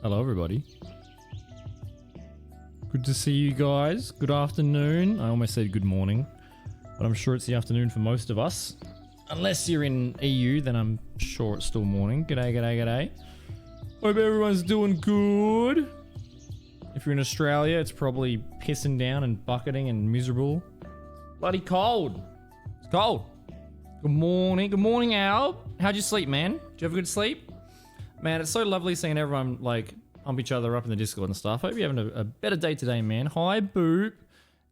Hello, everybody. Good to see you guys. Good afternoon. I almost said good morning, but I'm sure it's the afternoon for most of us. Unless you're in EU, then I'm sure it's still morning. G'day, g'day, g'day. Hope everyone's doing good. If you're in Australia, it's probably pissing down and bucketing and miserable. Bloody cold. It's cold. Good morning. Good morning, Al. How'd you sleep, man? Did you have a good sleep? Man, it's so lovely seeing everyone, like, pump each other up in the Discord and stuff. Hope you're having a better day today, man. Hi, Boop.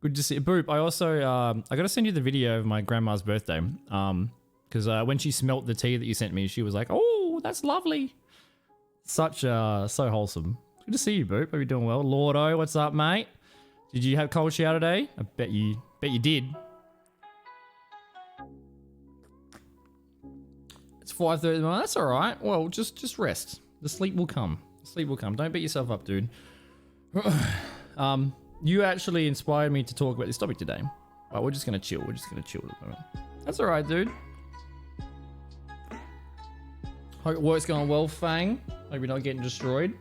Good to see you. Boop, I also, I gotta send you the video of my grandma's birthday. Because when she smelt the tea that you sent me, she was like, oh, that's lovely. So wholesome. Good to see you, Boop. Hope you're doing well. Lordo, what's up, mate? Did you have cold shower today? I bet you did. It's 5:30. That's all right. Well, just rest. The sleep will come. The sleep will come. Don't beat yourself up, dude. You actually inspired me to talk about this topic today. But we're just gonna chill. We're just gonna chill at the moment. That's all right, dude. Hope work's going well, Fang. Hope you're not getting destroyed.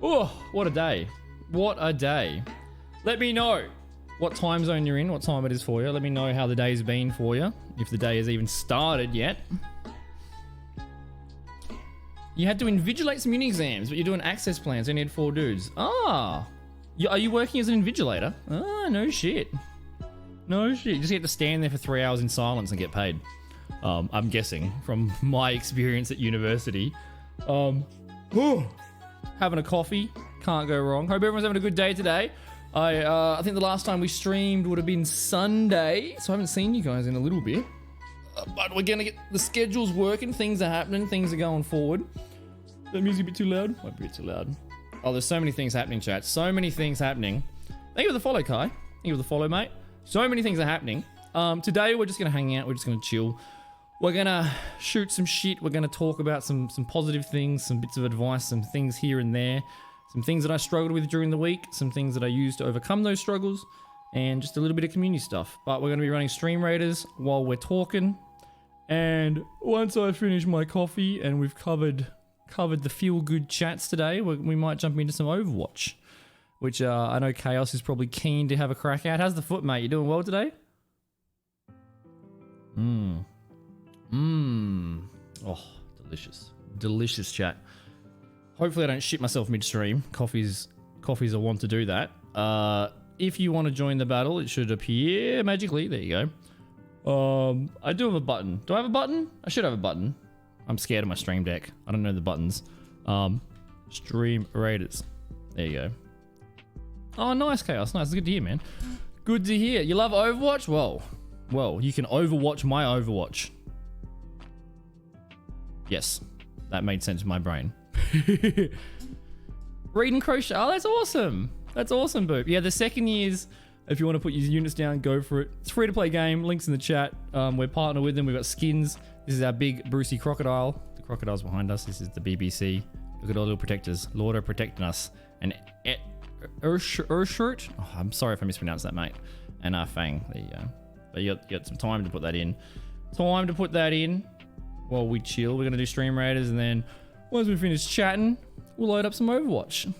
Oh, what a day. What a day. Let me know what time zone you're in, what time it is for you. Let me know how the day's been for you, if the day has even started yet. You had to invigilate some uni exams, but you're doing access plans. You need 4 dudes. Ah, are you working as an invigilator? Ah, no shit. No shit. You just get to stand there for 3 hours in silence and get paid. I'm guessing from my experience at university. Having a coffee, can't go wrong. Hope everyone's having a good day today. I think the last time we streamed would have been Sunday, so I haven't seen you guys in a little bit. But we're gonna get the schedules working. Things are happening. Things are going forward. That music a bit too loud? Might be a bit too loud. Oh, there's so many things happening, chat. So many things happening. Thank you for the follow, Kai. Thank you for the follow, mate. So many things are happening. Today we're just gonna hang out. We're just gonna chill. We're gonna shoot some shit. We're gonna talk about some positive things, some bits of advice, some things here and there, some things that I struggled with during the week, some things that I used to overcome those struggles, and just a little bit of community stuff. But we're gonna be running StreamRaiders while we're talking. And once I finish my coffee and we've covered the feel-good chats today, we might jump into some Overwatch, which I know Chaos is probably keen to have a crack at. How's the foot, mate? You doing well today? Oh, delicious. Delicious chat. Hopefully I don't shit myself mid-stream. Coffee's a want to do that. If you want to join the battle, it should appear magically. There you go. I do have a button. Do I have a button? I should have a button. I'm scared of my stream deck. I don't know the buttons. StreamRaiders. There you go. Oh, nice, Chaos. Nice. It's good to hear, man. Good to hear. You love Overwatch? Well, you can Overwatch my Overwatch. Yes, that made sense in my brain. Read and crochet. Oh, that's awesome. That's awesome, Boop. Yeah, the second years, if you want to put your units down, go for it. It's a free-to-play game. Links in the chat. We're partnered with them. We've got skins. This is our big Brucey crocodile. The crocodile's behind us. This is the BBC. Look at all the little protectors. Lordo protecting us. And Urshurt. Oh, I'm sorry if I mispronounced that, mate. And Fang. There you go. But you got some time to put that in. Time to put that in while we chill. We're going to do Stream Raiders, and then once we finish chatting, we'll load up some Overwatch.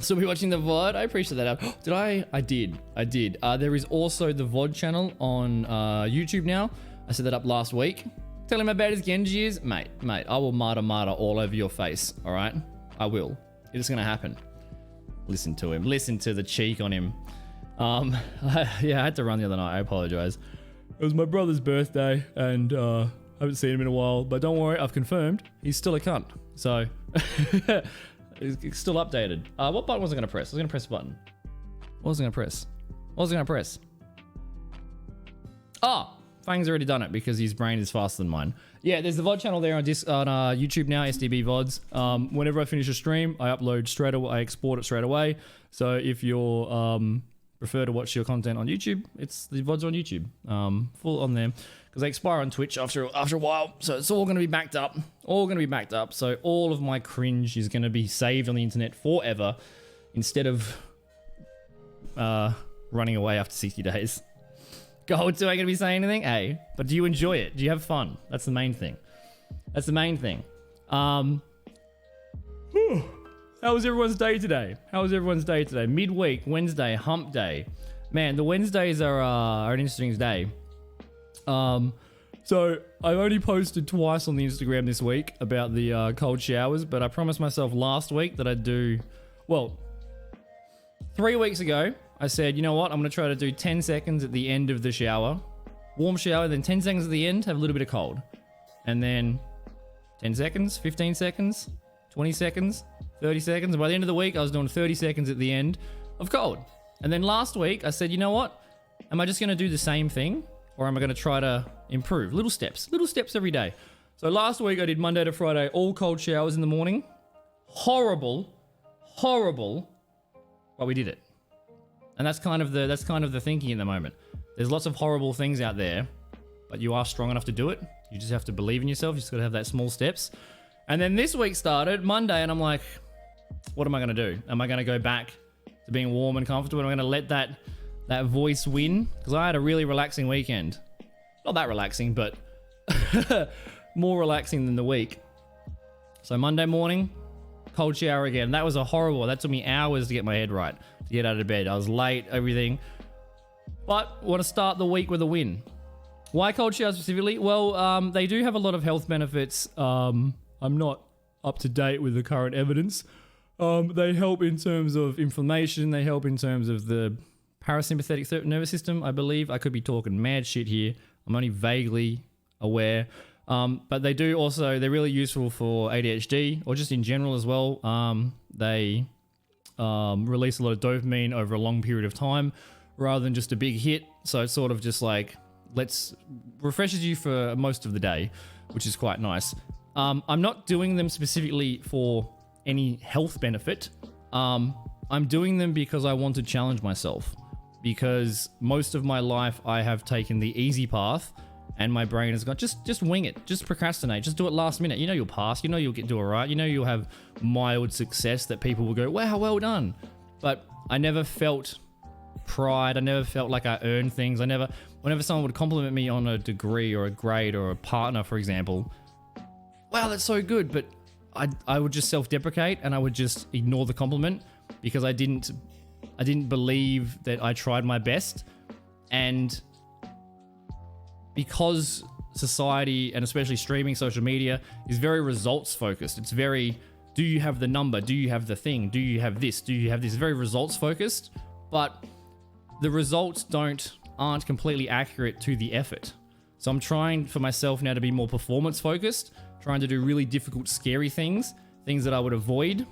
So we're watching the VOD. I appreciate that. Did I? I did. There is also the VOD channel on YouTube now. I set that up last week. Tell him how bad his Genji is. Mate, I will martyr all over your face, all right? I will. It's going to happen. Listen to him. Listen to the cheek on him. Yeah, I had to run the other night. I apologize. It was my brother's birthday, and I haven't seen him in a while. But don't worry, I've confirmed. He's still a cunt. So... It's still updated. What button was I going to press? I was going to press a button. What was I going to press? Oh, Fang's already done it because his brain is faster than mine. Yeah, there's the VOD channel there on YouTube now, SDB VODs. Whenever I finish a stream, I upload straight away. I export it straight away. So if you're prefer to watch your content on YouTube, it's the VODs on YouTube. Full on there. Because they expire on Twitch after a while, so it's all going to be backed up. So all of my cringe is going to be saved on the internet forever, instead of running away after 60 days. Gold 2 ain't going to be saying anything? Hey, but do you enjoy it? Do you have fun? That's the main thing. How was everyone's day today? How was everyone's day today? Midweek, Wednesday, hump day. Man, the Wednesdays are an interesting day. So I've only posted twice on the Instagram this week about the cold showers, but I promised myself last week that I'd do, well, 3 weeks ago, I said, you know what? I'm going to try to do 10 seconds at the end of the shower. Warm shower, then 10 seconds at the end, have a little bit of cold. And then 10 seconds, 15 seconds, 20 seconds, 30 seconds. And by the end of the week, I was doing 30 seconds at the end of cold. And then last week, I said, you know what? Am I just going to do the same thing? Or am I going to try to improve? Little steps every day. So last week, I did Monday to Friday, all cold showers in the morning. Horrible. But we did it. And that's kind of the thinking at the moment. There's lots of horrible things out there, but you are strong enough to do it. You just have to believe in yourself. You just got to have that small steps. And then this week started, Monday, and I'm like, what am I going to do? Am I going to go back to being warm and comfortable? Am I going to let that voice win? Because I had a really relaxing weekend. Not that relaxing, but more relaxing than the week. So Monday morning, cold shower again. That was that took me hours to get my head right, to get out of bed. I was late, everything. But want to start the week with a win. Why cold showers specifically? Well, they do have a lot of health benefits. I'm not up to date with the current evidence. They help in terms of inflammation. They help in terms of the parasympathetic nervous system, I believe. I could be talking mad shit here. I'm only vaguely aware. But they do also, they're really useful for ADHD or just in general as well. They release a lot of dopamine over a long period of time rather than just a big hit. So it's sort of just like, refreshes you for most of the day, which is quite nice. I'm not doing them specifically for any health benefit. I'm doing them because I want to challenge myself. Because most of my life I have taken the easy path and my brain has gone, just wing it, just procrastinate, just do it last minute. You know you'll pass, you know you'll do it right, you know you'll have mild success that people will go, wow, well done. But I never felt pride, I never felt like I earned things. Whenever someone would compliment me on a degree or a grade or a partner, for example, wow, that's so good, but I would just self-deprecate and I would just ignore the compliment because I didn't believe that I tried my best. And because society, and especially streaming, social media, is very results focused. It's very, do you have the number? Do you have the thing? Do you have this? Do you have this? It's very results focused, but the results aren't completely accurate to the effort. So I'm trying for myself now to be more performance focused, trying to do really difficult, scary things that I would avoid,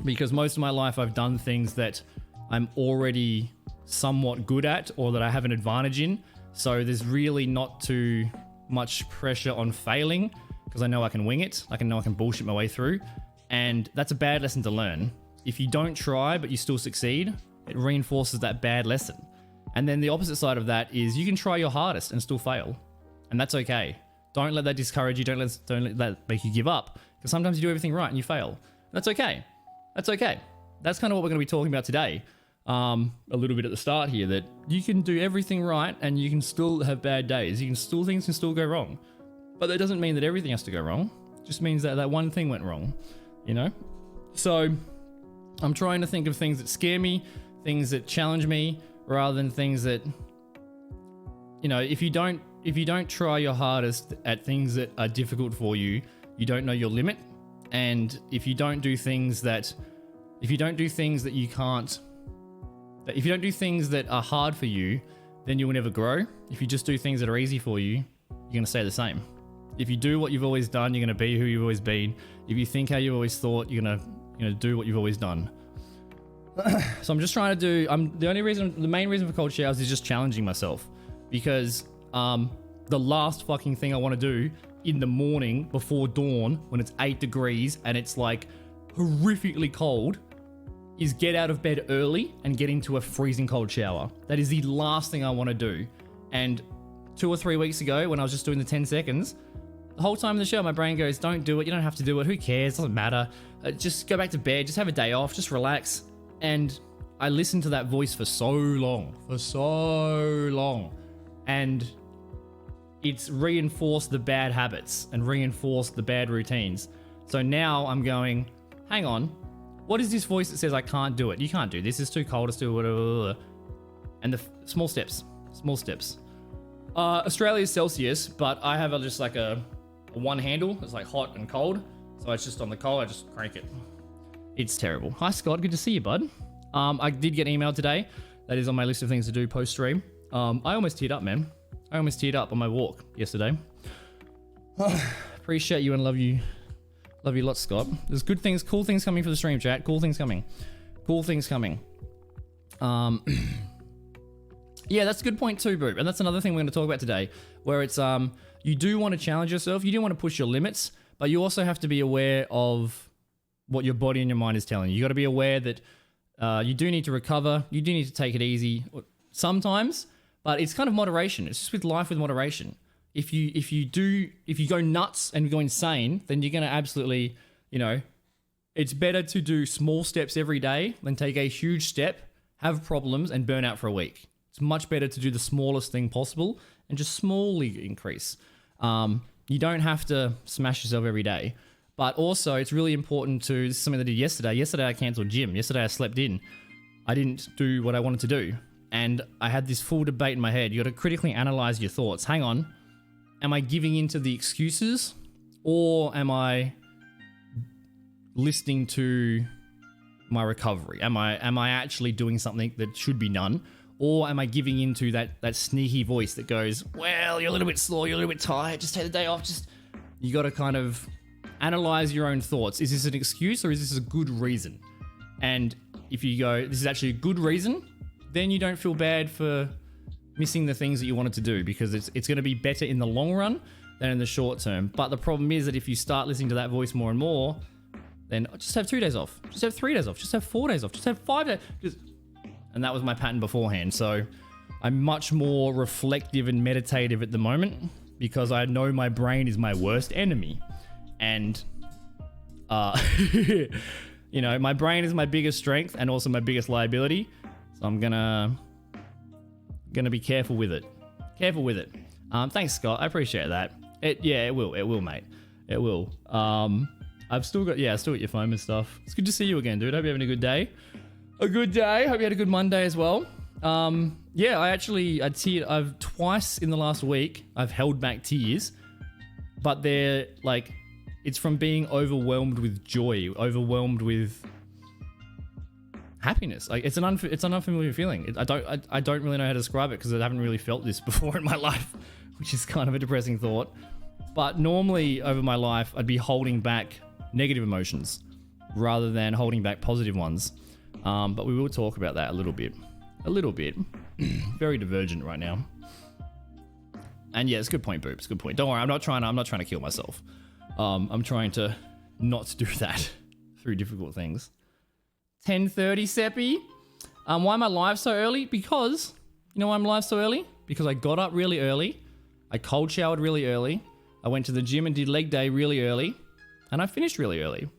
because most of my life I've done things that I'm already somewhat good at or that I have an advantage in. So there's really not too much pressure on failing because I know I can wing it. I know I can bullshit my way through. And that's a bad lesson to learn. If you don't try, but you still succeed, it reinforces that bad lesson. And then the opposite side of that is you can try your hardest and still fail. And that's okay. Don't let that discourage you. Don't let that make you give up. Because sometimes you do everything right and you fail. That's okay. That's okay. That's kind of what we're going to be talking about today. A little bit at the start here, that you can do everything right and you can still have bad days. Things can still go wrong. But that doesn't mean that everything has to go wrong. It just means that that one thing went wrong, you know? So I'm trying to think of things that scare me, things that challenge me, rather than things that, you know, if you don't try your hardest at things that are difficult for you, you don't know your limit. And if you don't do things that are hard for you, then you will never grow. If you just do things that are easy for you, you're going to stay the same. If you do what you've always done, you're going to be who you've always been. If you think how you've always thought, you're going to do what you've always done. So I'm just trying to do, the main reason for cold showers is just challenging myself, because the last fucking thing I want to do in the morning before dawn when it's 8 degrees and it's like horrifically cold is get out of bed early and get into a freezing cold shower. That is the last thing I want to do. And 2 or 3 weeks ago when I was just doing the 10 seconds, the whole time in the show my brain goes, don't do it, you don't have to do it, who cares, doesn't matter, just go back to bed, just have a day off, just relax. And I listened to that voice for so long, and it's reinforced the bad habits and reinforced the bad routines. So now I'm going, hang on, What is this voice that says I can't do it? You can't do this. It's too cold. It's too whatever. And the small steps. Small steps. Australia's Celsius, but I have just like a one handle. It's like hot and cold. So it's just on the cold. I just crank it. It's terrible. Hi, Scott. Good to see you, bud. I did get email today. That is on my list of things to do post-stream. I almost teared up, man. I almost teared up on my walk yesterday. Appreciate you and love you. Love you lots, Scott. There's good things, cool things coming for the stream, chat. Cool things coming. Cool things coming. Yeah, that's a good point too, Boop. And that's another thing we're going to talk about today, where it's you do want to challenge yourself. You do want to push your limits, but you also have to be aware of what your body and your mind is telling you. You got to be aware that you do need to recover. You do need to take it easy sometimes, but it's kind of moderation. It's just with life with moderation. If you go nuts and go insane, then you're going to absolutely, it's better to do small steps every day than take a huge step, have problems, and burn out for a week. It's much better to do the smallest thing possible and just smallly increase. You don't have to smash yourself every day. But also, it's really important to, this is something I did yesterday. Yesterday, I cancelled gym. Yesterday, I slept in. I didn't do what I wanted to do. And I had this full debate in my head. You got to critically analyze your thoughts. Hang on. Am I giving into the excuses? Or am I listening to my recovery? Am I actually doing something that should be done? Or am I giving into that sneaky voice that goes, well, you're a little bit sore, you're a little bit tired, just take the day off. You got to kind of analyze your own thoughts. Is this an excuse or is this a good reason? And if you go, this is actually a good reason, then you don't feel bad for missing the things that you wanted to do, because it's going to be better in the long run than in the short term. But the problem is that if you start listening to that voice more and more, then just have 2 days off, just have 3 days off, just have 4 days off, just have 5 days. And that was my pattern beforehand. So I'm much more reflective and meditative at the moment because I know my brain is my worst enemy. And, my brain is my biggest strength and also my biggest liability. So I'm gonna be careful with it. Careful with it. Thanks, Scott. I appreciate that. It will, mate. It will. I've still got your phone and stuff. It's good to see you again, dude. Hope you're having a good day. A good day. Hope you had a good Monday as well. I teared. I've twice in the last week, I've held back tears, but they're like, it's from being overwhelmed with joy, overwhelmed with happiness. Like it's an unfamiliar feeling. I don't really know how to describe it because I haven't really felt this before in my life, which is kind of a depressing thought. But normally over my life, I'd be holding back negative emotions rather than holding back positive ones. But we will talk about that a little bit. Very divergent right now. And yeah, it's a good point, Boop. It's a good point. Don't worry, I'm not trying to kill myself. I'm trying to not do that through difficult things. 10:30 Seppi. Why am I live so early? Because, you know why I'm live so early? Because I got up really early. I cold showered really early. I went to the gym and did leg day really early. And I finished really early. And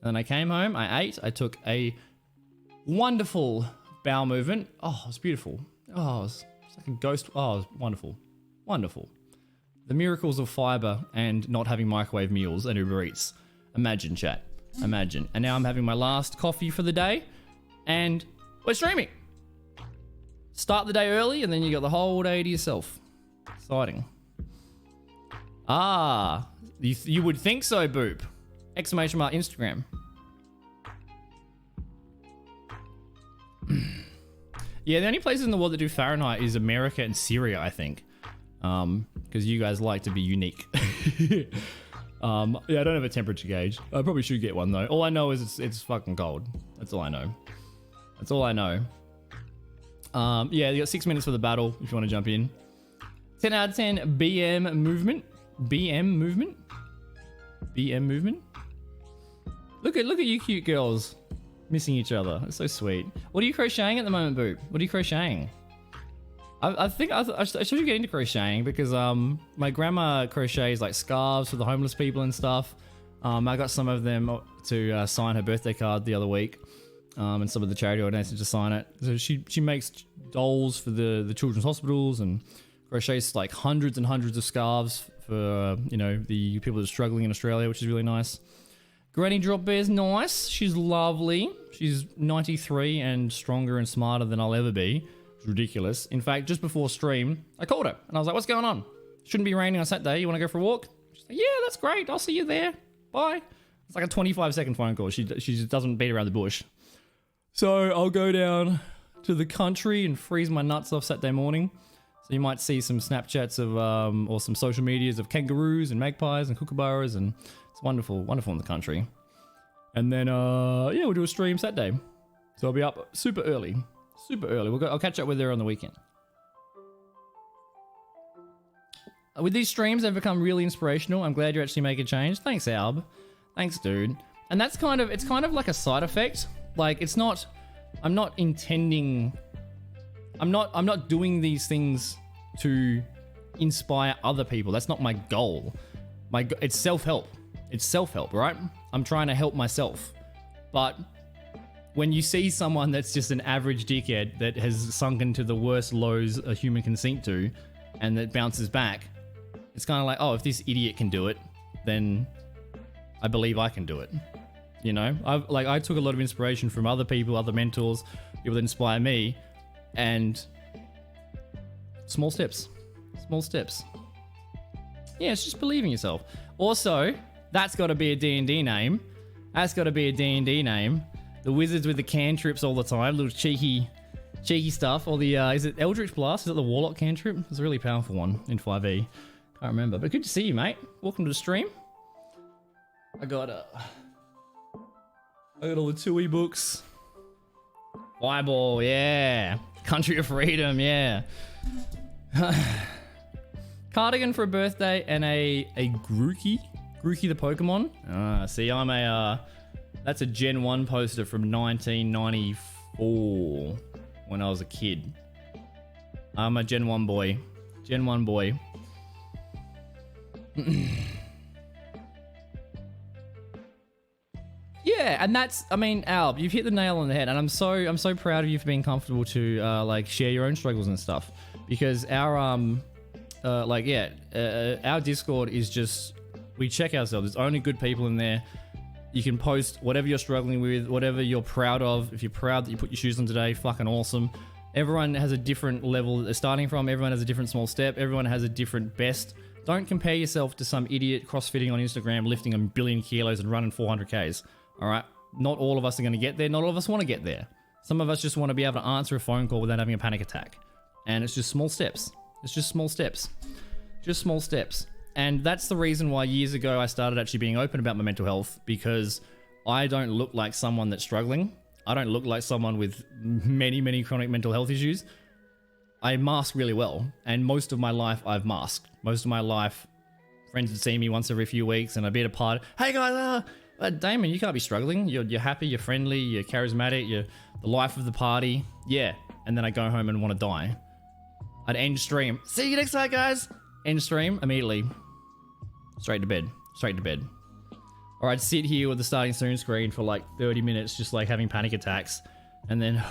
then I came home, I ate, I took a wonderful bowel movement. Oh, it was beautiful. Oh, it was like a ghost. Oh, it was wonderful. Wonderful. The miracles of fiber and not having microwave meals and Uber Eats. Imagine, chat. Imagine. And now I'm having my last coffee for the day and we're streaming. Start the day early and then you got the whole day to yourself. Exciting. You would think so, Boop. Exclamation mark Instagram. Yeah, the only places in the world that do Fahrenheit is America and Syria, I think. Because you guys like to be unique. I don't have a temperature gauge. I probably should get one though. All I know is it's fucking cold. That's all I know. Yeah, you got 6 minutes for the battle if you want to jump in. 10 out of 10 BM movement. Look at you cute girls missing each other. It's so sweet. What are you crocheting at the moment, Boop? What are you crocheting? I think I should get into crocheting because my grandma crochets like scarves for the homeless people and stuff. I got some of them to sign her birthday card the other week, and some of the charity organizations to sign it. So she makes dolls for the children's hospitals and crochets like hundreds and hundreds of scarves for the people that are struggling in Australia, which is really nice. Granny Drop Bear's nice. She's lovely. She's 93 and stronger and smarter than I'll ever be. It's ridiculous. In fact, just before stream, I called her and I was like, what's going on? Shouldn't be raining on Saturday. You want to go for a walk? She's like, yeah, that's great. I'll see you there. Bye. It's like a 25-second phone call. She just doesn't beat around the bush. So I'll go down to the country and freeze my nuts off Saturday morning. So you might see some Snapchats of, or some social medias of kangaroos and magpies and kookaburras, and it's wonderful, wonderful in the country. And then, yeah, we'll do a stream Saturday. So I'll be up super early. Super early. I'll catch up with her on the weekend. With these streams, they've become really inspirational. I'm glad you're actually making change. Thanks, Alb. Thanks, dude. And that's kind of, it's kind of like a side effect. Like, it's not, I'm not intending, I'm not doing these things to inspire other people. That's not my goal. It's self-help. It's self-help, right? I'm trying to help myself. But when you see someone that's just an average dickhead that has sunk into the worst lows a human can sink to, and that bounces back, it's kind of like, oh, if this idiot can do it, then I believe I can do it. You know, I took a lot of inspiration from other people, other mentors, people that inspire me, and small steps. Yeah, it's just believing yourself. Also, that's got to be a D&D name. The wizards with the cantrips all the time, little cheeky stuff. Or the, is it Eldritch Blast? Is it the Warlock cantrip? It's a really powerful one in 5e. Can't remember, but good to see you, mate. Welcome to the stream. I got all the Tui books. Fireball, yeah. Country of Freedom, yeah. Cardigan for a birthday and a Grookey the Pokemon. See, I'm a, that's a Gen 1 poster from 1994 when I was a kid. I'm a Gen 1 boy. Yeah, and that's, I mean, Alb, you've hit the nail on the head, and I'm so proud of you for being comfortable to like share your own struggles and stuff, because our our Discord is just, we check ourselves. There's only good people in there. You can post whatever you're struggling with, whatever you're proud of. If you're proud that you put your shoes on today, fucking awesome. Everyone has a different level that they're starting from. Everyone has a different small step. Everyone has a different best. Don't compare yourself to some idiot crossfitting on Instagram, lifting 1 billion kilos and running 400Ks. All right? Not all of us are going to get there. Not all of us want to get there. Some of us just want to be able to answer a phone call without having a panic attack. And it's just small steps. Just small steps. And that's the reason why years ago I started actually being open about my mental health, because I don't look like someone that's struggling. I don't look like someone with many chronic mental health issues. I mask really well, and most of my life I've masked. Most of my life, friends would see me once every few weeks, and I'd be at a party. Hey guys, Damon, you can't be struggling. You're happy, you're friendly, you're charismatic, you're the life of the party. Yeah, and then I go home and want to die. I'd end stream. See you next time, guys. End stream immediately. Straight to bed. Or I'd sit here with the starting soon screen for like 30 minutes, just like having panic attacks, and then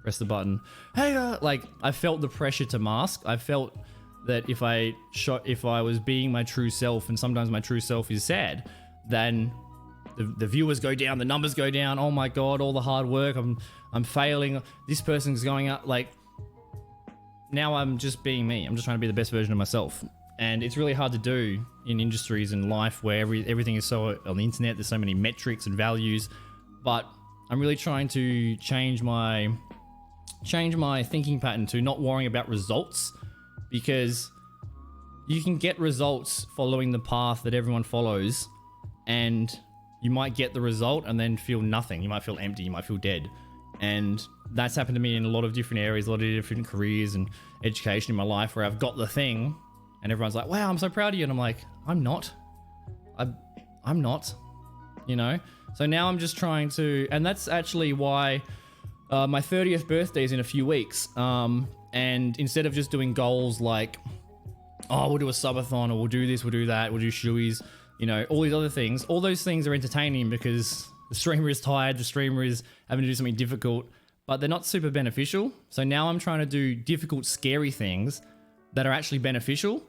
press the button. Hey, like I felt the pressure to mask. I felt that if I was being my true self, and sometimes my true self is sad, then the viewers go down, the numbers go down. Oh my god, all the hard work, I'm failing. This person's going up. Like now I'm just being me. I'm just trying to be the best version of myself. And it's really hard to do in industries and life where everything is so on the internet. There's so many metrics and values, but I'm really trying to change my thinking pattern to not worrying about results, because you can get results following the path that everyone follows, and you might get the result and then feel nothing. You might feel empty. You might feel dead. And that's happened to me in a lot of different areas, a lot of different careers and education in my life, where I've got the thing and everyone's like, wow, I'm so proud of you. And I'm like, I'm not, you know? So now I'm just trying to, and that's actually why my 30th birthday is in a few weeks. And instead of just doing goals like, oh, we'll do a subathon, or we'll do this, we'll do that, we'll do shoeies, you know, all these other things, all those things are entertaining because the streamer is tired, the streamer is having to do something difficult, but they're not super beneficial. So now I'm trying to do difficult, scary things that are actually beneficial.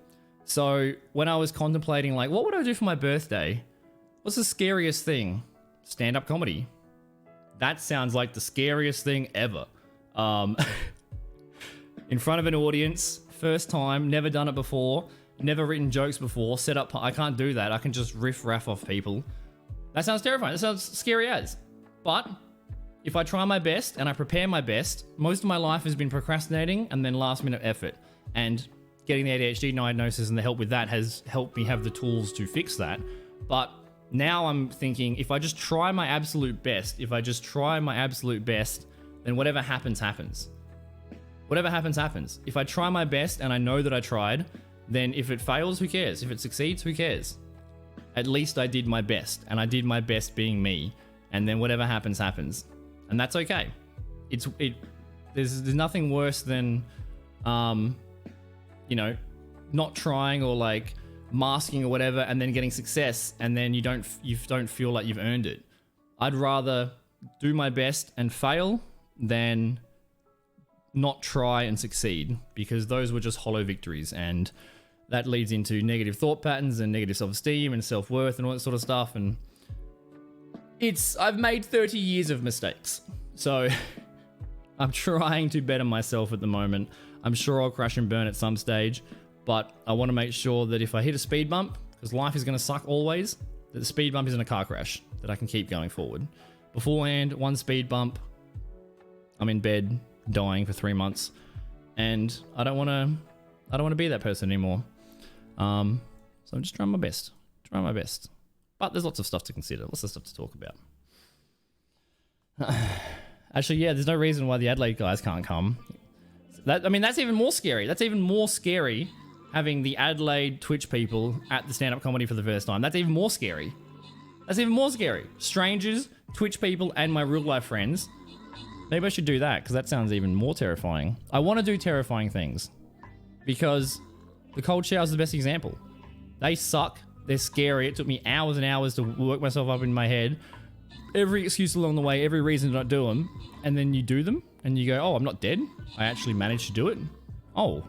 So when I was contemplating like, what would I do for my birthday? What's the scariest thing? Stand-up comedy. That sounds like the scariest thing ever. In front of an audience, first time, never done it before, never written jokes before, set up. I can't do that. I can just riff-raff off people. That sounds terrifying. That sounds scary as. But if I try my best and I prepare my best, most of my life has been procrastinating and then last-minute effort. And getting the ADHD diagnosis and the help with that has helped me have the tools to fix that. But now I'm thinking, if I just try my absolute best, then whatever happens, happens. Whatever happens, happens. If I try my best and I know that I tried, then if it fails, who cares? If it succeeds, who cares? At least I did my best, and I did my best being me, and then whatever happens, happens. And that's okay. There's nothing worse than, not trying or like masking or whatever, and then getting success, and then you don't feel like you've earned it. I'd rather do my best and fail than not try and succeed, because those were just hollow victories, and that leads into negative thought patterns and negative self-esteem and self-worth and all that sort of stuff. And I've made 30 years of mistakes, so I'm trying to better myself at the moment. I'm sure I'll crash and burn at some stage, but I want to make sure that if I hit a speed bump, because life is going to suck always, that the speed bump isn't a car crash, that I can keep going forward. Beforehand, one speed bump, I'm in bed dying for 3 months, and I don't want to be that person anymore. So I'm just trying my best. But there's lots of stuff to consider, lots of stuff to talk about. Actually, yeah, there's no reason why the Adelaide guys can't come. That's even more scary. That's even more scary, having the Adelaide Twitch people at the stand-up comedy for the first time. That's even more scary. Strangers, Twitch people, and my real-life friends. Maybe I should do that, because that sounds even more terrifying. I want to do terrifying things, because the cold shower is the best example. They suck. They're scary. It took me hours and hours to work myself up in my head. Every excuse along the way, every reason to not do them. And then you do them, and you go, oh, I'm not dead. I actually managed to do it. Oh.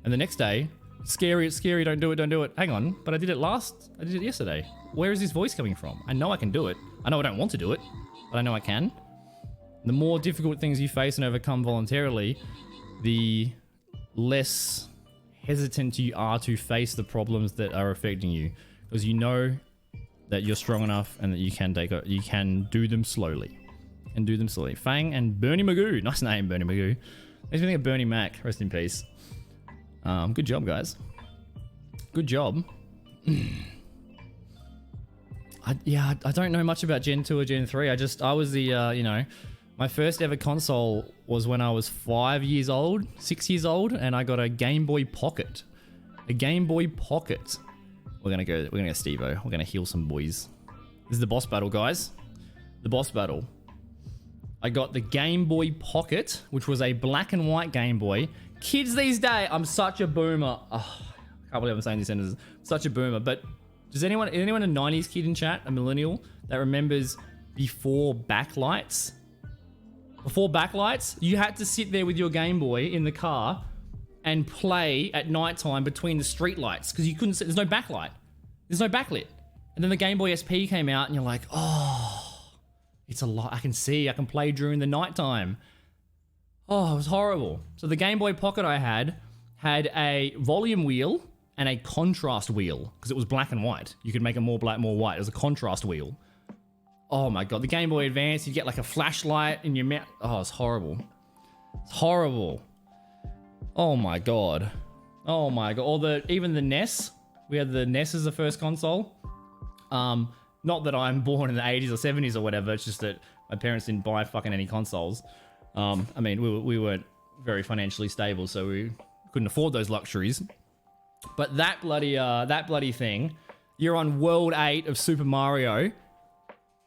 And the next day, it's scary, don't do it. Hang on, but I did it yesterday. Where is this voice coming from? I know I can do it. I know I don't want to do it, but I know I can. The more difficult things you face and overcome voluntarily, the less hesitant you are to face the problems that are affecting you, because you know that you're strong enough and that you can do them slowly. Fang and Bernie Magoo. Nice name, Bernie Magoo. Makes me think of Bernie Mac. Rest in peace. Good job, guys. Good job. I don't know much about Gen 2 or Gen 3. I was the, my first ever console was when I was 6 years old, and I got a Game Boy Pocket. We're gonna go Steve-O. We're gonna heal some boys. This is the boss battle, guys. The boss battle. I got the Game Boy Pocket, which was a black and white Game Boy. Kids these days, I'm such a boomer. Oh, I can't believe I'm saying these sentences. Such a boomer. But is anyone a 90s kid in chat, a millennial, that remembers before backlights? Before backlights, you had to sit there with your Game Boy in the car and play at nighttime between the street lights, because you couldn't see. There's no backlight. There's no backlit. And then the Game Boy SP came out, and you're like, oh, it's a lot. I can see. I can play during the nighttime. Oh, it was horrible. So the Game Boy Pocket I had a volume wheel and a contrast wheel, because it was black and white. You could make it more black, more white. It was a contrast wheel. Oh my God. The Game Boy Advance, you get like a flashlight in your mouth. Oh, it's horrible. It's horrible. Oh my God. Or even the NES. We had the NES as the first console. Not that I'm born in the 80s or 70s or whatever. It's just that my parents didn't buy fucking any consoles. We weren't very financially stable, so we couldn't afford those luxuries. But that bloody thing, you're on World 8 of Super Mario,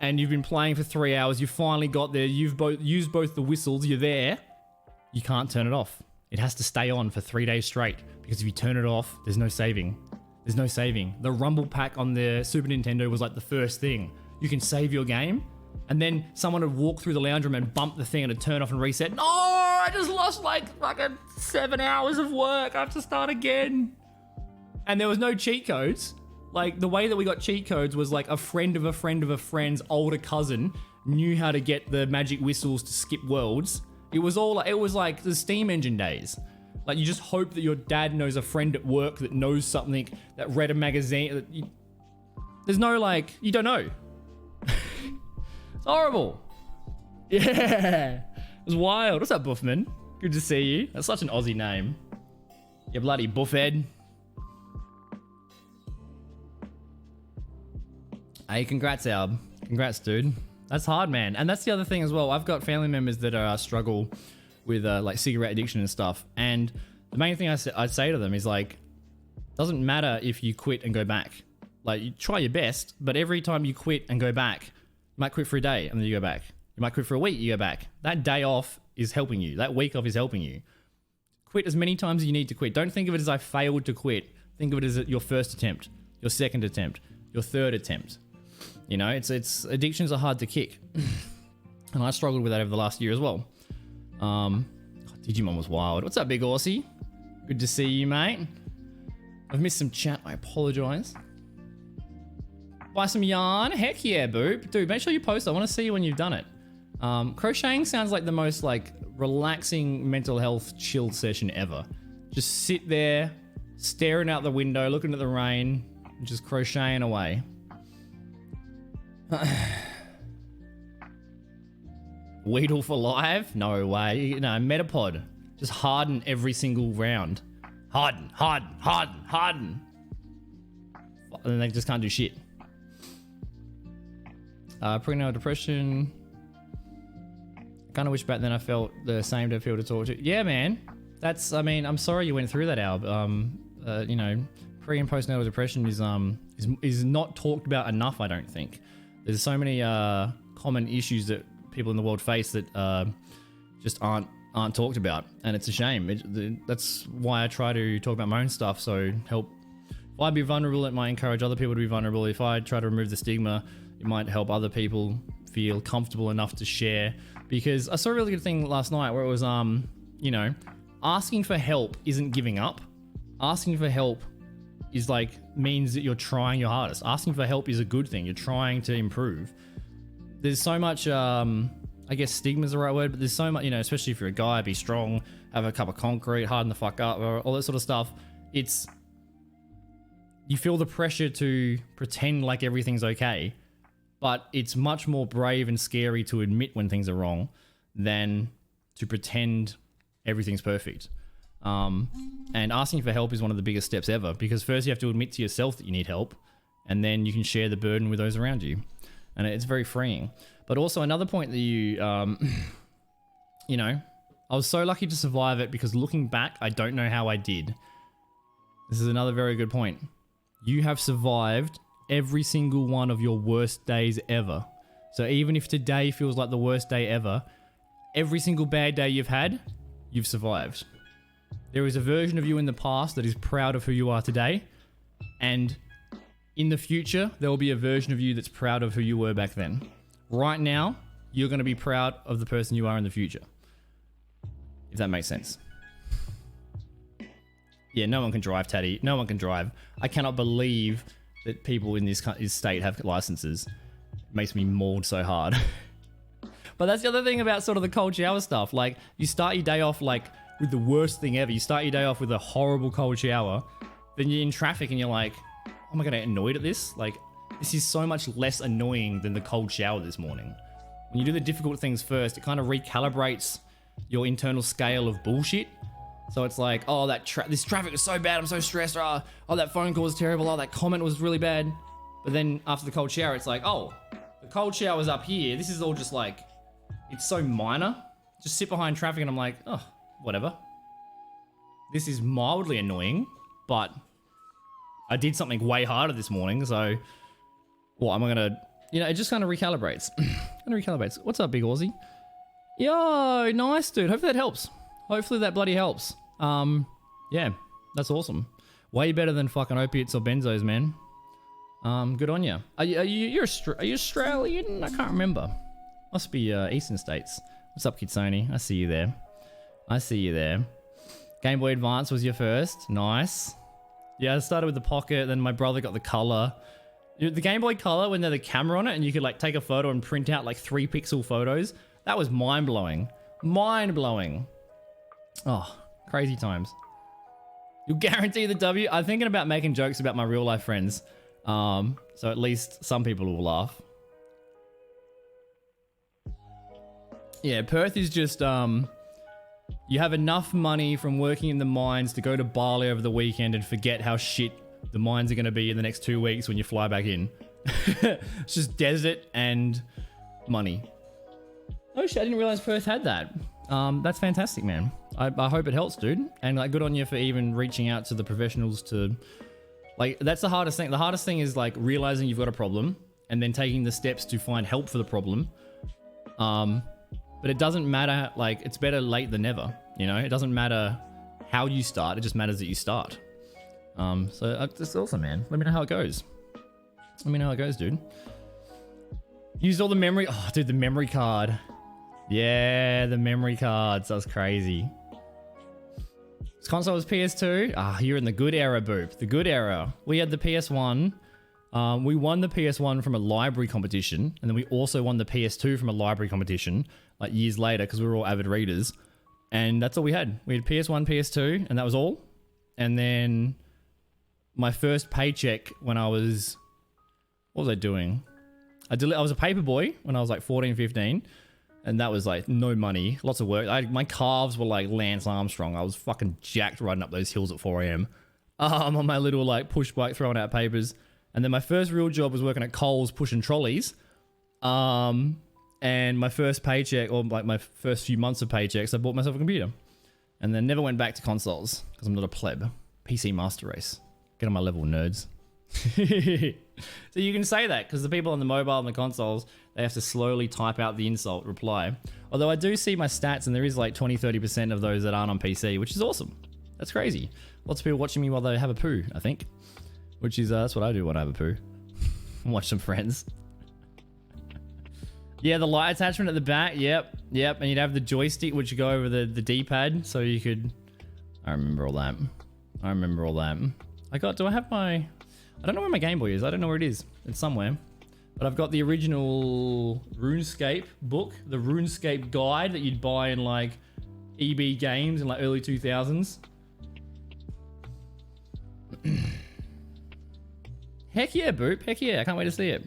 and you've been playing for 3 hours. You finally got there. You've used both the whistles. You're there. You can't turn it off. It has to stay on for 3 days straight, because if you turn it off, there's no saving. The Rumble Pack on the Super Nintendo was like the first thing. You can save your game, and then someone would walk through the lounge room and bump the thing and it'd turn off and reset. No, I just lost like fucking 7 hours of work. I have to start again. And there was no cheat codes. Like, the way that we got cheat codes was like a friend of a friend of a friend's older cousin knew how to get the magic whistles to skip worlds. It was like the Steam Engine days. Like, you just hope that your dad knows a friend at work that knows something, that read a magazine. There's no, like, you don't know. It's horrible. Yeah. It was wild. What's up, Buffman? Good to see you. That's such an Aussie name. You bloody Buffhead. Hey, congrats, Alb. Congrats, dude. That's hard, man. And that's the other thing as well. I've got family members that struggle with like cigarette addiction and stuff. And the main thing I'd say to them is like, doesn't matter if you quit and go back. Like, you try your best, but every time you quit and go back, you might quit for a day and then you go back. You might quit for a week, you go back. That day off is helping you. That week off is helping you. Quit as many times as you need to quit. Don't think of it as I failed to quit. Think of it as your first attempt, your second attempt, your third attempt. You know, it's addictions are hard to kick. And I struggled with that over the last year as well. God, Digimon was wild. What's up, Big Aussie? Good to see you, mate. I've missed some chat. I apologize. Buy some yarn. Heck yeah, Boop. Dude, make sure you post. I want to see when you've done it. Crocheting sounds like the most like relaxing mental health chill session ever. Just sit there, staring out the window, looking at the rain, and just crocheting away. Weedle for live? No way. No, Metapod. Just harden every single round. Harden. And then they just can't do shit. Prenatal depression. Kind of wish back then I felt the same to feel to talk to. Yeah, man. That's, I mean, I'm sorry you went through that, Alb. You know, pre and postnatal depression is not talked about enough, I don't think. There's so many common issues that people in the world face that just aren't talked about, and it's a shame. That's why I try to talk about my own stuff. So help. If I be vulnerable, it might encourage other people to be vulnerable. If I try to remove the stigma, it might help other people feel comfortable enough to share. Because I saw a really good thing last night where it was, you know, asking for help isn't giving up. Asking for help is like means that you're trying your hardest. Asking for help is a good thing. You're trying to improve. There's so much, I guess stigma is the right word, but there's so much, you know, especially if you're a guy, be strong, have a cup of concrete, harden the fuck up, or all that sort of stuff. It's, you feel the pressure to pretend like everything's okay, but it's much more brave and scary to admit when things are wrong than to pretend everything's perfect. And asking for help is one of the biggest steps ever, because first you have to admit to yourself that you need help, and then you can share the burden with those around you. And it's very freeing. But also another point that you, you know, I was so lucky to survive it, because looking back, I don't know how I did. This is another very good point. You have survived every single one of your worst days ever. So even if today feels like the worst day ever, every single bad day you've had, you've survived. There is a version of you in the past that is proud of who you are today. And in the future, there will be a version of you that's proud of who you were back then. Right now, you're going to be proud of the person you are in the future. If that makes sense. Yeah, no one can drive, Taddy. No one can drive. I cannot believe that people in this state have licenses. It makes me mauled so hard. But that's the other thing about sort of the cold shower stuff. Like, you start your day off like with the worst thing ever. You start your day off with a horrible cold shower. Then you're in traffic and you're like, oh, am I going to get annoyed at this? Like, this is so much less annoying than the cold shower this morning. When you do the difficult things first, it kind of recalibrates your internal scale of bullshit. So it's like, oh, this traffic is so bad, I'm so stressed. Oh, that phone call was terrible. Oh, that comment was really bad. But then after the cold shower, it's like, oh, the cold shower's up here. This is all just like, it's so minor. Just sit behind traffic and I'm like, oh, whatever. This is mildly annoying, but I did something way harder this morning. So, what am I going to, you know, it just kind of recalibrates. What's up, Big Aussie? Yo, nice, dude. Hopefully that helps. Hopefully that bloody helps. Yeah, that's awesome. Way better than fucking opiates or benzos, man. Good on you. Are you Australian? I can't remember. Must be Eastern States. What's up, Kitsoni? I see you there. Game Boy Advance was your first. Nice. Yeah, I started with the Pocket, then my brother got the Color. The Game Boy Color, when they had the camera on it and you could like take a photo and print out like 3-pixel photos, that was mind-blowing. Mind-blowing. Oh, crazy times. You'll guarantee the W. I'm thinking about making jokes about my real life friends. So at least some people will laugh. Yeah, Perth is just, you have enough money from working in the mines to go to Bali over the weekend and forget how shit the mines are going to be in the next 2 weeks when you fly back in. It's just desert and money. Oh shit, I didn't realize Perth had that. That's fantastic, man. I hope it helps, dude. And like, good on you for even reaching out to the professionals to, like, that's the hardest thing. The hardest thing is like realizing you've got a problem and then taking the steps to find help for the problem. But it doesn't matter, like, it's better late than never, you know? It doesn't matter how you start, it just matters that you start. So it's awesome, man. Let me know how it goes. Let me know how it goes, dude. Used all the memory, oh, dude, the memory card. Yeah, the memory cards, that was crazy. This console was PS2. Ah, you're in the good era, Boop. The good era. We had the PS1. We won the PS1 from a library competition, and then we also won the PS2 from a library competition, like years later, because we were all avid readers. And that's all we had. We had PS1, PS2, and that was all. And then my first paycheck when I was... What was I doing? I was a paper boy when I was like 14, 15. And that was like no money, lots of work. My calves were like Lance Armstrong. I was fucking jacked riding up those hills at 4 a.m. On my little like push bike throwing out papers. And then my first real job was working at Coles pushing trolleys. And my first paycheck, or like my first few months of paychecks, I bought myself a computer. And then never went back to consoles because I'm not a pleb. PC Master Race. Get on my level, nerds. So you can say that because the people on the mobile and the consoles, they have to slowly type out the insult reply. Although I do see my stats and there is like 20-30% of those that aren't on PC, which is awesome. That's crazy. Lots of people watching me while they have a poo, I think. Which is, that's what I do when I have a poo. Watch some Friends. Yeah, the light attachment at the back. Yep. And you'd have the joystick, which would go over the D-pad. So you could... I remember all that. Do I have my... I don't know where my Game Boy is. I don't know where it is. It's somewhere. But I've got the original RuneScape book. The RuneScape guide that you'd buy in like EB Games in like early 2000s. Heck yeah, Boop. Heck yeah. I can't wait to see it.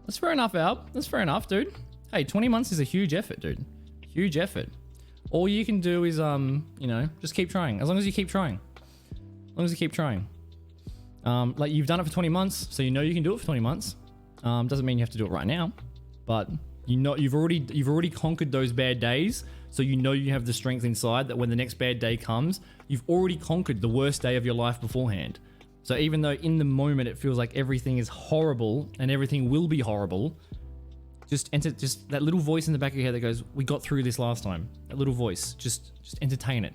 That's fair enough, Alp. That's fair enough, dude. Hey, 20 months is a huge effort, dude. Huge effort. All you can do is, you know, just keep trying. As long as you keep trying. Like, you've done it for 20 months, so you know you can do it for 20 months. Doesn't mean you have to do it right now. But, you know, you've already conquered those bad days, so you know you have the strength inside that when the next bad day comes, you've already conquered the worst day of your life beforehand. So even though in the moment it feels like everything is horrible and everything will be horrible, just that little voice in the back of your head that goes, we got through this last time. That little voice, just entertain it.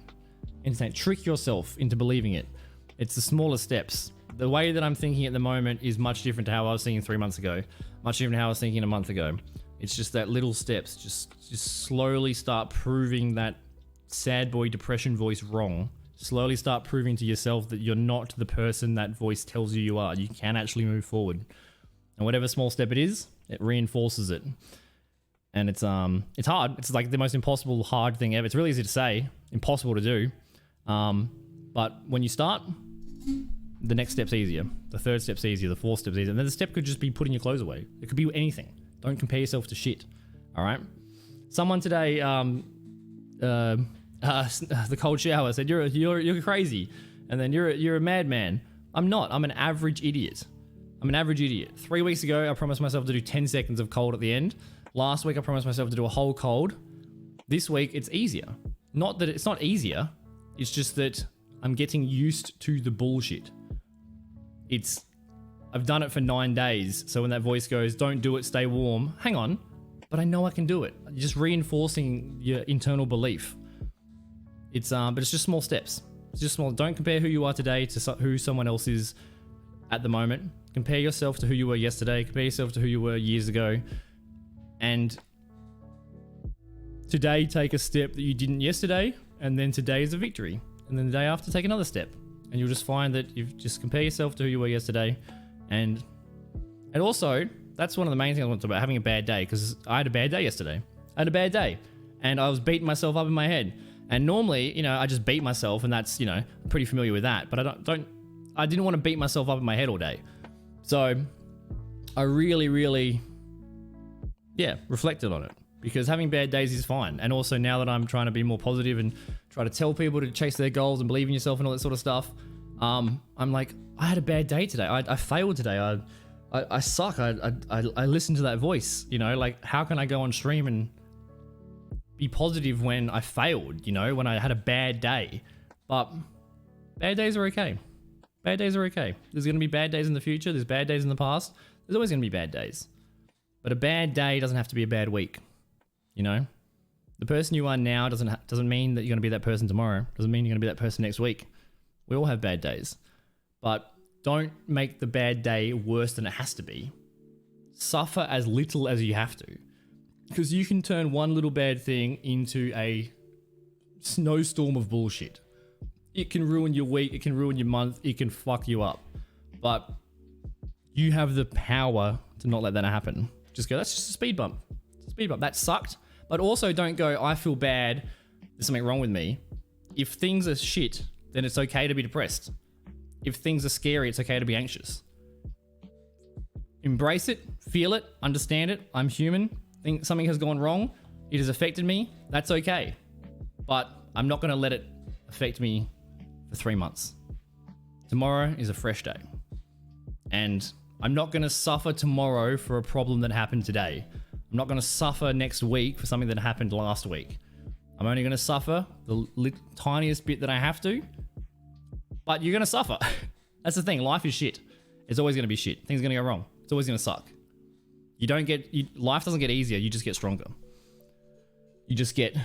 Trick yourself into believing it. It's the smaller steps. The way that I'm thinking at the moment is much different to how I was thinking 3 months ago. Much different to how I was thinking a month ago. It's just that little steps. Just slowly start proving that sad boy depression voice wrong. Slowly start proving to yourself that you're not the person that voice tells you are. You can actually move forward. And whatever small step it is, it reinforces it. And it's hard. It's like the most impossible hard thing ever. It's really easy to say, impossible to do. But when you start, the next step's easier. The third step's easier. The fourth step's easier. And then the step could just be putting your clothes away. It could be anything. Don't compare yourself to shit. All right? Someone today, the cold shower said, you're crazy. And then you're a madman. I'm not. I'm an average idiot. 3 weeks ago, I promised myself to do 10 seconds of cold at the end. Last week, I promised myself to do a whole cold. This week, it's easier. Not that it's not easier. It's just that I'm getting used to the bullshit. I've done it for 9 days. So when that voice goes, don't do it, stay warm. Hang on. But I know I can do it. Just reinforcing your internal belief. But it's just small steps. It's just small. Don't compare who you are today to who someone else is at the moment. Compare yourself to who you were yesterday. Compare yourself to who you were years ago. And today, take a step that you didn't yesterday. and then today is a victory, and then the day after take another step, and you'll just find that you just compare yourself to who you were yesterday, and also that's one of the main things I want to talk about, having a bad day, because I had a bad day yesterday. I had a bad day, and I was beating myself up in my head. And normally, you know, I just beat myself, and that's, you know, I'm pretty familiar with that. But I didn't want to beat myself up in my head all day. So I really, yeah, reflected on it, because having bad days is fine. And also now that I'm trying to be more positive and try to tell people to chase their goals and believe in yourself and all that sort of stuff, I'm like, I had a bad day today. I failed today. I suck. I listened to that voice, you know, like, how can I go on stream and be positive when I failed, you know, when I had a bad day? But bad days are okay. Bad days are okay. There's going to be bad days in the future. There's bad days in the past. There's always going to be bad days. But a bad day doesn't have to be a bad week, you know? The person you are now doesn't mean that you're going to be that person tomorrow. Doesn't mean you're going to be that person next week. We all have bad days. But don't make the bad day worse than it has to be. Suffer as little as you have to. Because you can turn one little bad thing into a snowstorm of bullshit. It can ruin your week, it can ruin your month, it can fuck you up. But you have the power to not let that happen. Just go, that's just a speed bump. Speed bump. That sucked. But also don't go, I feel bad, there's something wrong with me. If things are shit, then it's okay to be depressed. If things are scary, it's okay to be anxious. Embrace it, feel it, understand it. I'm human. Think something has gone wrong. It has affected me. That's okay. But I'm not going to let it affect me for 3 months. Tomorrow is a fresh day. And I'm not going to suffer tomorrow for a problem that happened today. I'm not going to suffer next week for something that happened last week. I'm only going to suffer the tiniest bit that I have to. But you're going to suffer. That's the thing. Life is shit. It's always going to be shit. Things are going to go wrong. It's always going to suck. Life doesn't get easier. You just get stronger. You just get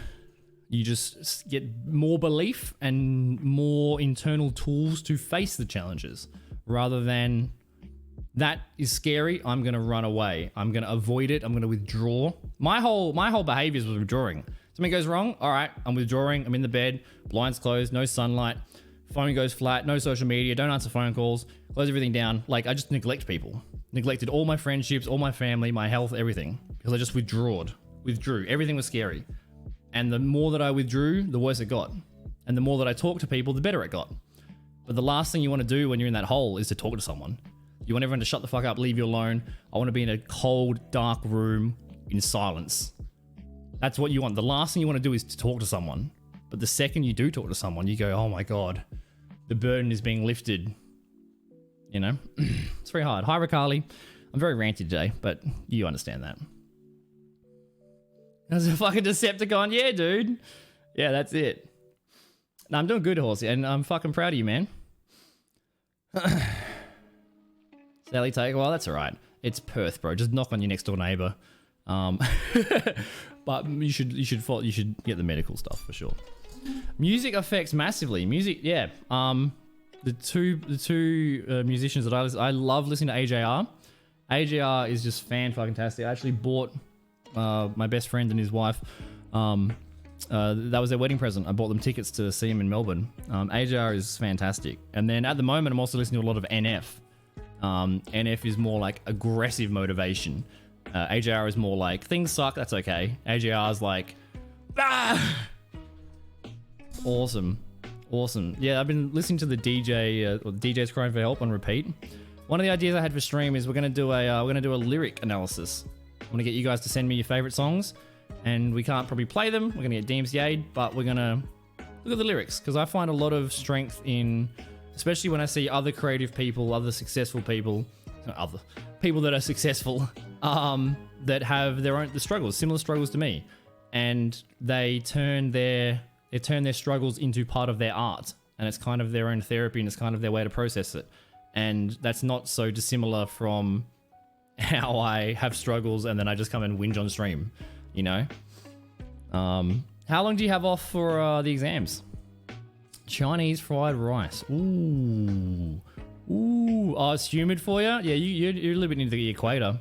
more belief and more internal tools to face the challenges, rather than that is scary, I'm going to run away. I'm going to avoid it. I'm going to withdraw. My whole behavior is withdrawing. Something goes wrong. All right, I'm withdrawing. I'm in the bed, blinds closed, no sunlight, phone goes flat, no social media, don't answer phone calls, close everything down. Like, I just neglect people. Neglected all my friendships, all my family, my health, everything, because I just withdrew. Everything was scary. And the more that I withdrew, the worse it got. And the more that I talked to people, the better it got. But the last thing you want to do when you're in that hole is to talk to someone. You want everyone to shut the fuck up, leave you alone. I want to be in a cold, dark room in silence. That's what you want. The last thing you want to do is to talk to someone. But the second you do talk to someone, you go, oh my God, the burden is being lifted. You know, it's very hard. Hi, Ricali. I'm very ranty today, but you understand that. As a fucking Decepticon. Yeah, dude. Yeah, that's it. No, I'm doing good, Horsey, and I'm fucking proud of you, man. Sally take a while. That's all right. It's Perth, bro. Just knock on your next door neighbor. But you should get the medical stuff for sure. Music affects massively. Music, yeah. The two musicians that I love listening to AJR. AJR is just fan-fucking-tastic. I actually bought my best friend and his wife. That was their wedding present. I bought them tickets to see him in Melbourne. AJR is fantastic. And then at the moment, I'm also listening to a lot of NF. NF is more like aggressive motivation. AJR is more like, things suck, that's okay. AJR is like, ah! Awesome. Yeah, I've been listening to the DJ's Crying for Help on repeat. One of the ideas I had for stream is we're gonna do a lyric analysis. I'm gonna get you guys to send me your favorite songs, and we can't probably play them. We're gonna get DMCA'd, but we're gonna look at the lyrics, because I find a lot of strength in, especially when I see other creative people, other successful people, other people that are successful, that have the struggles, similar struggles to me, and they turn their struggles into part of their art, and it's kind of their own therapy, and it's kind of their way to process it. And that's not so dissimilar from how I have struggles and then I just come and whinge on stream, you know? How long do you have off for the exams? Chinese fried rice. Ooh. Oh, it's humid for you? Yeah, you're a little bit near the equator.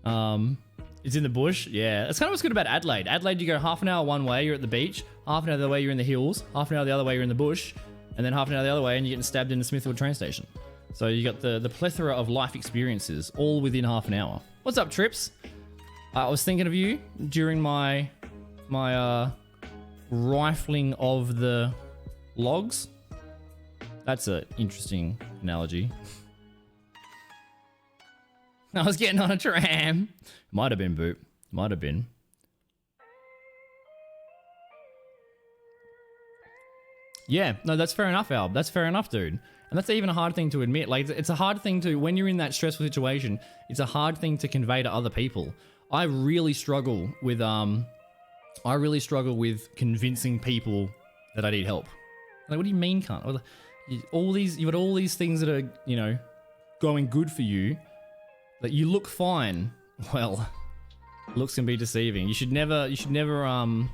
It's in the bush. Yeah, that's kind of what's good about Adelaide. Adelaide, you go half an hour one way, you're at the beach. half an hour the other way you're in the hills, half an hour the other way you're in the bush, and then half an hour the other way and you're getting stabbed in the Smithfield train station. So you got the plethora of life experiences all within half an hour. What's up, Trips? I was thinking of you during my rifling of the logs. That's an interesting analogy. I was getting on a tram. Might have been, Boop. Might have been. Yeah, no, that's fair enough, Alb. That's fair enough, dude. And that's even a hard thing to admit. Like, it's a hard thing to, when you're in that stressful situation, it's a hard thing to convey to other people. I really struggle with convincing people that I need help. Like, what do you mean, cunt? You've got all these things that are, you know, going good for you, that you look fine. Well, looks can be deceiving. You should never, I'm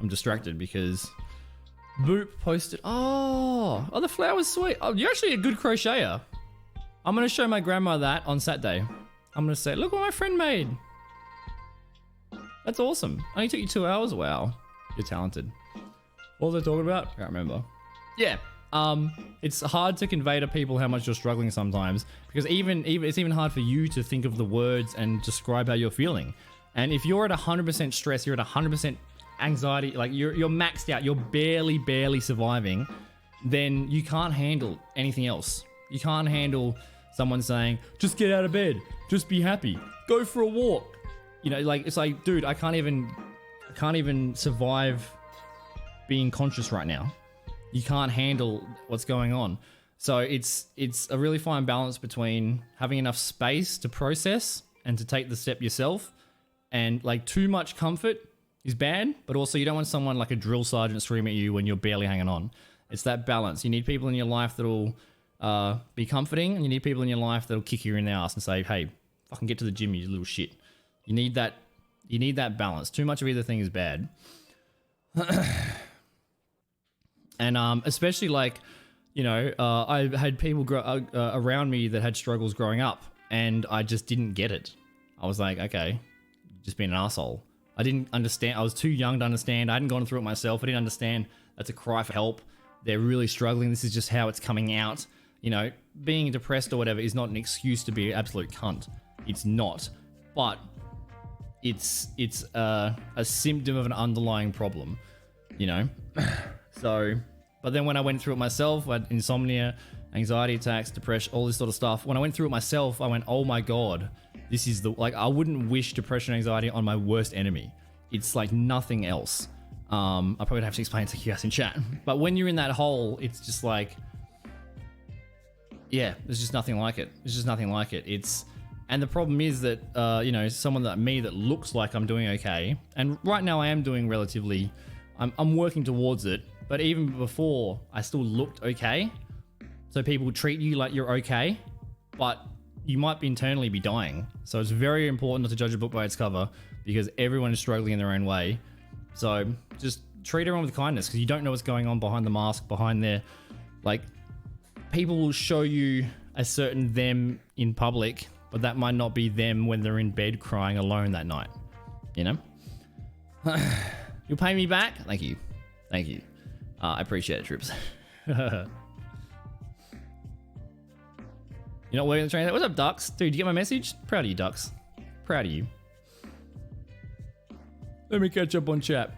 distracted because Boop posted, oh, the flower's sweet. Oh, you're actually a good crocheter. I'm going to show my grandma that on Saturday. I'm going to say, look what my friend made. That's awesome. Only took you 2 hours. Wow. You're talented. What was I talking about? I can't remember. Yeah. It's hard to convey to people how much you're struggling sometimes, because even it's even hard for you to think of the words and describe how you're feeling. And if you're at 100% stress, you're at 100% anxiety, like you're maxed out, you're barely surviving, then you can't handle anything else. You can't handle someone saying, just get out of bed, just be happy, go for a walk. You know, like, it's like, dude, I can't even survive being conscious right now. You can't handle what's going on. So it's a really fine balance between having enough space to process and to take the step yourself. And like, too much comfort is bad, but also you don't want someone like a drill sergeant screaming at you when you're barely hanging on. It's that balance. You need people in your life that'll be comforting, and you need people in your life that'll kick you in the ass and say, hey, fucking get to the gym, you little shit. You need that balance. Too much of either thing is bad. And especially, like, you know, I had people around me that had struggles growing up, and I just didn't get it. I was like, okay, just being an asshole. I didn't understand. I was too young to understand. I hadn't gone through it myself. I didn't understand that's a cry for help. They're really struggling. This is just how it's coming out. You know, being depressed or whatever is not an excuse to be an absolute cunt. It's not. But it's a symptom of an underlying problem, you know? So, but then when I went through it myself, I had insomnia, anxiety attacks, depression, all this sort of stuff. When I went through it myself, I went, oh my God, this is like, I wouldn't wish depression and anxiety on my worst enemy. It's like nothing else. I probably have to explain it to you guys in chat. But when you're in that hole, it's just like, yeah, there's just nothing like it. There's just nothing like it. And the problem is that, you know, someone like me that looks like I'm doing okay, and right now I am doing relatively, I'm working towards it, but even before, I still looked okay. So people treat you like you're okay, but you might internally be dying. So it's very important not to judge a book by its cover, because everyone is struggling in their own way. So just treat everyone with kindness, because you don't know what's going on behind the mask, behind their, like, people will show you a certain them in public, but that might not be them when they're in bed crying alone that night, you know? You'll pay me back? Thank you. Thank you. I appreciate it, Trips. You're not working the train? What's up, Ducks? Dude, you get my message? Proud of you, Ducks. Proud of you. Let me catch up on chat.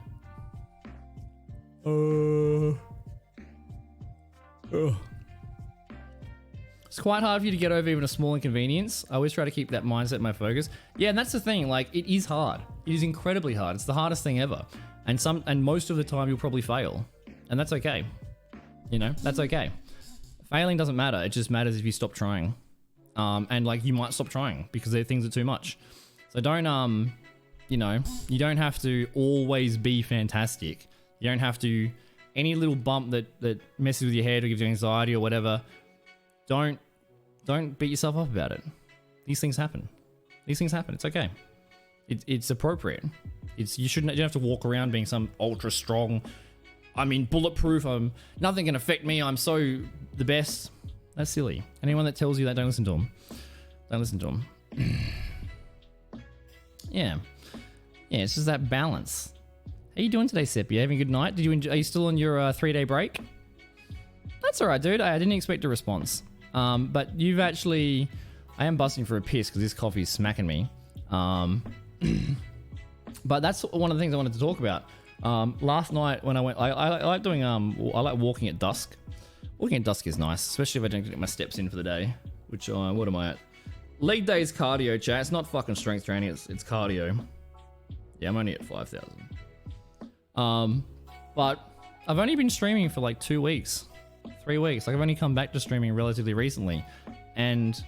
It's quite hard for you to get over even a small inconvenience. I always try to keep that mindset in my focus. Yeah, and that's the thing. Like, it is hard. It is incredibly hard. It's the hardest thing ever. And most of the time you'll probably fail. And that's okay. You know, that's okay. Failing doesn't matter. It just matters if you stop trying. And like, you might stop trying because things are too much. So don't, you know, you don't have to always be fantastic. You don't have to, any little bump that messes with your head or gives you anxiety or whatever, don't beat yourself up about it. These things happen. These things happen. It's okay. It's appropriate. You don't have to walk around being some ultra strong, I mean, bulletproof. Nothing can affect me. I'm so the best. That's silly. Anyone that tells you that, don't listen to them. Don't listen to them. Yeah. Yeah, it's just that balance. How you doing today, Sip? You having a good night? Did you enjoy, are you still on your 3-day break? That's all right, dude. I didn't expect a response. But you've actually... I am busting for a piss because this coffee is smacking me. But that's one of the things I wanted to talk about. Last night when I went... I like doing... I like walking at dusk. Walking at dusk is nice, especially if I don't get my steps in for the day. Which, what am I at? Leg day is cardio, chat. It's not fucking strength training, it's cardio. Yeah, I'm only at 5,000. But I've only been streaming for like 2 weeks. 3 weeks. Like, I've only come back to streaming relatively recently. And,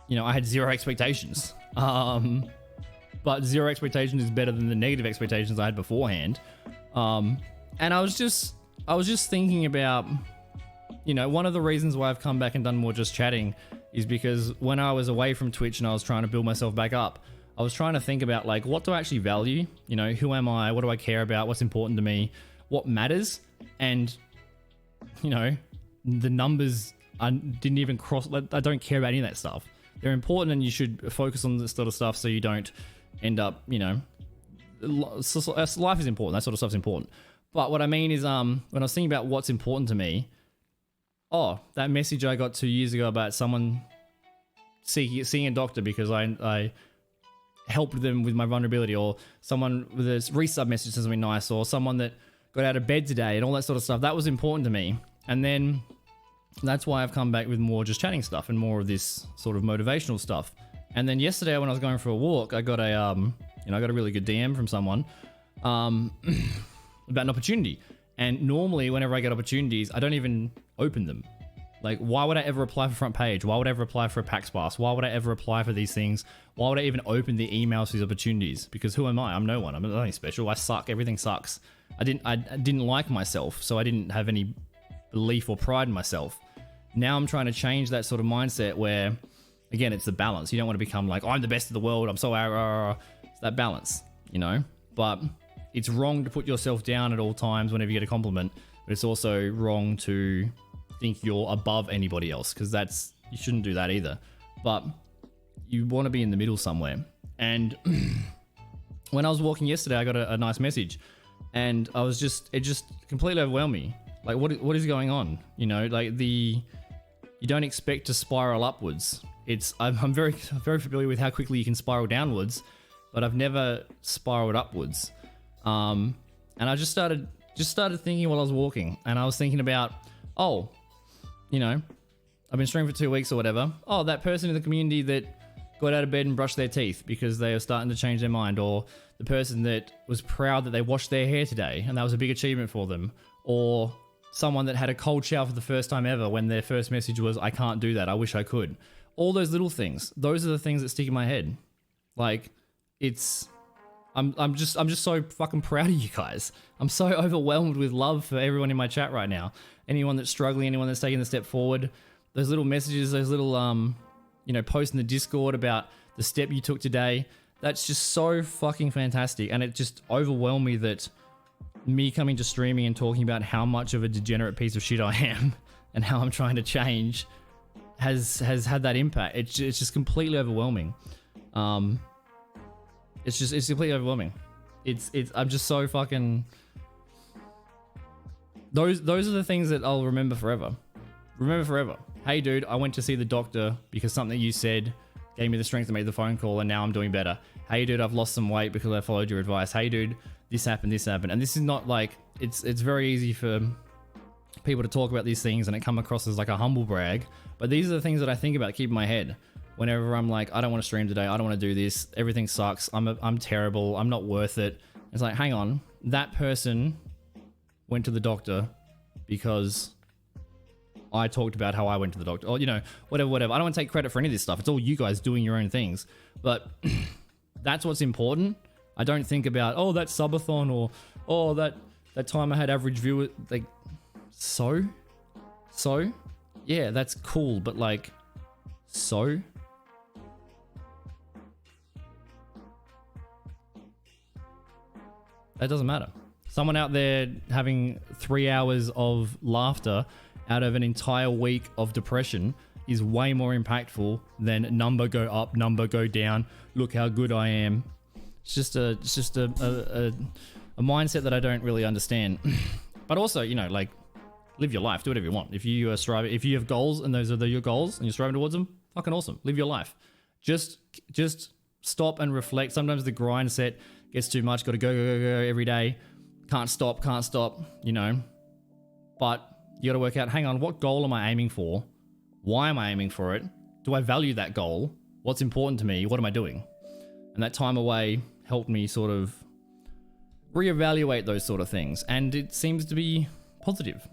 you know, I had zero expectations. But zero expectations is better than the negative expectations I had beforehand. And I was just thinking about, you know, one of the reasons why I've come back and done more just chatting is because when I was away from Twitch and I was trying to build myself back up, I was trying to think about, like, what do I actually value? You know, who am I? What do I care about? What's important to me? What matters? And, you know, the numbers didn't even cross. I don't care about any of that stuff. They're important and you should focus on this sort of stuff so you don't end up, you know, life is important. That sort of stuff's important. But what I mean is, when I was thinking about what's important to me, that message I got 2 years ago about someone seeing a doctor because I helped them with my vulnerability, or someone with a resub message says something nice, or someone that got out of bed today and all that sort of stuff, that was important to me. And then that's why I've come back with more just chatting stuff and more of this sort of motivational stuff. And then yesterday when I was going for a walk, I got a really good DM from someone about an opportunity. And normally whenever I get opportunities, I don't even open them. Like, why would I ever apply for front page? Why would I ever apply for a PAX Pass? Why would I ever apply for these things? Why would I even open the emails for these opportunities? Because who am I? I'm no one. I'm nothing special. I suck. Everything sucks. I didn't like myself, so I didn't have any belief or pride in myself. Now I'm trying to change that sort of mindset where, again, it's the balance. You don't want to become like, I'm the best of the world. I'm so... It's that balance, you know? But it's wrong to put yourself down at all times whenever you get a compliment. But it's also wrong to think you're above anybody else, because you shouldn't do that either. But you want to be in the middle somewhere. And when I was walking yesterday, I got a nice message, and it just completely overwhelmed me. Like, what is going on? You know, like you don't expect to spiral upwards. I'm very familiar with how quickly you can spiral downwards, but I've never spiraled upwards. And I just started thinking while I was walking, and I was thinking about, you know, I've been streaming for 2 weeks or whatever. That person in the community that got out of bed and brushed their teeth because they are starting to change their mind, or the person that was proud that they washed their hair today and that was a big achievement for them, or someone that had a cold shower for the first time ever when their first message was, I can't do that, I wish I could. All those little things, those are the things that stick in my head. Like, I'm just so fucking proud of you guys. I'm so overwhelmed with love for everyone in my chat right now. Anyone that's struggling, anyone that's taking the step forward, those little messages, those little, you know, posts in the Discord about the step you took today. That's just so fucking fantastic. And it just overwhelmed me that me coming to streaming and talking about how much of a degenerate piece of shit I am and how I'm trying to change has had that impact. It's just completely overwhelming. It's completely overwhelming. I'm just so fucking... Those are the things that I'll remember forever. Remember forever. Hey dude, I went to see the doctor because something you said gave me the strength to make the phone call, and now I'm doing better. Hey dude, I've lost some weight because I followed your advice. Hey dude, this happened. And this is not like... It's very easy for people to talk about these things and it come across as like a humble brag. But these are the things that I think about, keep in my head. Whenever I'm like, I don't want to stream today, I don't want to do this, everything sucks, I'm terrible, I'm not worth it. It's like, hang on, that person went to the doctor because I talked about how I went to the doctor, or, you know, whatever. I don't want to take credit for any of this stuff. It's all you guys doing your own things. But that's what's important. I don't think about, that subathon, or that time I had average view. Like, so, yeah, that's cool, but like, so? That doesn't matter. Someone out there having 3 hours of laughter out of an entire week of depression is way more impactful than number go up, number go down. Look how good I am. It's just a a mindset that I don't really understand. But also, you know, like, live your life, do whatever you want. If you are striving, if you have goals and those are your goals and you're striving towards them, fucking awesome. Live your life. Just stop and reflect. Sometimes the grind set gets too much. Got to go every day. Can't stop, you know. But you got to work out, hang on, what goal am I aiming for? Why am I aiming for it? Do I value that goal? What's important to me? What am I doing? And that time away helped me sort of reevaluate those sort of things. And it seems to be positive.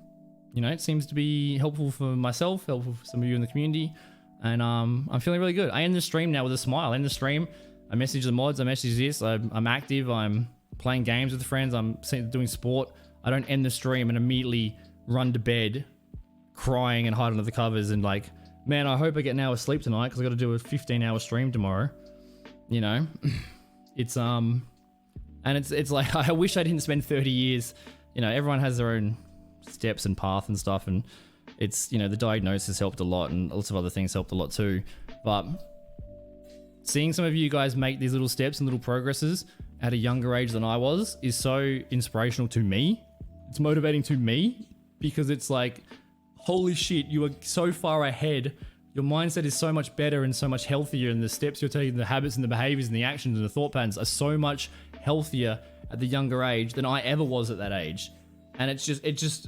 You know, it seems to be helpful for myself, helpful for some of you in the community. And I'm feeling really good. I end the stream now with a smile. I end the stream, I message the mods, I message this, I'm active, I'm playing games with friends, I'm doing sport. I don't end the stream and immediately run to bed crying and hide under the covers and like, man, I hope I get an hour's sleep tonight because I got to do a 15-hour stream tomorrow. You know, it's and it's like, I wish I didn't spend 30 years. You know, everyone has their own steps and path and stuff, and it's, you know, the diagnosis helped a lot and lots of other things helped a lot too. But seeing some of you guys make these little steps and little progresses at a younger age than I was is so inspirational to me. It's motivating to me because it's like, holy shit, you are so far ahead. Your mindset is so much better and so much healthier, and the steps you're taking, the habits and the behaviors and the actions and the thought patterns are so much healthier at the younger age than I ever was at that age. And it just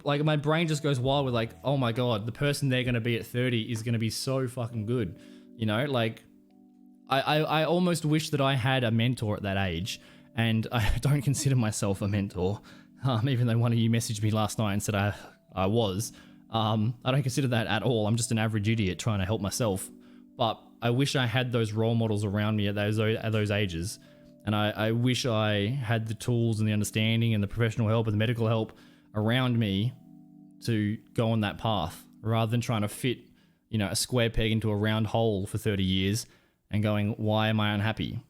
like my brain just goes wild with like, oh my God, the person they're going to be at 30 is going to be so fucking good. You know, like I almost wish that I had a mentor at that age, and I don't consider myself a mentor. Even though one of you messaged me last night and said I was. I don't consider that at all. I'm just an average idiot trying to help myself. But I wish I had those role models around me at those ages. And I wish I had the tools and the understanding and the professional help and the medical help around me to go on that path, rather than trying to fit, you know, a square peg into a round hole for 30 years and going, why am I unhappy?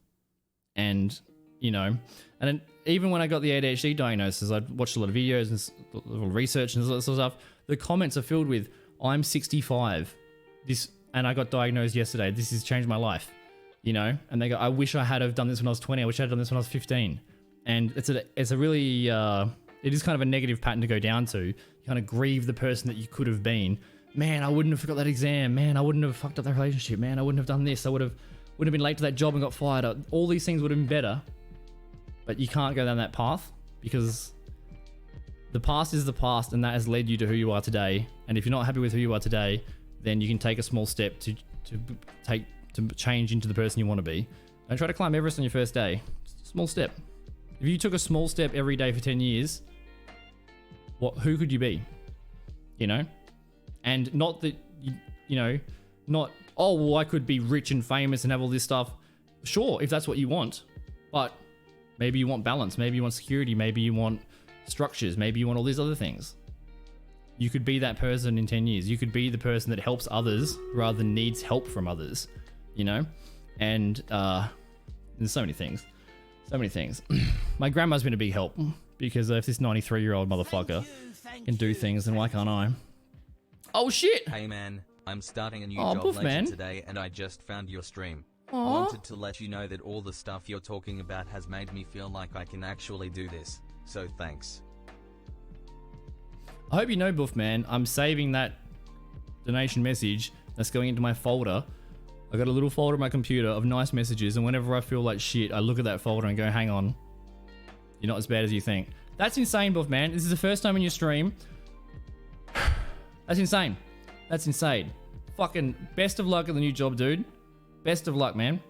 And, you know, and even when I got the ADHD diagnosis, I watched a lot of videos and a little research and that sort of stuff. The comments are filled with, I'm 65, and I got diagnosed yesterday. This has changed my life, you know? And they go, I wish I had have done this when I was 20. I wish I had done this when I was 15. And it's a really, it is kind of a negative pattern to go down to. You kind of grieve the person that you could have been. Man, I wouldn't have forgot that exam. Man, I wouldn't have fucked up that relationship. Man, I wouldn't have done this. I would have been late to that job and got fired. All these things would have been better. But you can't go down that path because the past is the past, and that has led you to who you are today. And if you're not happy with who you are today, then you can take a small step to change into the person you want to be. Don't try to climb Everest on your first day. Just a small step. If you took a small step every day for 10 years, who could you be? You know? And not that, you know, not, oh, well, I could be rich and famous and have all this stuff. Sure, if that's what you want. But maybe you want balance. Maybe you want security. Maybe you want structures. Maybe you want all these other things. You could be that person in 10 years. You could be the person that helps others rather than needs help from others, you know? And there's so many things. So many things. My grandma's been a big help because if this 93-year-old motherfucker can do things, then why can't I? Oh, shit! Hey, man. I'm starting a new job later today, and I just found your stream. I wanted to let you know that all the stuff you're talking about has made me feel like I can actually do this. So thanks. I hope you know, Buff Man, I'm saving that donation message that's going into my folder. I got a little folder on my computer of nice messages, and whenever I feel like shit, I look at that folder and go, hang on, you're not as bad as you think. That's insane, Buff Man. This is the first time in your stream. That's insane. That's insane. Fucking best of luck at the new job, dude. Best of luck, man.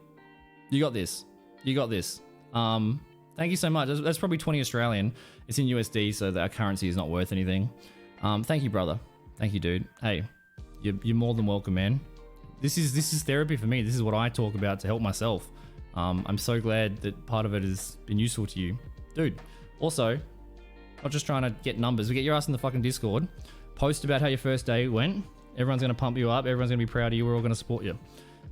You got this. You got this. Thank you so much. That's probably 20 Australian. It's in USD, so our currency is not worth anything. Thank you, brother. Thank you, dude. Hey, you're more than welcome, man. This is therapy for me. This is what I talk about to help myself. I'm so glad that part of it has been useful to you. Dude, also, not just trying to get numbers. We get your ass in the fucking Discord. Post about how your first day went. Everyone's going to pump you up. Everyone's going to be proud of you. We're all going to support you.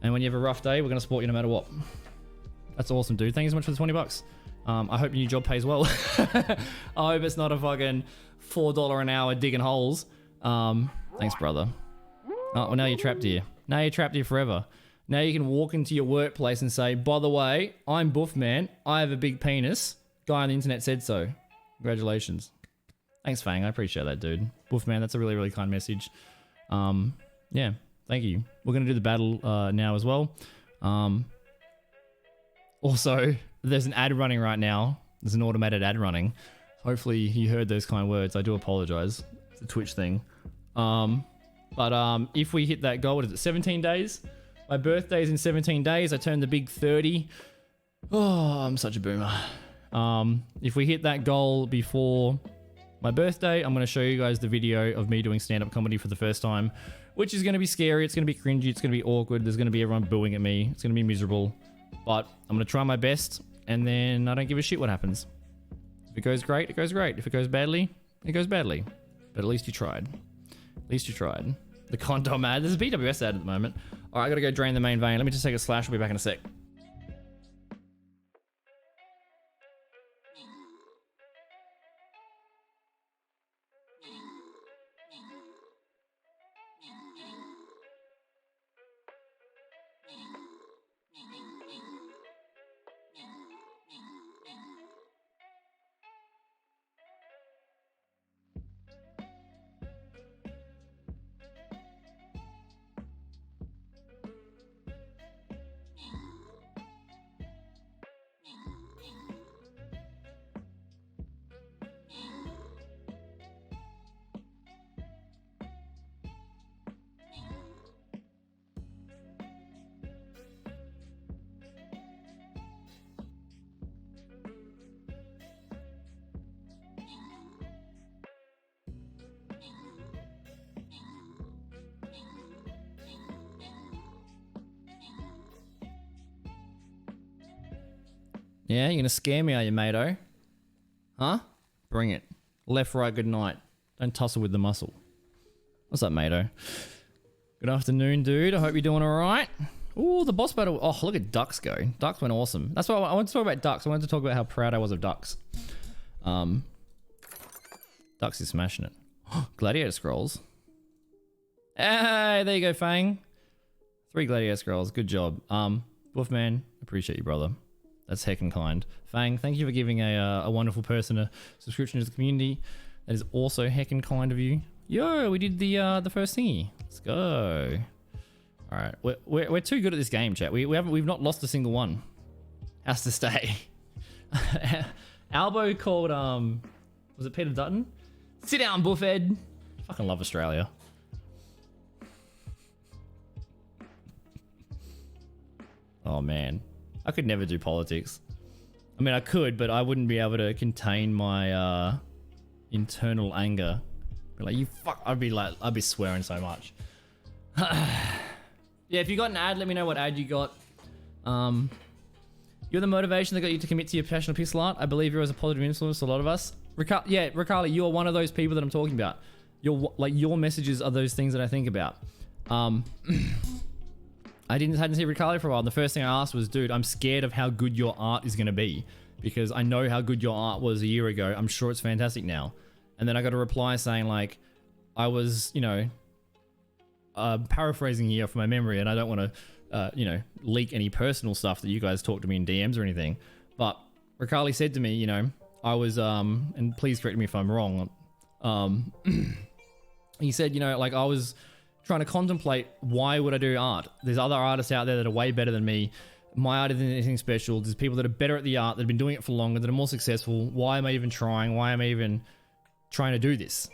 And when you have a rough day, we're going to support you no matter what. That's awesome, dude. Thank you so much for the 20 bucks. I hope your new job pays well. I hope it's not a fucking $4 an hour digging holes. Thanks, brother. Oh, well, now you're trapped here. Now you're trapped here forever. Now you can walk into your workplace and say, by the way, I'm Buff Man. I have a big penis. guy on the internet said so. Congratulations. Thanks, Fang. I appreciate that, dude. Wolfman, that's a really, really kind message. Yeah, thank you. We're going to do the battle now as well. Also, there's an ad running right now. There's an automated ad running. Hopefully you heard those kind words. I do apologize. It's a Twitch thing. But if we hit that goal, what is it, 17 days? My birthday's in 17 days. I turn the big 30. Oh, I'm such a boomer. If we hit that goal before my birthday, I'm going to show you guys the video of me doing stand-up comedy for the first time, which is going to be scary. It's going to be cringy. It's going to be awkward. There's going to be everyone booing at me. It's going to be miserable. But I'm going to try my best, and then I don't give a shit what happens. If it goes great, it goes great. If it goes badly, it goes badly. But at least you tried. At least you tried. The condom ad. There's a BWS ad at the moment. All right, I got to go drain the main vein. Let me just take a slash. I'll be back in a sec. Yeah, you're gonna scare me, are you, mate-o? Huh? Bring it. Left, right, good night. Don't tussle with the muscle. What's up, mate-o? Good afternoon, dude. I hope you're doing alright. Ooh, the boss battle. Oh, look at Ducks go. Ducks went awesome. That's why I wanted to talk about Ducks. I wanted to talk about how proud I was of Ducks. Ducks is smashing it. Gladiator Scrolls. Hey, there you go, Fang. 3 Gladiator Scrolls. Good job. Wolfman, appreciate you, brother. That's heckin' kind. Fang, thank you for giving a wonderful person a subscription to the community. That is also heckin' kind of you. Yo, we did the first thingy. Let's go. All right, we're too good at this game, chat. We've not lost a single one. Has to stay. Albo called was it Peter Dutton? Sit down, Buffhead. Fucking love Australia. Oh man. I could never do politics. I mean, I could, but I wouldn't be able to contain my internal anger. Be like, you fuck. I'd be swearing so much. Yeah, if you got an ad, let me know what ad you got. You're the motivation that got you to commit to your passion of pixel art. I believe you're as a positive influence to a lot of us. Yeah, Riccardi, you are one of those people that I'm talking about. Your messages are those things that I think about. I hadn't seen Ricardo for a while. And the first thing I asked was, dude, I'm scared of how good your art is going to be because I know how good your art was a year ago. I'm sure it's fantastic now. And then I got a reply saying like, I was, paraphrasing here from my memory and I don't want to, leak any personal stuff that you guys talk to me in DMs or anything. But Ricardo said to me, I was, and please correct me if I'm wrong. He said, I was trying to contemplate why would I do art. There's other artists out there that are way better than me. My art isn't anything special. There's people that are better at the art that have been doing it for longer, that are more successful. Why am I even trying? Why am I even trying to do this?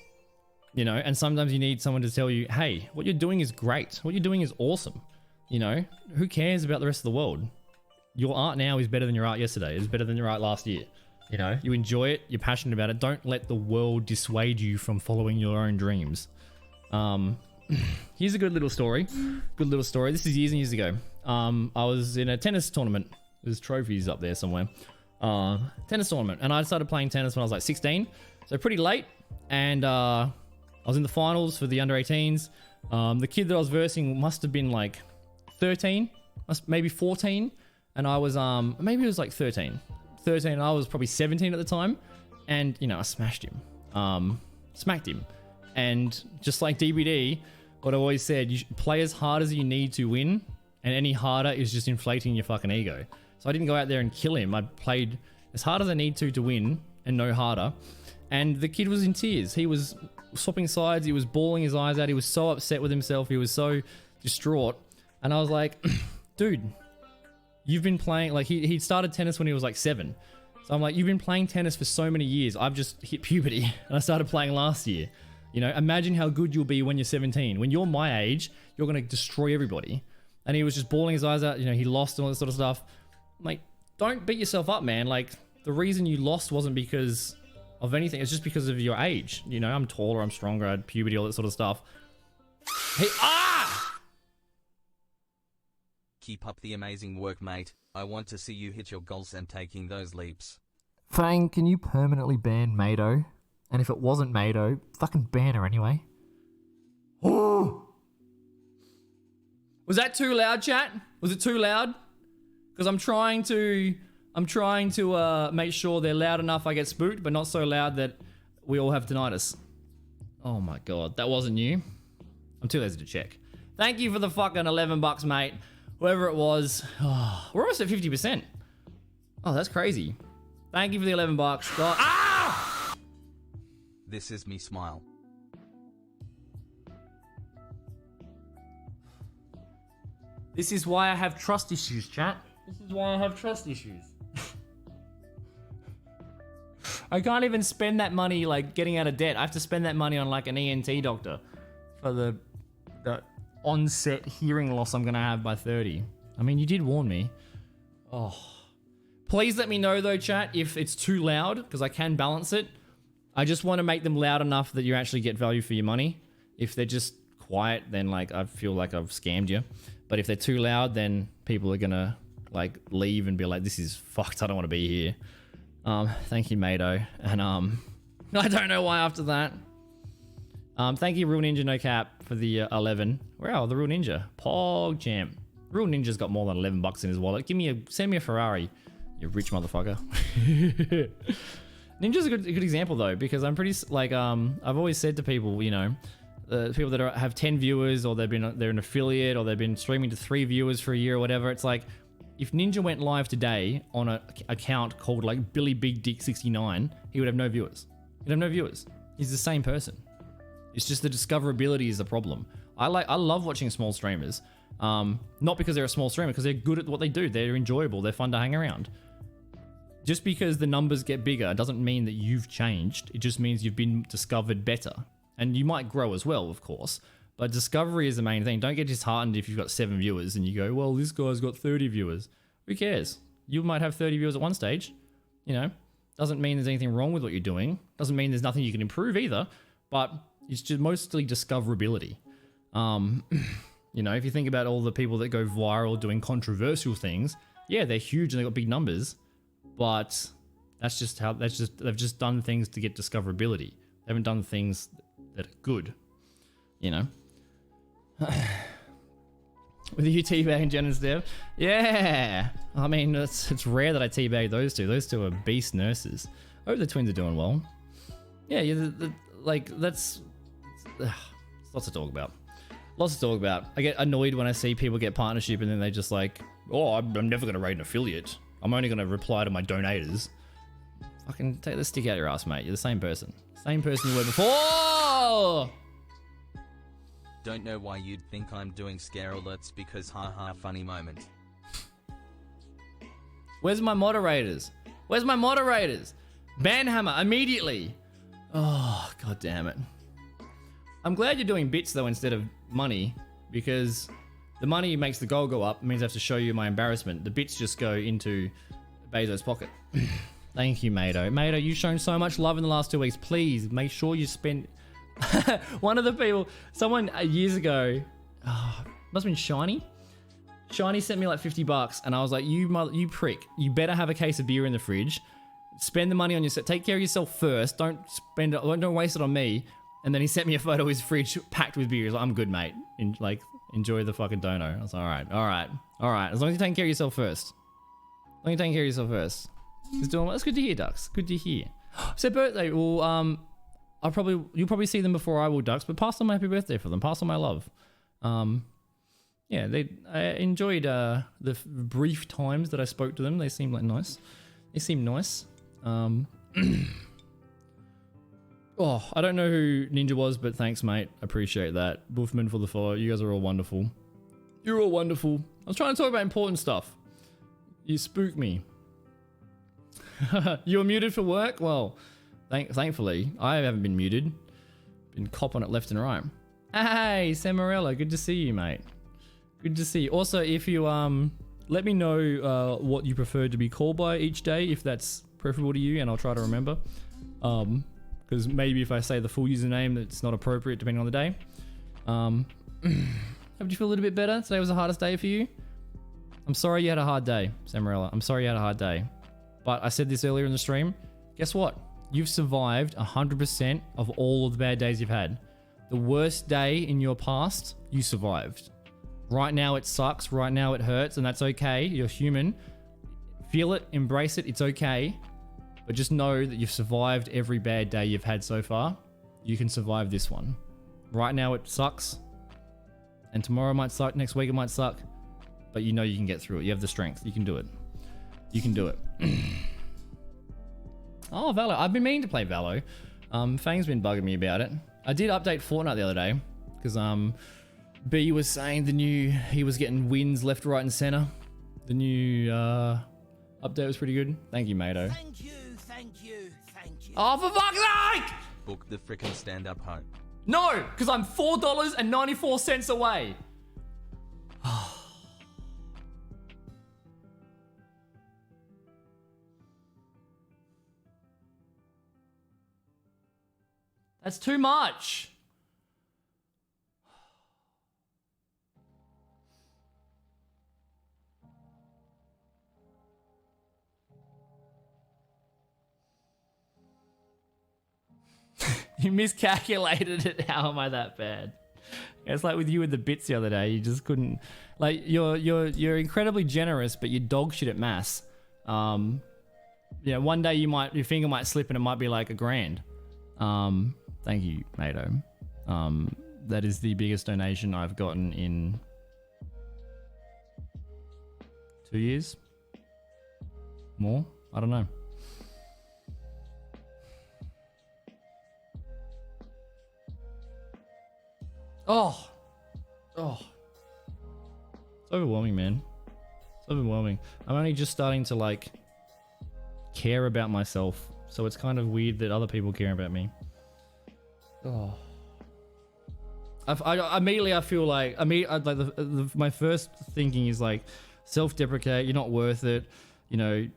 And sometimes you need someone to tell you, hey, what you're doing is great. What you're doing is awesome. Who cares about the rest of the world? Your art now is better than your art yesterday. It's better than your art last year. You enjoy it. You're passionate about it. Don't let the world dissuade you from following your own dreams. Here's a good little story. This is years and years ago. I was in a tennis tournament. There's trophies up there somewhere. Tennis tournament. And I started playing tennis when I was like 16. So pretty late. And I was in the finals for the under 18s. The kid that I was versing must have been like 13, maybe 14. And I was, maybe it was like 13. And I was probably 17 at the time. And, I smashed him. Smacked him. And just like DBD, what I always said, you should play as hard as you need to win, and any harder is just inflating your fucking ego. So I didn't go out there and kill him. I played as hard as I need to win and no harder. And the kid was in tears. He was swapping sides. He was bawling his eyes out. He was so upset with himself. He was so distraught. And I was like, dude, you've been playing, like he started tennis when he was like 7. So I'm like, you've been playing tennis for so many years. I've just hit puberty and I started playing last year. You know, imagine how good you'll be when you're 17. When you're my age, you're going to destroy everybody. And he was just bawling his eyes out. You know, he lost and all this sort of stuff. Like, don't beat yourself up, man. Like, the reason you lost wasn't because of anything. It's just because of your age. You know, I'm taller, I'm stronger, I had puberty, all that sort of stuff. Hey, Keep up the amazing work, mate. I want to see you hit your goals and taking those leaps. Fang, can you permanently ban Mado? And if it wasn't Mado, fucking ban her anyway. Was that too loud, chat? Was it too loud? Because I'm trying to make sure they're loud enough I get spooked, but not so loud that we all have tinnitus. Oh my god, that wasn't you. I'm too lazy to check. Thank you for the fucking $11, mate. Whoever it was. Oh, we're almost at 50%. Oh, that's crazy. Thank you for the $11. God. Ah! This is me smile. This is why I have trust issues, chat. This is why I have trust issues. I can't even spend that money like getting out of debt. I have to spend that money on like an ENT doctor for the onset hearing loss I'm gonna have by 30. I mean, you did warn me. Oh. Please let me know though, chat, if it's too loud, because I can balance it. I just want to make them loud enough that you actually get value for your money. If they're just quiet, then like I feel like I've scammed you. But if they're too loud, then people are gonna like leave and be like, this is fucked, I don't want to be here. Thank you, Mado. And I don't know why after that. Thank you, Real Ninja No Cap, for the 11. Wow, the Real Ninja. Pog champ. Real Ninja's got more than $11 in his wallet. Send me a Ferrari, you rich motherfucker. Ninja's a good example though, because I'm pretty like I've always said to people, you know, people that have 10 viewers, or they're an affiliate, or they've been streaming to 3 viewers for a year or whatever. It's like, if Ninja went live today on an account called like Billy Big Dick 69, he would have no viewers. He'd have no viewers. He's the same person. It's just the discoverability is the problem. I love watching small streamers. Not because they're a small streamer, because they're good at what they do. They're enjoyable. They're fun to hang around. Just because the numbers get bigger doesn't mean that you've changed. It just means you've been discovered better. And you might grow as well, of course. But discovery is the main thing. Don't get disheartened if you've got 7 viewers and you go, well, this guy's got 30 viewers. Who cares? You might have 30 viewers at one stage. You know, doesn't mean there's anything wrong with what you're doing. Doesn't mean there's nothing you can improve either. But it's just mostly discoverability. You know, if you think about all the people that go viral doing controversial things, yeah, they're huge and they've got big numbers. But that's just how they've just done things to get discoverability. They haven't done things that are good. You know. With you teabagging Jen and Steph? Yeah! I mean, it's rare that I teabag those two. Those two are beast nurses. I hope the twins are doing well. Yeah, like, that's... lots to talk about. Lots to talk about. I get annoyed when I see people get partnership and then they just like, oh, I'm never going to rate an affiliate. I'm only going to reply to my donators. Fucking take the stick out your ass, mate. You're the same person. Same person you were before! Don't know why you'd think I'm doing scare alerts because haha funny moment. Where's my moderators? Where's my moderators? Banhammer, immediately. Oh, god damn it. I'm glad you're doing bits though instead of money, because the money makes the goal go up. It means I have to show you my embarrassment. The bits just go into Bezos' pocket. Thank you, Mado. Mado, you've shown so much love in the last 2 weeks. Please make sure you spend... One of the people, someone years ago, must have been Shiny. Shiny sent me like $50 and I was like, you prick, you better have a case of beer in the fridge. Spend the money on yourself. Take care of yourself first. Don't waste it on me. And then he sent me a photo of his fridge packed with beer. He's like, I'm good, mate. Enjoy the fucking dono. I was like, all right. As long as you're taking care of yourself first. That's good to hear, Ducks. Good to hear. So birthday, well, you'll probably see them before I will, Ducks, but pass on my happy birthday for them. Pass on my love. Yeah, I enjoyed the brief times that I spoke to them. They seemed like nice. They seem nice. Oh, I don't know who Ninja was, but thanks, mate. Appreciate that. Buffman for the follow. You guys are all wonderful. You're all wonderful. I was trying to talk about important stuff. You spooked me. You were muted for work? Well, thankfully, I haven't been muted. Been copping it left and right. Hey, Samarella, good to see you, mate. Good to see you. Also, if you let me know what you prefer to be called by each day, if that's preferable to you, and I'll try to remember. Because maybe if I say the full username, it's not appropriate depending on the day. Hope you feel a little bit better. Today was the hardest day for you. I'm sorry you had a hard day, Samarella. I'm sorry you had a hard day. But I said this earlier in the stream. Guess what? You've survived 100% of all of the bad days you've had. The worst day in your past, you survived. Right now it sucks. Right now it hurts, and that's okay. You're human. Feel it, embrace it. It's okay. But just know that you've survived every bad day you've had so far. You can survive this one. Right now it sucks. And tomorrow might suck. Next week it might suck. But you know you can get through it. You have the strength. You can do it. You can do it. Oh, Valo. I've been meaning to play Valo. Fang's been bugging me about it. I did update Fortnite the other day. Because B was saying he was getting wins left, right, and center. The new update was pretty good. Thank you, Mato. Thank you, thank you, thank you. Oh, for fuck's sake! Book the frickin' stand-up home. No, because I'm $4.94 away. That's too much. You miscalculated it. How am I that bad? It's like with you with the bits the other day. You just couldn't. Like you're incredibly generous, but you're dog shit at maths. One day your finger might slip and it might be like $1,000. Thank you, Mato. That is the biggest donation I've gotten in 2 years. More? I don't know. Oh. It's overwhelming, man. It's overwhelming. I'm only just starting to like care about myself, so it's kind of weird that other people care about me. Oh. I immediately I feel like my first thinking is like self-deprecate. You're not worth it. You know,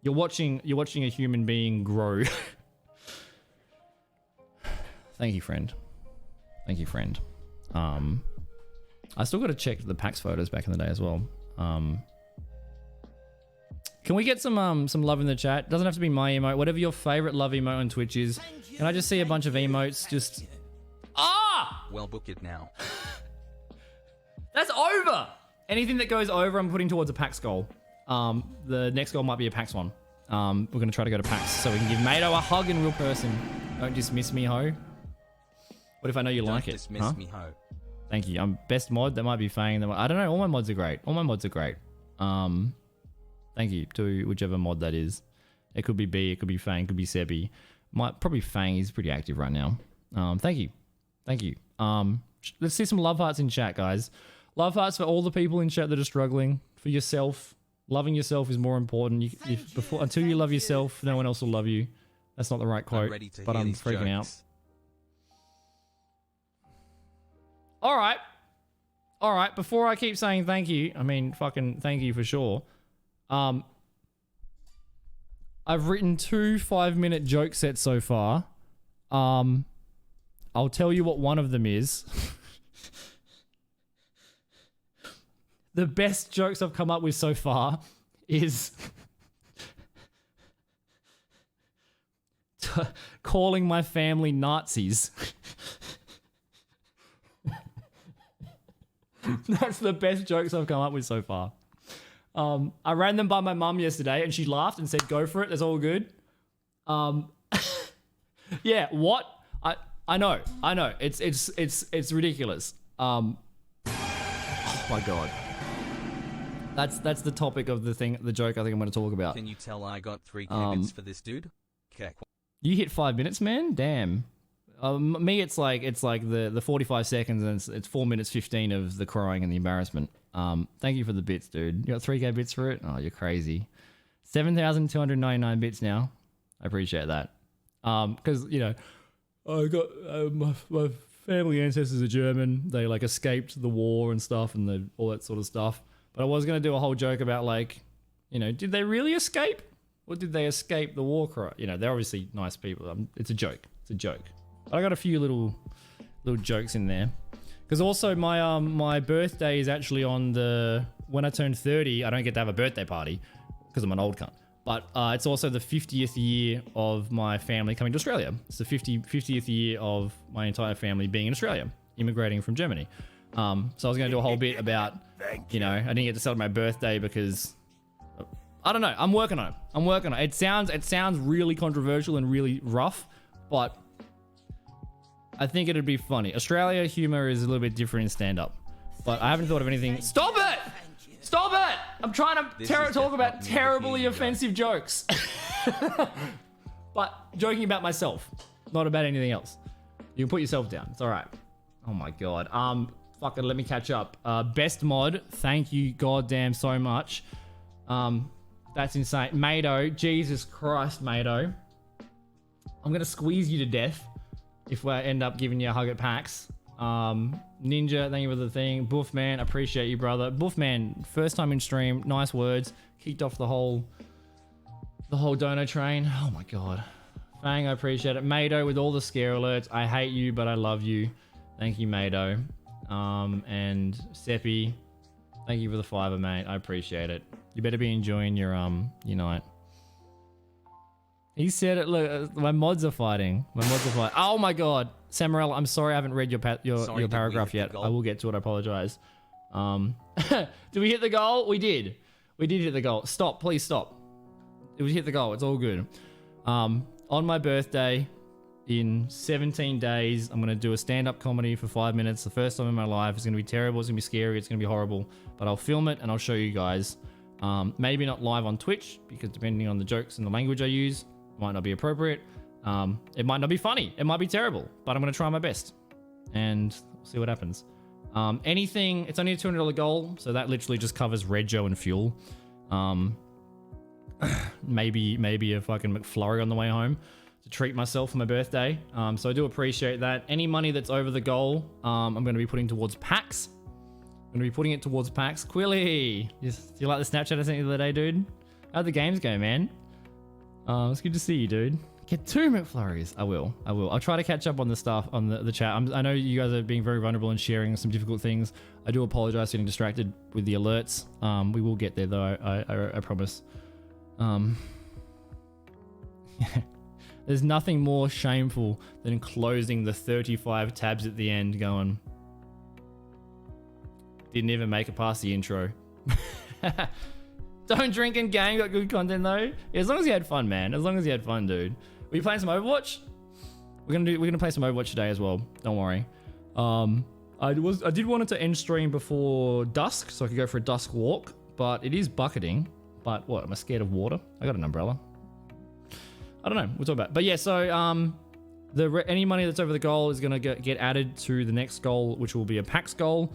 you're watching a human being grow. Thank you, friend. Thank you, friend. I still got to check the PAX photos back in the day as well. Can we get some love in the chat? Doesn't have to be my emote. Whatever your favorite love emote on Twitch is. Can I just see a bunch of emotes? Just Well, book it now. That's over. Anything that goes over, I'm putting towards a PAX goal. The next goal might be a PAX one. We're gonna try to go to PAX so we can give Mato a hug in real person. Don't dismiss me, ho. What if I know you like it? Don't dismiss me, ho. Thank you. I'm best mod. That might be Fang. I don't know. All my mods are great. Thank you to whichever mod that is. It could be B. It could be Fang. It could be Sebi. Probably Fang is pretty active right now. Thank you. Let's see some love hearts in chat, guys. Love hearts for all the people in chat that are struggling. For yourself. Loving yourself is more important. Until you love yourself, no one else will love you. That's not the right quote, but I'm freaking out. All right. Before I keep saying thank you, I mean fucking thank you for sure. I've written 2 5-minute joke sets so far. I'll tell you what one of them is. The best jokes I've come up with so far is calling my family Nazis. That's the best jokes I've come up with so far. I ran them by my mum yesterday and she laughed and said, go for it. That's all good. Yeah, what? I know. It's ridiculous. Oh my God. That's the topic of the joke I think I'm going to talk about. Can you tell I got 3k bits for this dude? Okay. You hit 5 minutes, man. Damn. Me, it's like the 45 seconds, and it's 4 minutes 15 of the crying and the embarrassment. Thank you for the bits, dude. You got 3k bits for it? Oh, you're crazy. 7,299 bits now. I appreciate that. Because you know, I got my family ancestors are German. They like escaped the war and stuff, and all that sort of stuff. But I was gonna do a whole joke about like, you know, did they really escape, or did they escape the war cry? You know, they're obviously nice people. It's a joke. It's a joke. But I got a few little jokes in there. Because also my birthday is actually on when I turn 30, I don't get to have a birthday party because I'm an old cunt. But it's also the 50th year of my family coming to Australia. It's the 50th year of my entire family being in Australia, immigrating from Germany. So I was going to do a whole bit about, you know, I didn't get to celebrate my birthday because, I don't know, I'm working on it. It sounds really controversial and really rough, but I think it'd be funny. Australia humor is a little bit different in stand-up, but I haven't thought of anything. Stop it! Stop it! I'm trying to talk about terribly offensive jokes. But joking about myself, not about anything else. You can put yourself down. It's all right. Oh my God. Fucking let me catch up. Best mod. Thank you goddamn so much. That's insane. Mado. Jesus Christ, Mado. I'm going to squeeze you to death if I end up giving you a hug at PAX. Ninja, thank you for the thing. Buffman, appreciate you, brother. Buffman, first time in stream, nice words. Kicked off the whole dono train. Oh my God. Fang, I appreciate it. Mado with all the scare alerts. I hate you, but I love you. Thank you, Mado. And Seppi, thank you for the $5, mate. I appreciate it. You better be enjoying your night. He said it. Look, my mods are fighting. Oh my God, Samarella, I'm sorry I haven't read your paragraph yet. I will get to it. I apologize. Did we hit the goal? We did. We did hit the goal. Stop, please stop. We hit the goal. It's all good. On my birthday, in 17 days, I'm gonna do a stand-up comedy for 5 minutes. The first time in my life. It's gonna be terrible. It's gonna be scary. It's gonna be horrible. But I'll film it and I'll show you guys. Maybe not live on Twitch because depending on the jokes and the language I use, might not be appropriate. It might not be funny. It might be terrible, but I'm going to try my best and see what happens. Anything, it's only a $200 goal, so that literally just covers rego and fuel. Maybe a fucking McFlurry on the way home to treat myself for my birthday. So I do appreciate that. Any money that's over the goal, I'm going to be putting towards PAX. I'm going to be putting it towards PAX. Quilly, do you like the Snapchat I sent you the other day, dude? How'd the games go, man? It's good to see you, dude. Get 2 McFlurries. I will. I'll try to catch up on the stuff on the chat. I know you guys are being very vulnerable and sharing some difficult things. I do apologize for getting distracted with the alerts. We will get there though. I promise. There's nothing more shameful than closing the 35 tabs at the end going, didn't even make it past the intro. Don't drink in game, got good content though. Yeah, as long as you had fun, man. As long as you had fun, dude. Were you playing some Overwatch? We're gonna play some Overwatch today as well. Don't worry. I did want it to end stream before dusk, so I could go for a dusk walk, but it is bucketing. But what? Am I scared of water? I got an umbrella. I don't know. We'll talk about it. But yeah, so any money that's over the goal is gonna get added to the next goal, which will be a PAX goal.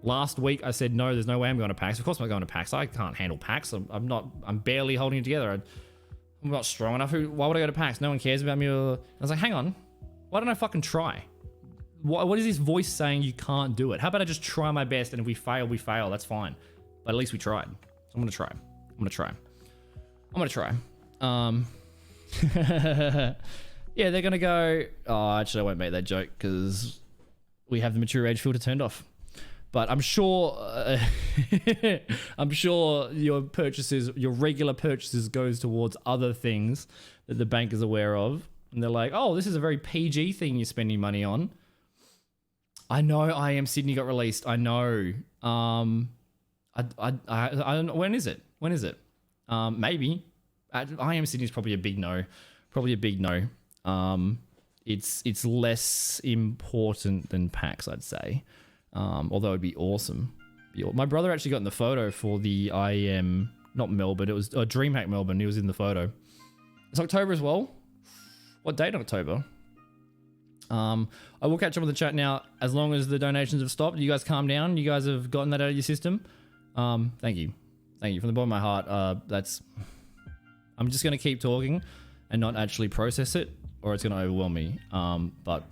Last week I said no, there's no way I'm going to PAX. Of course I'm not going to PAX. I can't handle PAX. I'm barely holding it together. I'm not strong enough. Why would I go to PAX? No one cares about me. I was like, hang on. Why don't I fucking try? What is this voice saying you can't do it? How about I just try my best, and if we fail, we fail. That's fine. But at least we tried. So I'm going to try. Yeah, they're going to go... Oh, actually, I won't make that joke because we have the mature age filter turned off. But I'm sure, your purchases, your regular purchases, goes towards other things that the bank is aware of, and they're like, "Oh, this is a very PG thing you're spending money on." I know. I Am Sydney got released. I know. I don't know. When is it? Maybe. I Am Sydney is probably a big no. It's less important than PAX, I'd say. Although it'd be awesome. My brother actually got in the photo for the IEM, not Melbourne, it was DreamHack Melbourne. He was in the photo. It's October as well. What date in October? I will catch up with the chat now as long as the donations have stopped. You guys calm down. You guys have gotten that out of your system. Thank you. Thank you from the bottom of my heart. I'm just going to keep talking and not actually process it, or it's going to overwhelm me. But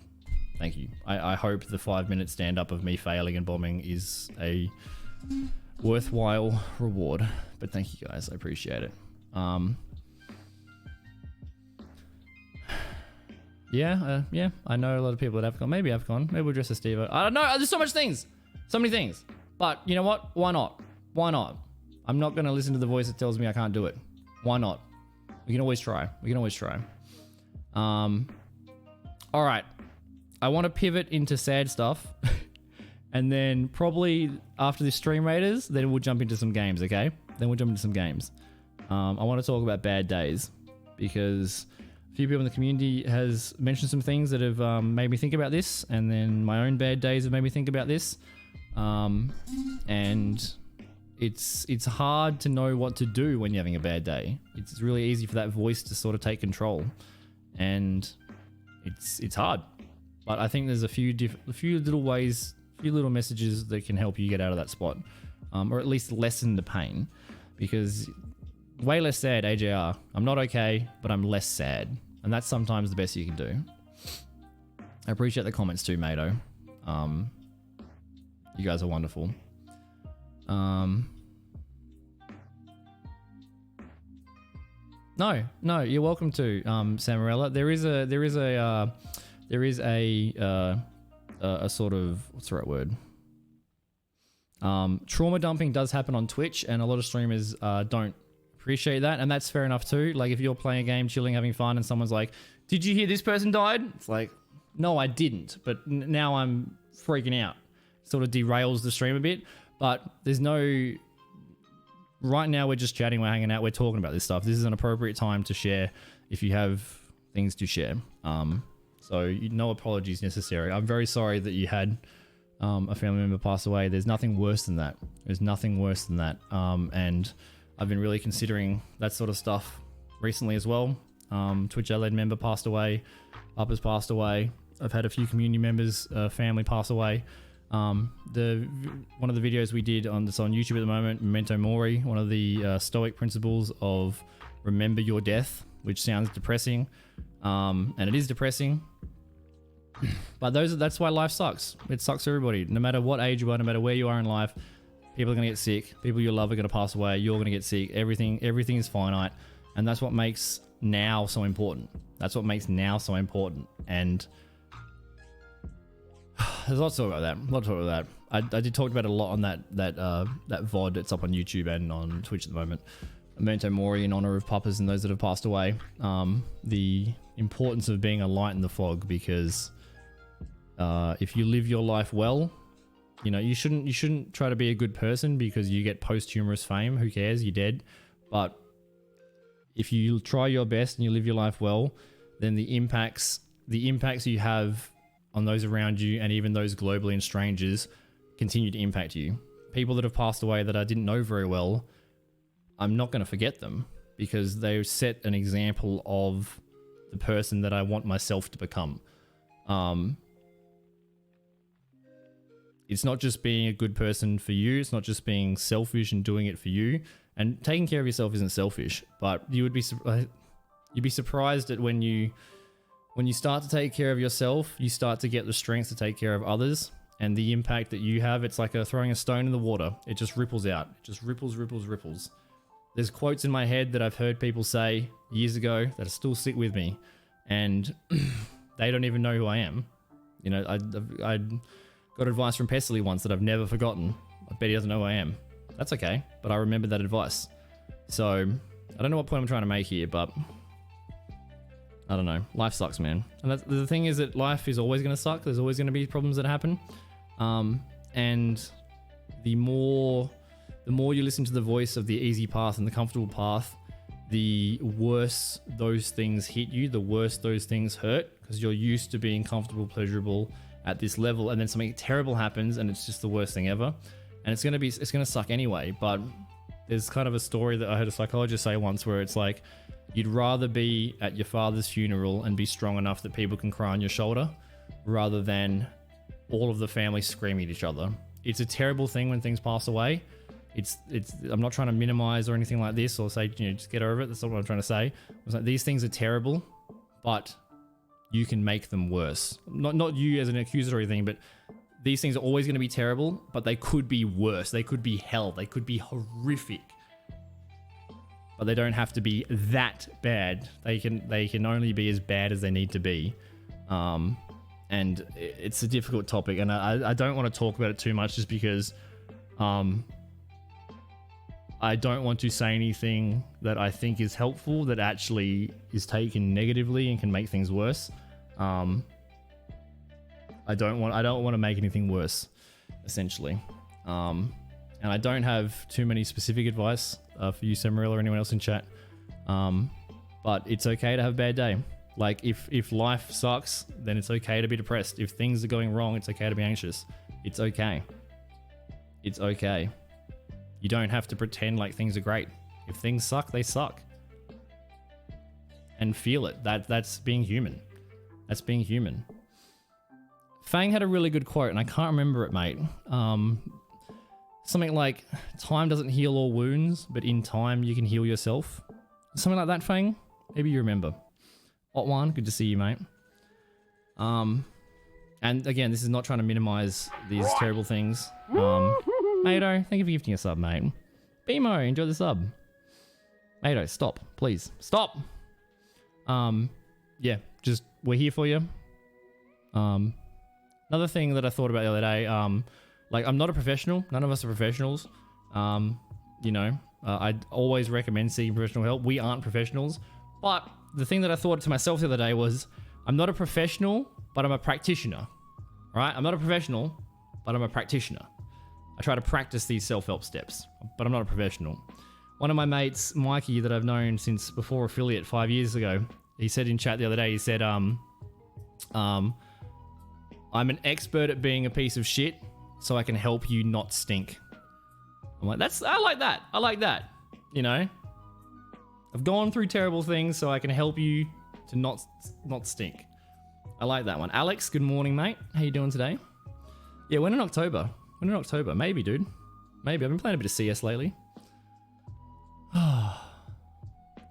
thank you. I hope the 5-minute stand-up of me failing and bombing is a worthwhile reward. But thank you guys. I appreciate it. Yeah, I know a lot of people at AFCON. Maybe AFCON. Maybe we'll dress as Steve. I don't know. There's so much things. So many things. But you know what? Why not? Why not? I'm not going to listen to the voice that tells me I can't do it. Why not? We can always try. All right. I want to pivot into sad stuff. And then probably after the Stream Raiders, then we'll jump into some games, okay? I want to talk about bad days because a few people in the community has mentioned some things that have made me think about this, and then my own bad days have made me think about this. And it's hard to know what to do when you're having a bad day. It's really easy for that voice to sort of take control, and it's hard. But I think there's a few little ways, a few little messages that can help you get out of that spot, or at least lessen the pain, because way less sad, AJR. I'm not okay, but I'm less sad. And that's sometimes the best you can do. I appreciate the comments too, Mato. You guys are wonderful. No, you're welcome to, Samarella. There is a sort of, what's the right word? Trauma dumping does happen on Twitch, and a lot of streamers don't appreciate that, and that's fair enough too. Like if you're playing a game, chilling, having fun, and someone's like, "Did you hear this person died?" It's like, no, I didn't, but now I'm freaking out. Sort of derails the stream a bit, but there's no. Right now, we're just chatting, we're hanging out, we're talking about this stuff. This is an appropriate time to share if you have things to share. So no apologies necessary. I'm very sorry that you had a family member pass away. There's nothing worse than that. And I've been really considering that sort of stuff recently as well. Twitch Adelaide member passed away. Up has passed away. I've had a few community members, family pass away. One of the videos we did on YouTube at the moment, Memento Mori, one of the Stoic principles of remember your death, which sounds depressing, and it is depressing. But that's why life sucks. It sucks for everybody. No matter what age you are, no matter where you are in life, people are going to get sick. People you love are going to pass away. You're going to get sick. Everything is finite, and that's what makes now so important. And there's lots to talk about that. I did talk about it a lot on that VOD that's up on YouTube and on Twitch at the moment. Memento Mori in honor of papas and those that have passed away. The importance of being a light in the fog, because if you live your life well, you know, you shouldn't try to be a good person because you get posthumous fame. Who cares? You're dead. But if you try your best and you live your life well, then the impacts you have on those around you, and even those globally and strangers, continue to impact you. People that have passed away that I didn't know very well, I'm not going to forget them because they set an example of the person that I want myself to become. It's not just being a good person for you. It's not just being selfish and doing it for you. And taking care of yourself isn't selfish, but you'd be surprised at when you start to take care of yourself, you start to get the strength to take care of others, and the impact that you have. It's like throwing a stone in the water. It just ripples out. It just ripples. There's quotes in my head that I've heard people say years ago that still sit with me, and they don't even know who I am. You know, I got advice from Pestily once that I've never forgotten. I bet he doesn't know who I am. That's okay, but I remember that advice. So I don't know what point I'm trying to make here, but I don't know. Life sucks, man. And the thing is that life is always going to suck. There's always going to be problems that happen. And the more you listen to the voice of the easy path and the comfortable path, the worse those things hit you, the worse those things hurt, because you're used to being comfortable, pleasurable at this level, and then something terrible happens and it's just the worst thing ever. and it's gonna suck anyway. But there's kind of a story that I heard a psychologist say once where it's like, you'd rather be at your father's funeral and be strong enough that people can cry on your shoulder rather than all of the family screaming at each other. It's a terrible thing when things pass away. I'm not trying to minimize or anything like this or say, just get over it. That's not what I'm trying to say. It's like, these things are terrible, but you can make them worse. Not you as an accusatory thing, but these things are always going to be terrible, but they could be worse. They could be hell. They could be horrific. But they don't have to be that bad. They can only be as bad as they need to be. And it's a difficult topic, and I don't want to talk about it too much just because I don't want to say anything that I think is helpful that actually is taken negatively and can make things worse. I don't want to make anything worse, essentially. And I don't have too many specific advice for you, Samarilla, or anyone else in chat. But it's okay to have a bad day. Like, if life sucks, then it's okay to be depressed. If things are going wrong, it's okay to be anxious. It's okay. It's okay. You don't have to pretend like things are great. If things suck, they suck. And feel it. That's being human. That's being human. Fang had a really good quote, and I can't remember it, mate. Something like, time doesn't heal all wounds, but in time you can heal yourself. Something like that, Fang? Maybe you remember. Otwan, good to see you, mate. And again, this is not trying to minimize these terrible things. Mato, thank you for gifting a sub, mate. Bimo, enjoy the sub. Mato, stop, please. Stop! Yeah, just, we're here for you. Another thing that I thought about the other day, like, I'm not a professional. None of us are professionals. I'd always recommend seeking professional help. We aren't professionals. But the thing that I thought to myself the other day was, I'm not a professional, but I'm a practitioner. Right? I'm not a professional, but I'm a practitioner. I try to practice these self-help steps, but I'm not a professional. One of my mates, Mikey, that I've known since before affiliate 5 years ago, he said in chat the other day, he said, I'm an expert at being a piece of shit, so I can help you not stink. I'm like, I like that. I like that. You know? I've gone through terrible things, so I can help you to not stink. I like that one. Alex, good morning, mate. How you doing today? Yeah, when in October? Maybe, dude. Maybe. I've been playing a bit of CS lately.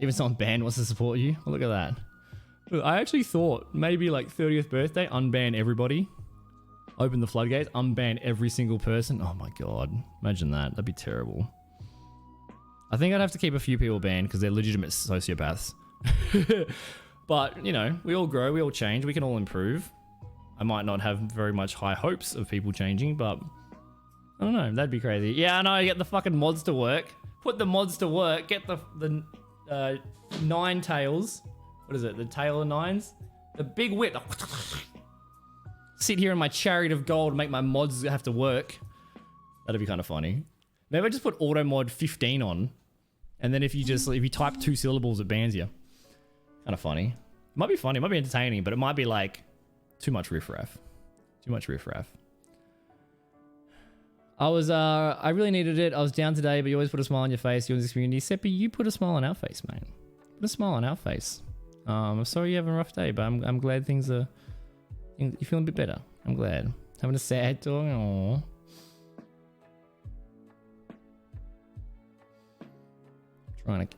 Even someone banned wants to support you. Oh, look at that. Look, I actually thought maybe like 30th birthday, unban everybody. Open the floodgates, unban every single person. Oh my god. Imagine that. That'd be terrible. I think I'd have to keep a few people banned because they're legitimate sociopaths. But, we all grow, we all change, we can all improve. I might not have very much high hopes of people changing, but I don't know, that'd be crazy. Yeah, I know, get the fucking mods to work. Put the mods to work, get the 9 tails. What is it, the tail of 9s? The big whip. Sit here in my chariot of gold and make my mods have to work. That'd be kind of funny. Maybe I just put auto mod 15 on, and then if you type 2 syllables, it bans you. Kind of funny. It might be funny, it might be entertaining, but it might be like too much riffraff. Too much riffraff. I really needed it. I was down today, but you always put a smile on your face. You're in this community. Seppi, you put a smile on our face, mate. Put a smile on our face. I'm sorry you have a rough day, but I'm glad things are... You're feeling a bit better. I'm glad. Having a sad talk. Aww.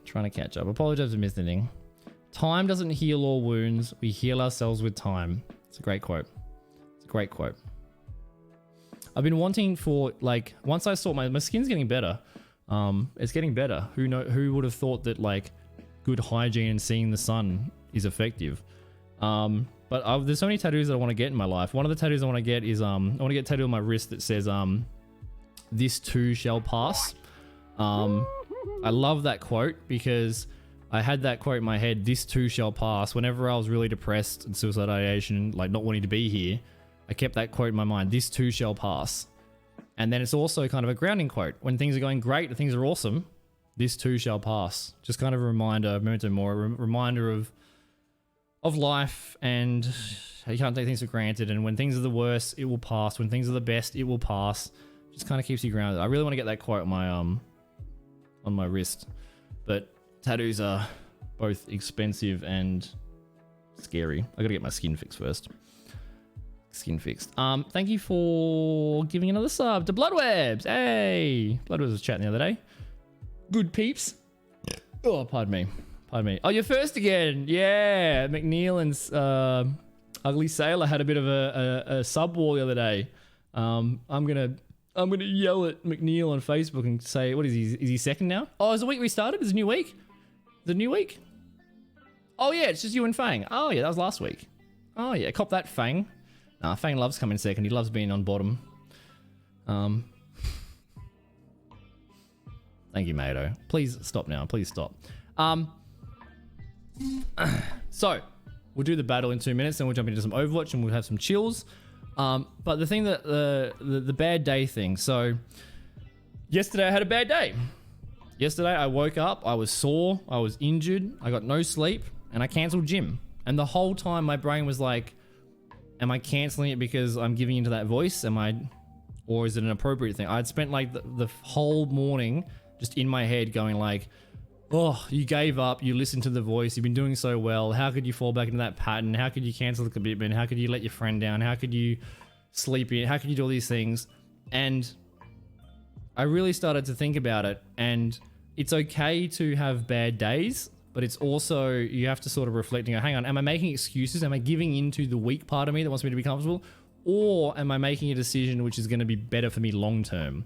Trying to catch up. Apologize for missing anything. Time doesn't heal all wounds. We heal ourselves with time. It's a great quote. It's a great quote. I've been wanting for, like, once I saw my skin's getting better. It's getting better. Who would have thought that, like, good hygiene and seeing the sun is effective? But there's so many tattoos that I want to get in my life. One of the tattoos I want to get is I want to get a tattoo on my wrist that says this too shall pass. I love that quote because I had that quote in my head, this too shall pass. Whenever I was really depressed and suicidal ideation, like not wanting to be here, I kept that quote in my mind, this too shall pass. And then it's also kind of a grounding quote. When things are going great and things are awesome, this too shall pass. Just kind of a reminder, memento mori, reminder of life, and you can't take things for granted. And when things are the worst, it will pass. When things are the best, it will pass. Just kind of keeps you grounded. I really want to get that quote on my wrist, but tattoos are both expensive and scary. I gotta get my skin fixed first. Skin fixed. Thank you for giving another sub to Bloodwebs. Hey, Bloodwebs was chatting the other day. Good peeps. Oh, pardon me. Oh, you're first again. Yeah, McNeil and Ugly Sailor had a bit of a sub war the other day. I'm gonna yell at McNeil on Facebook and say, what is he? Is he second now? Oh, is the week restarted? Is it a new week? Is it a new week? Oh yeah, it's just you and Fang. Oh yeah, that was last week. Oh yeah, cop that, Fang. Nah, Fang loves coming second. He loves being on bottom. Thank you, Mato. Please stop now. Please stop. So, we'll do the battle in 2 minutes, then we'll jump into some Overwatch and we'll have some chills. But the thing that the bad day thing. So, yesterday I had a bad day. Yesterday I woke up, I was sore, I was injured, I got no sleep, and I cancelled gym. And the whole time my brain was like, am I cancelling it because I'm giving into that voice? Or is it an appropriate thing? I'd spent like the whole morning just in my head going like, oh, you gave up, you listened to the voice, you've been doing so well, how could you fall back into that pattern? How could you cancel the commitment? How could you let your friend down? How could you sleep in? How could you do all these things? And I really started to think about it, and it's okay to have bad days, but it's also, you have to sort of reflect and go, hang on, am I making excuses? Am I giving into the weak part of me that wants me to be comfortable? Or am I making a decision which is going to be better for me long term?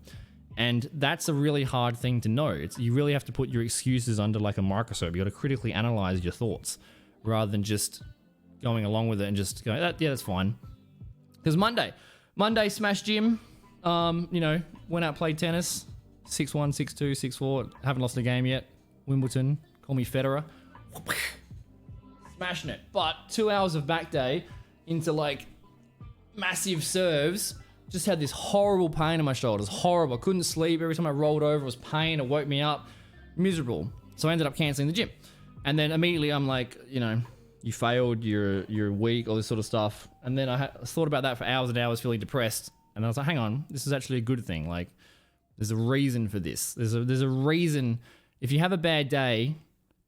And that's a really hard thing to know. You really have to put your excuses under like a microscope. You got to critically analyze your thoughts rather than just going along with it and just going, yeah, that's fine. Because Monday smashed gym. Went out, played tennis, 6-1, 6-2, 6-4. Haven't lost a game yet. Wimbledon, call me Federer. Smashing it. But 2 hours of back day into like massive serves. Just had this horrible pain in my shoulders. Horrible. I couldn't sleep. Every time I rolled over, it was pain. It woke me up. Miserable. So I ended up cancelling the gym. And then immediately I'm like, you failed, you're weak, all this sort of stuff. And then I thought about that for hours and hours, feeling depressed. And I was like, hang on, this is actually a good thing. Like, there's a reason for this. There's a reason. If you have a bad day,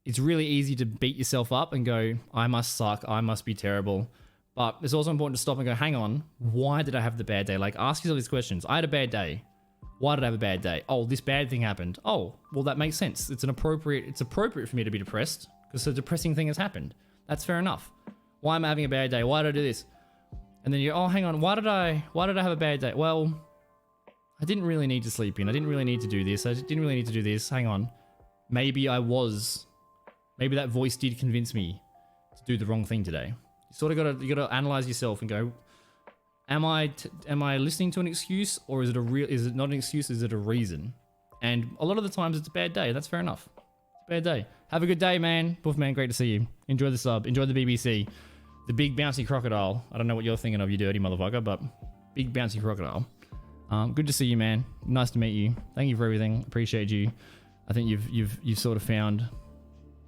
it's really easy to beat yourself up and go, I must suck. I must be terrible. But it's also important to stop and go, hang on, why did I have the bad day? Like, ask yourself these questions. I had a bad day. Why did I have a bad day? Oh, this bad thing happened. Oh, well, that makes sense. It's appropriate for me to be depressed because a depressing thing has happened. That's fair enough. Why am I having a bad day? Why did I do this? And then oh, hang on, why did I have a bad day? Well, I didn't really need to sleep in. I didn't really need to do this. I didn't really need to do this. Hang on. Maybe that voice did convince me to do the wrong thing today. You gotta analyze yourself and go, am I listening to an excuse, or is it not an excuse? Is it a reason? And a lot of the times it's a bad day. That's fair enough. It's a bad day. Have a good day, man. Buffman, great to see you. Enjoy the sub. Enjoy the BBC. The big bouncy crocodile. I don't know what you're thinking of, you dirty motherfucker, but big bouncy crocodile. Good to see you, man. Nice to meet you. Thank you for everything. Appreciate you. I think you've sort of found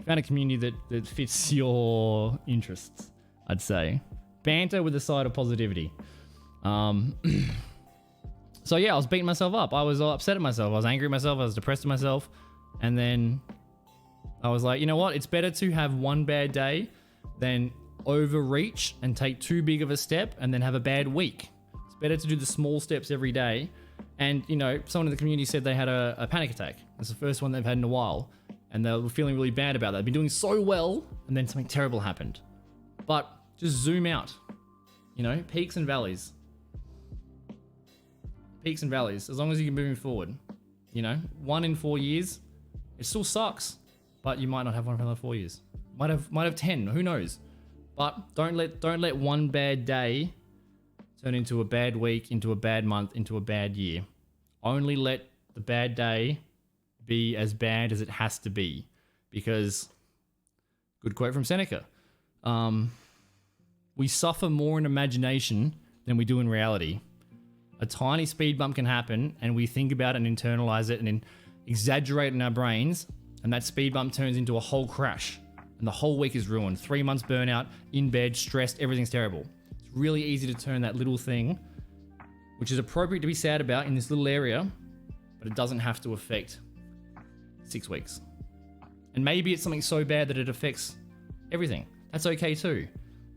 a community that fits your interests, I'd say. Banter with a side of positivity. So yeah, I was beating myself up. I was all upset at myself. I was angry at myself. I was depressed at myself. And then I was like, you know what? It's better to have one bad day than overreach and take too big of a step and then have a bad week. It's better to do the small steps every day. And, someone in the community said they had a panic attack. It's the first one they've had in a while. And they were feeling really bad about that. They've been doing so well, and then something terrible happened. But just zoom out. Peaks and valleys. Peaks and valleys. As long as you can move forward. 1 in 4 years, it still sucks. But you might not have one for another 4 years. Might have 10. Who knows? But don't let one bad day turn into a bad week, into a bad month, into a bad year. Only let the bad day be as bad as it has to be. Because, good quote from Seneca, we suffer more in imagination than we do in reality. A tiny speed bump can happen and we think about it and internalize it and then exaggerate in our brains, and that speed bump turns into a whole crash and the whole week is ruined. 3 months burnout, in bed, stressed, everything's terrible. It's really easy to turn that little thing which is appropriate to be sad about in this little area, but it doesn't have to affect 6 weeks. And maybe it's something so bad that it affects everything. That's okay too.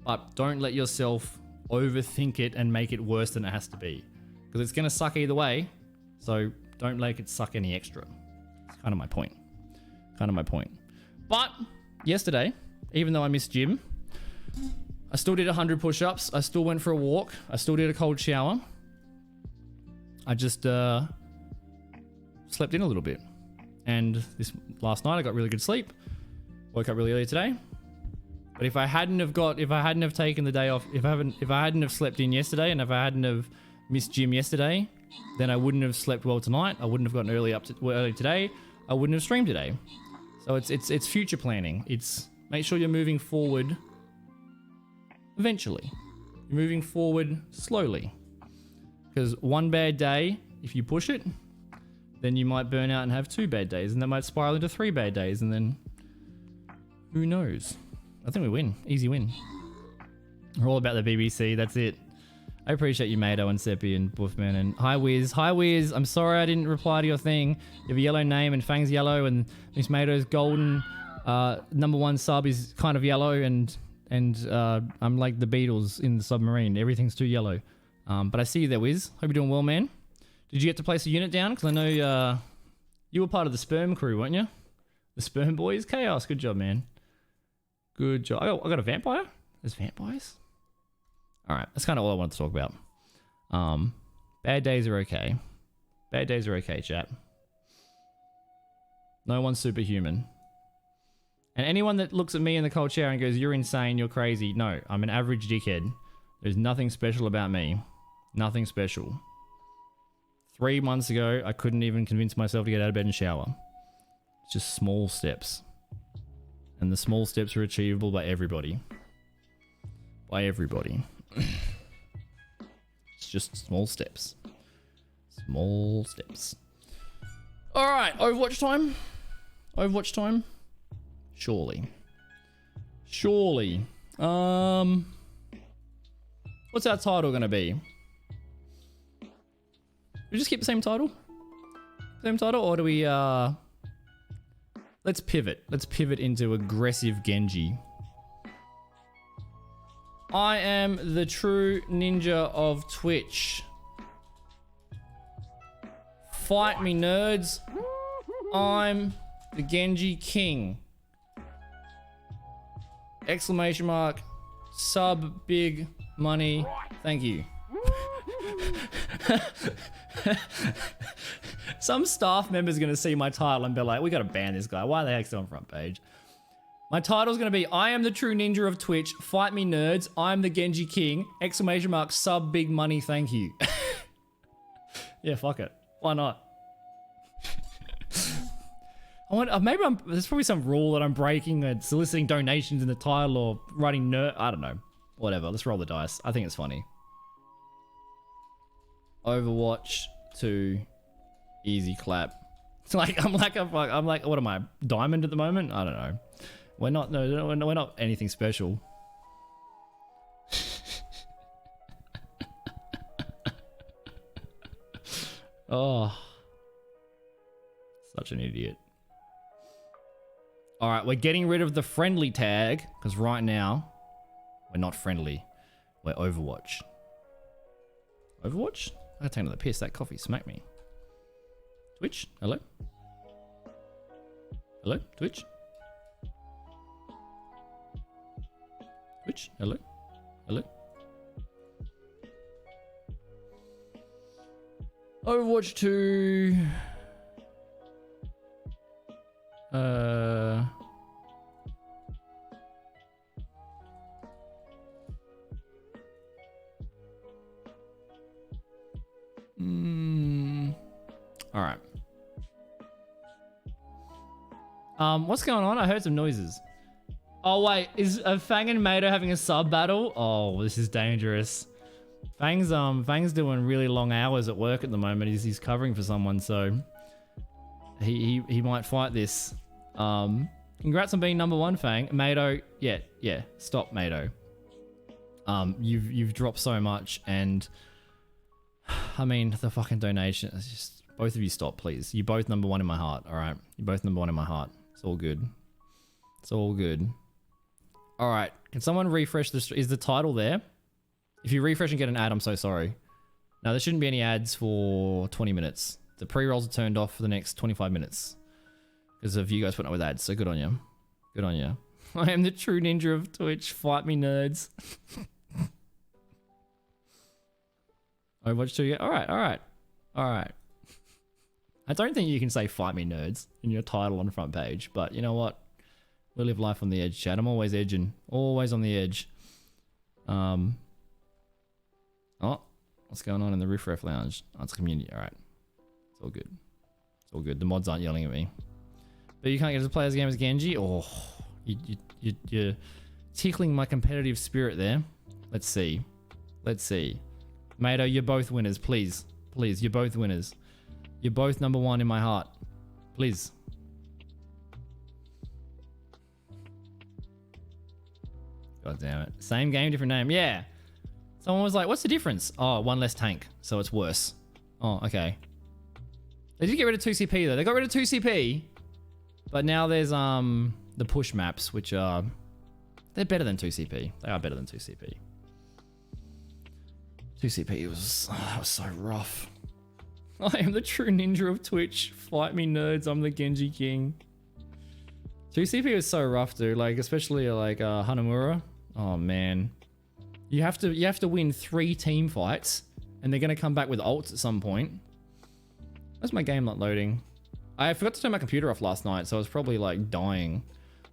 But don't let yourself overthink it and make it worse than it has to be. Because it's going to suck either way. So don't make it suck any extra. That's kind of my point. But yesterday, even though I missed gym, I still did 100 push-ups. I still went for a walk. I still did a cold shower. I just slept in a little bit. And last night I got really good sleep. Woke up really early today. But if I hadn't have taken the day off, if I hadn't have slept in yesterday, and if I hadn't have missed gym yesterday, then I wouldn't have slept well tonight. I wouldn't have gotten early today. I wouldn't have streamed today. So it's future planning. It's make sure you're moving forward eventually. You're moving forward slowly. Because one bad day, if you push it, then you might burn out and have 2 bad days, and that might spiral into 3 bad days, and then who knows? I think we win. Easy win. We're all about the BBC. That's it. I appreciate you, Mado and Seppi and Buffman. And hi, Wiz. Hi, Wiz. I'm sorry I didn't reply to your thing. You have a yellow name and Fang's yellow, and Miss Mado's golden #1 sub is kind of yellow, and I'm like the Beatles in the submarine. Everything's too yellow. But I see you there, Wiz. Hope you're doing well, man. Did you get to place a unit down? Because I know you were part of the sperm crew, weren't you? The sperm boys? Chaos. Good job, man. Good job. Oh, I got a vampire? There's vampires? Alright, that's kind of all I wanted to talk about. Bad days are okay. Bad days are okay, chat. No one's superhuman. And anyone that looks at me in the cold shower and goes, you're insane, you're crazy. No, I'm an average dickhead. There's nothing special about me. Nothing special. 3 months ago, I couldn't even convince myself to get out of bed and shower. It's just small steps. And the small steps are achievable by everybody. By everybody. It's just small steps. Small steps. Alright, Overwatch time? Overwatch time? Surely. Surely. What's our title gonna be? We just keep the same title? Same title, or do we let's pivot. Let's pivot into aggressive Genji. I am the true ninja of Twitch. Fight me, nerds. I'm the Genji king. Exclamation mark. Sub big money. Thank you. Some staff member's gonna see my title and be like, we gotta ban this guy. Why the heck's he on front page? My title's gonna be, I am the true ninja of Twitch. Fight me, nerds. I'm the Genji king. Exclamation mark. Sub big money. Thank you. Yeah, fuck it. Why not? Maybe there's probably some rule that I'm breaking, soliciting donations in the title or writing nerd. I don't know. Whatever. Let's roll the dice. I think it's funny. Overwatch 2 easy clap. It's like I'm like what am I, diamond at the moment? I don't know. We're not we're not anything special. Oh, such an idiot. All right, we're getting rid of the friendly tag because right now we're not friendly. We're Overwatch. Overwatch? I gotta take another piss. That coffee smacked me. Twitch? Hello? Hello? Twitch? Twitch? Hello? Hello? Overwatch 2. All right. What's going on? I heard some noises. Oh wait, is Fang and Mato having a sub battle? Oh, this is dangerous. Fang's doing really long hours at work at the moment. He's covering for someone, so he might fight this. Congrats on being #1, Fang. Mato, yeah. Stop, Mato. You've dropped so much, and I mean, the fucking donation. It's just, both of you stop, please. You both number one in my heart, all right? You both number one in my heart. It's all good. It's all good. All right. Can someone refresh this? Is the title there? If you refresh and get an ad, I'm so sorry. No, there shouldn't be any ads for 20 minutes. The pre-rolls are turned off for the next 25 minutes. Because of you guys putting up with ads, so good on you. Good on you. I am the true ninja of Twitch. Fight me, nerds. Overwatch 2, yeah. Alright, alright. Alright. I don't think you can say fight me, nerds in your title on the front page. But you know what? We live life on the edge, chat. I'm always edging. Always on the edge. Oh. What's going on in the Riff Raff Lounge? Oh, it's a community. Alright. It's all good. It's all good. The mods aren't yelling at me. But you can't get to play as a game as Genji? Oh, you're tickling my competitive spirit there. Let's see. Let's see. Mato, you're both winners. Please. Please, you're both winners. You're both number one in my heart. Please. God damn it. Same game, different name. Yeah. Someone was like, what's the difference? Oh, one less tank, so it's worse. Oh, okay. They did get rid of 2CP though. They got rid of 2CP, but now there's the push maps, which are they're better than 2CP. They are better than 2CP. 2CP was that was so rough. I am the true ninja of Twitch. Fight me, nerds. I'm the Genji king. 2CP was so rough, dude. Like especially like Hanamura. Oh man. You have to win 3 team fights, and they're gonna come back with ults at some point. Where's my game not loading? I forgot to turn my computer off last night, so I was probably like dying.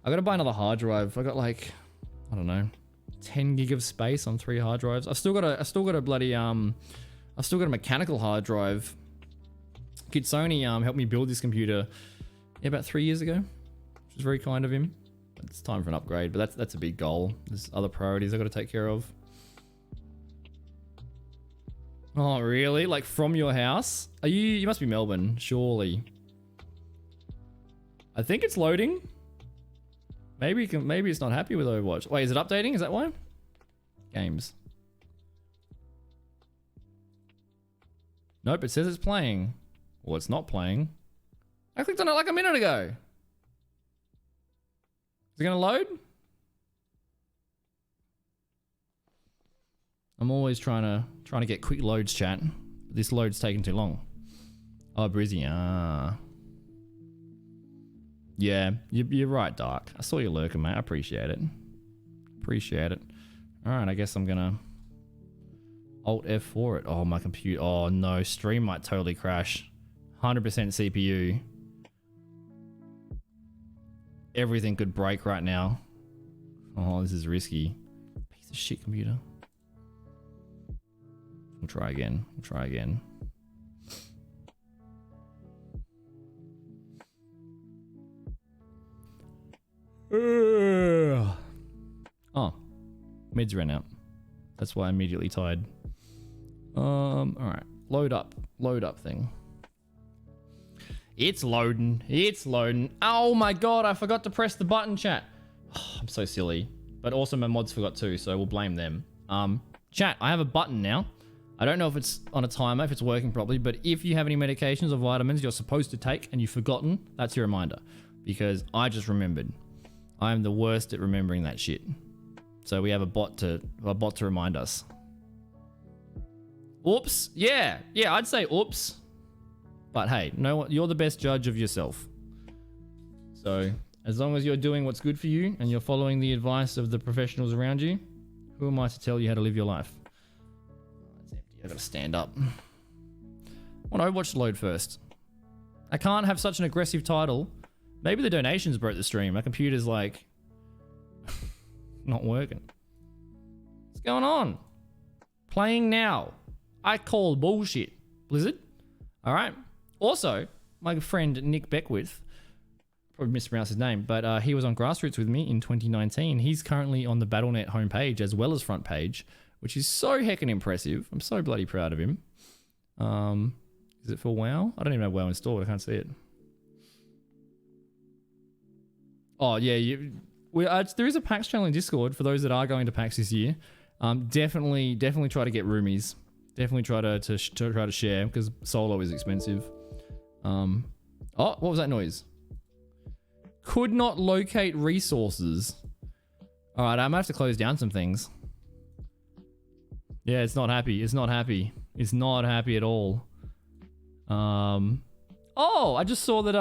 I gotta buy another hard drive. I got like, I don't know, 10 gig of space on 3 hard drives. I still got a bloody I've still got a mechanical hard drive. Kid Sony helped me build this computer about 3 years ago, which was very kind of him. It's time for an upgrade, but that's a big goal. There's other priorities I got to take care of. Oh, really? Like from your house? Are you must be Melbourne, surely. I think it's loading. Maybe it's not happy with Overwatch. Wait, is it updating? Is that why? Games. Nope, it says it's playing. Well, it's not playing. I clicked on it like a minute ago. Is it gonna load? I'm always trying to get quick loads, chat. This load's taking too long. Oh, Brizzy, yeah, you're right, Dark. I saw you lurking, mate. I appreciate it. Appreciate it. Alright, I guess I'm gonna Alt F4 it. Oh, my computer. Oh, no. Stream might totally crash. 100% CPU. Everything could break right now. Oh, this is risky. Piece of shit computer. We'll try again. We'll try again. Oh, mids ran out. That's why I immediately tied. All right, load up thing. It's loading. It's loading. Oh my god, I forgot to press the button, chat. Oh, I'm so silly. But also my mods forgot too, so we'll blame them. Chat, I have a button now. I don't know if it's on a timer, if it's working properly, but if you have any medications or vitamins you're supposed to take and you've forgotten, that's your reminder. Because I just remembered. I am the worst at remembering that shit. So we have a bot to remind us. Oops. Yeah, I'd say oops. But hey, no, you're the best judge of yourself. So as long as you're doing what's good for you and you're following the advice of the professionals around you, who am I to tell you how to live your life? It's empty. I gotta stand up. I want Overwatch to load first. I can't have such an aggressive title. Maybe the donations broke the stream. My computer's like not working. What's going on? Playing now. I call bullshit. Blizzard. All right. Also, my friend Nick Beckwith, probably mispronounced his name, but he was on Grassroots with me in 2019. He's currently on the Battle.net homepage as well as front page, which is so heckin' impressive. I'm so bloody proud of him. Is it for WoW? I don't even have WoW installed. I can't see it. Oh yeah, there is a PAX channel in Discord for those that are going to PAX this year. Definitely try to get roomies. Definitely try to share because solo is expensive. Oh, what was that noise? Could not locate resources. All right, I might have to close down some things. Yeah, it's not happy. It's not happy. It's not happy at all. Oh, I just saw that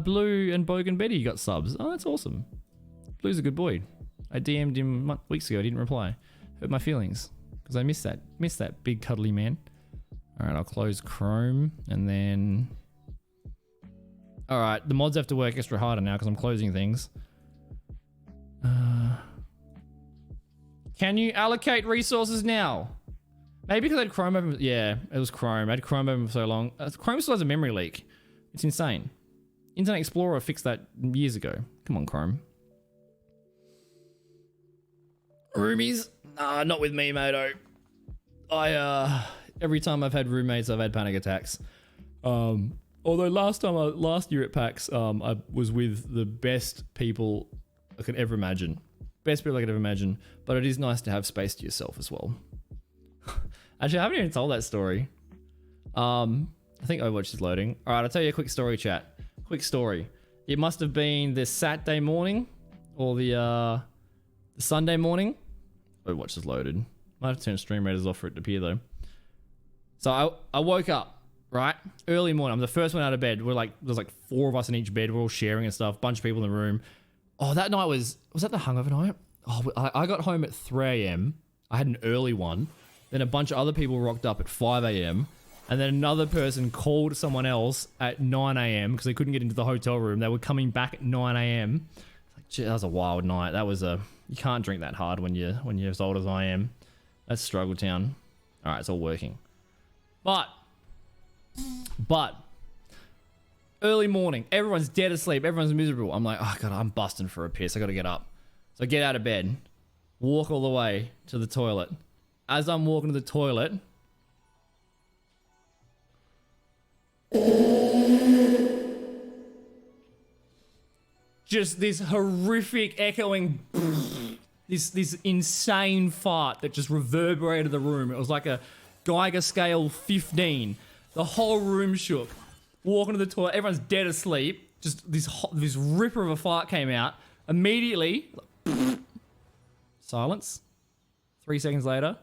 Blue and Bogan Betty got subs. Oh, that's awesome. Blue's a good boy. I DM'd him weeks ago. He didn't reply. Hurt my feelings because I missed that big cuddly man. All right, I'll close Chrome and then. All right, the mods have to work extra harder now because I'm closing things. Can you allocate resources now? Maybe because I had Chrome open. Yeah, it was Chrome. I had Chrome open for so long. Chrome still has a memory leak. It's insane. Internet Explorer fixed that years ago. Come on, Chrome. Roomies? Nah, not with me, mate. Every time I've had roommates, I've had panic attacks. Although last year at PAX, I was with the best people I could ever imagine. Best people I could ever imagine. But it is nice to have space to yourself as well. Actually, I haven't even told that story. I think Overwatch is loading. All right, I'll tell you a quick story, chat. Quick story. It must have been the Saturday morning or the Sunday morning. Overwatch is loaded. Might have to turn StreamRaiders off for it to appear though. So I woke up, right? Early morning. I'm the first one out of bed. There's like 4 of us in each bed. We're all sharing and stuff. Bunch of people in the room. Oh, that night was that the hungover night? Oh, I got home at 3 a.m. I had an early one. Then a bunch of other people rocked up at 5 a.m. And then another person called someone else at 9 a.m. because they couldn't get into the hotel room. They were coming back at 9 a.m. Like, gee, that was a wild night. You can't drink that hard when you're as old as I am. That's struggle town. All right, it's all working. But early morning, everyone's dead asleep. Everyone's miserable. I'm like, oh God, I'm busting for a piss. I got to get up. So I get out of bed, walk all the way to the toilet. As I'm walking to the toilet, just this horrific echoing, this insane fart that just reverberated the room. It was like a Geiger scale 15. The whole room shook. Walking to the toilet, everyone's dead asleep. Just this ripper of a fart came out. Immediately, silence. 3 seconds later,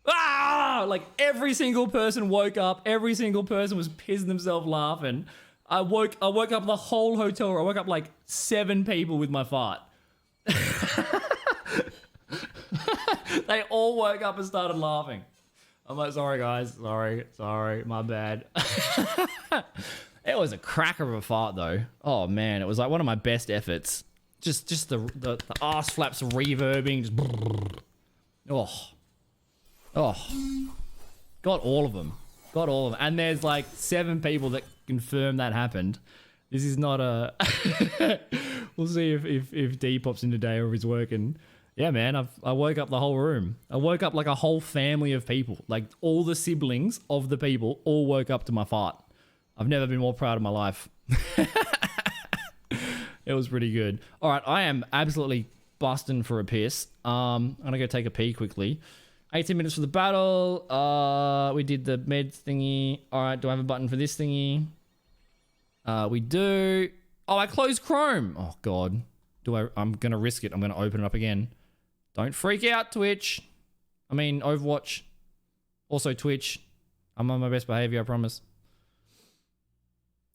ah! Like every single person woke up. Every single person was pissing themselves laughing. I woke up the whole hotel room. I woke up like 7 people with my fart. They all woke up and started laughing. I'm like, sorry guys, sorry, my bad. It was a cracker of a fart though. Oh man, it was like one of my best efforts. Just the arse flaps reverbing. Just got all of them. And there's like 7 people that confirm that happened. This is not a. We'll see if D pops in today or if he's working. Yeah, man, I woke up the whole room. I woke up like a whole family of people. Like all the siblings of the people all woke up to my fart. I've never been more proud of my life. It was pretty good. All right, I am absolutely busting for a piss. I'm gonna go take a pee quickly. 18 minutes for the battle. We did the med thingy. All right, do I have a button for this thingy? We do. Oh, I closed Chrome. Oh God. I'm gonna risk it. I'm gonna open it up again. Don't freak out, Twitch. I mean, Overwatch. Also Twitch. I'm on my best behavior, I promise.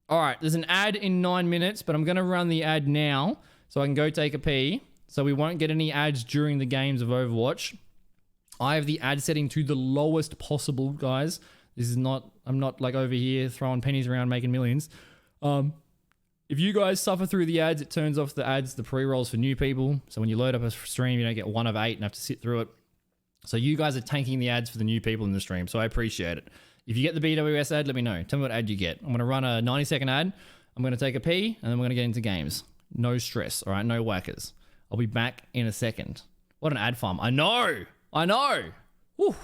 All right, there's an ad in 9 minutes, but I'm gonna run the ad now so I can go take a pee. So we won't get any ads during the games of Overwatch. I have the ad setting to the lowest possible, guys. I'm not like over here throwing pennies around making millions. If you guys suffer through the ads, it turns off the ads, the pre-rolls for new people. So when you load up a stream, you don't get 1 of 8 and have to sit through it. So you guys are tanking the ads for the new people in the stream. So I appreciate it. If you get the BWS ad, let me know. Tell me what ad you get. I'm going to run a 90-second ad. I'm going to take a pee and then we're going to get into games. No stress. All right. No whackers. I'll be back in a second. What an ad farm. I know. Whew.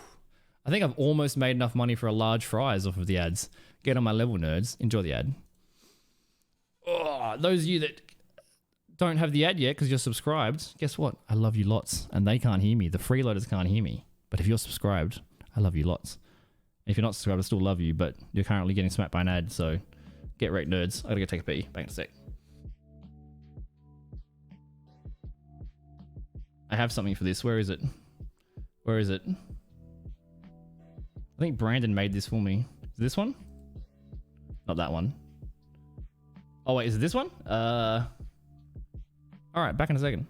I think I've almost made enough money for a large fries off of the ads. Get on my level, nerds. Enjoy the ad. Oh, those of you that don't have the ad yet because you're subscribed, guess what? I love you lots and they can't hear me. The freeloaders can't hear me. But if you're subscribed, I love you lots. If you're not subscribed, I still love you, but you're currently getting smacked by an ad, so get wrecked, nerds. I gotta go take a pee. Back in a sec. I have something for this. Where is it? Where is it? I think Brandon made this for me. Is it this one? Not that one. Oh wait, is it this one? All right, back in a second.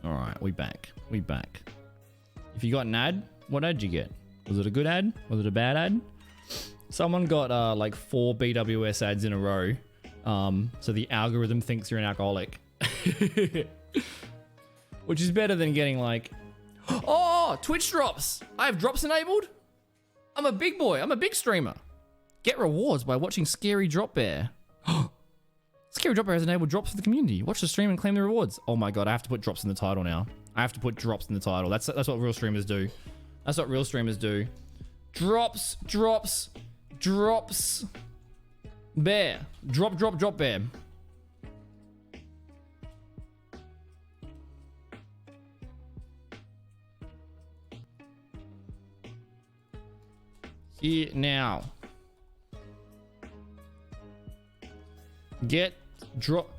Alright, we back. We back. If you got an ad, what ad did you get? Was it a good ad? Was it a bad ad? Someone got like 4 BWS ads in a row. So the algorithm thinks you're an alcoholic. Which is better than getting like, oh, Twitch drops. I have drops enabled. I'm a big boy. I'm a big streamer. Get rewards by watching Scary Drop Bear. Scary Drop Bear has enabled drops for the community. Watch the stream and claim the rewards. Oh my god, I have to put drops in the title now. I have to put drops in the title. That's what real streamers do. That's what real streamers do. Drops, drops, drops. Bear. Drop, drop, drop bear. Here now. Get drops,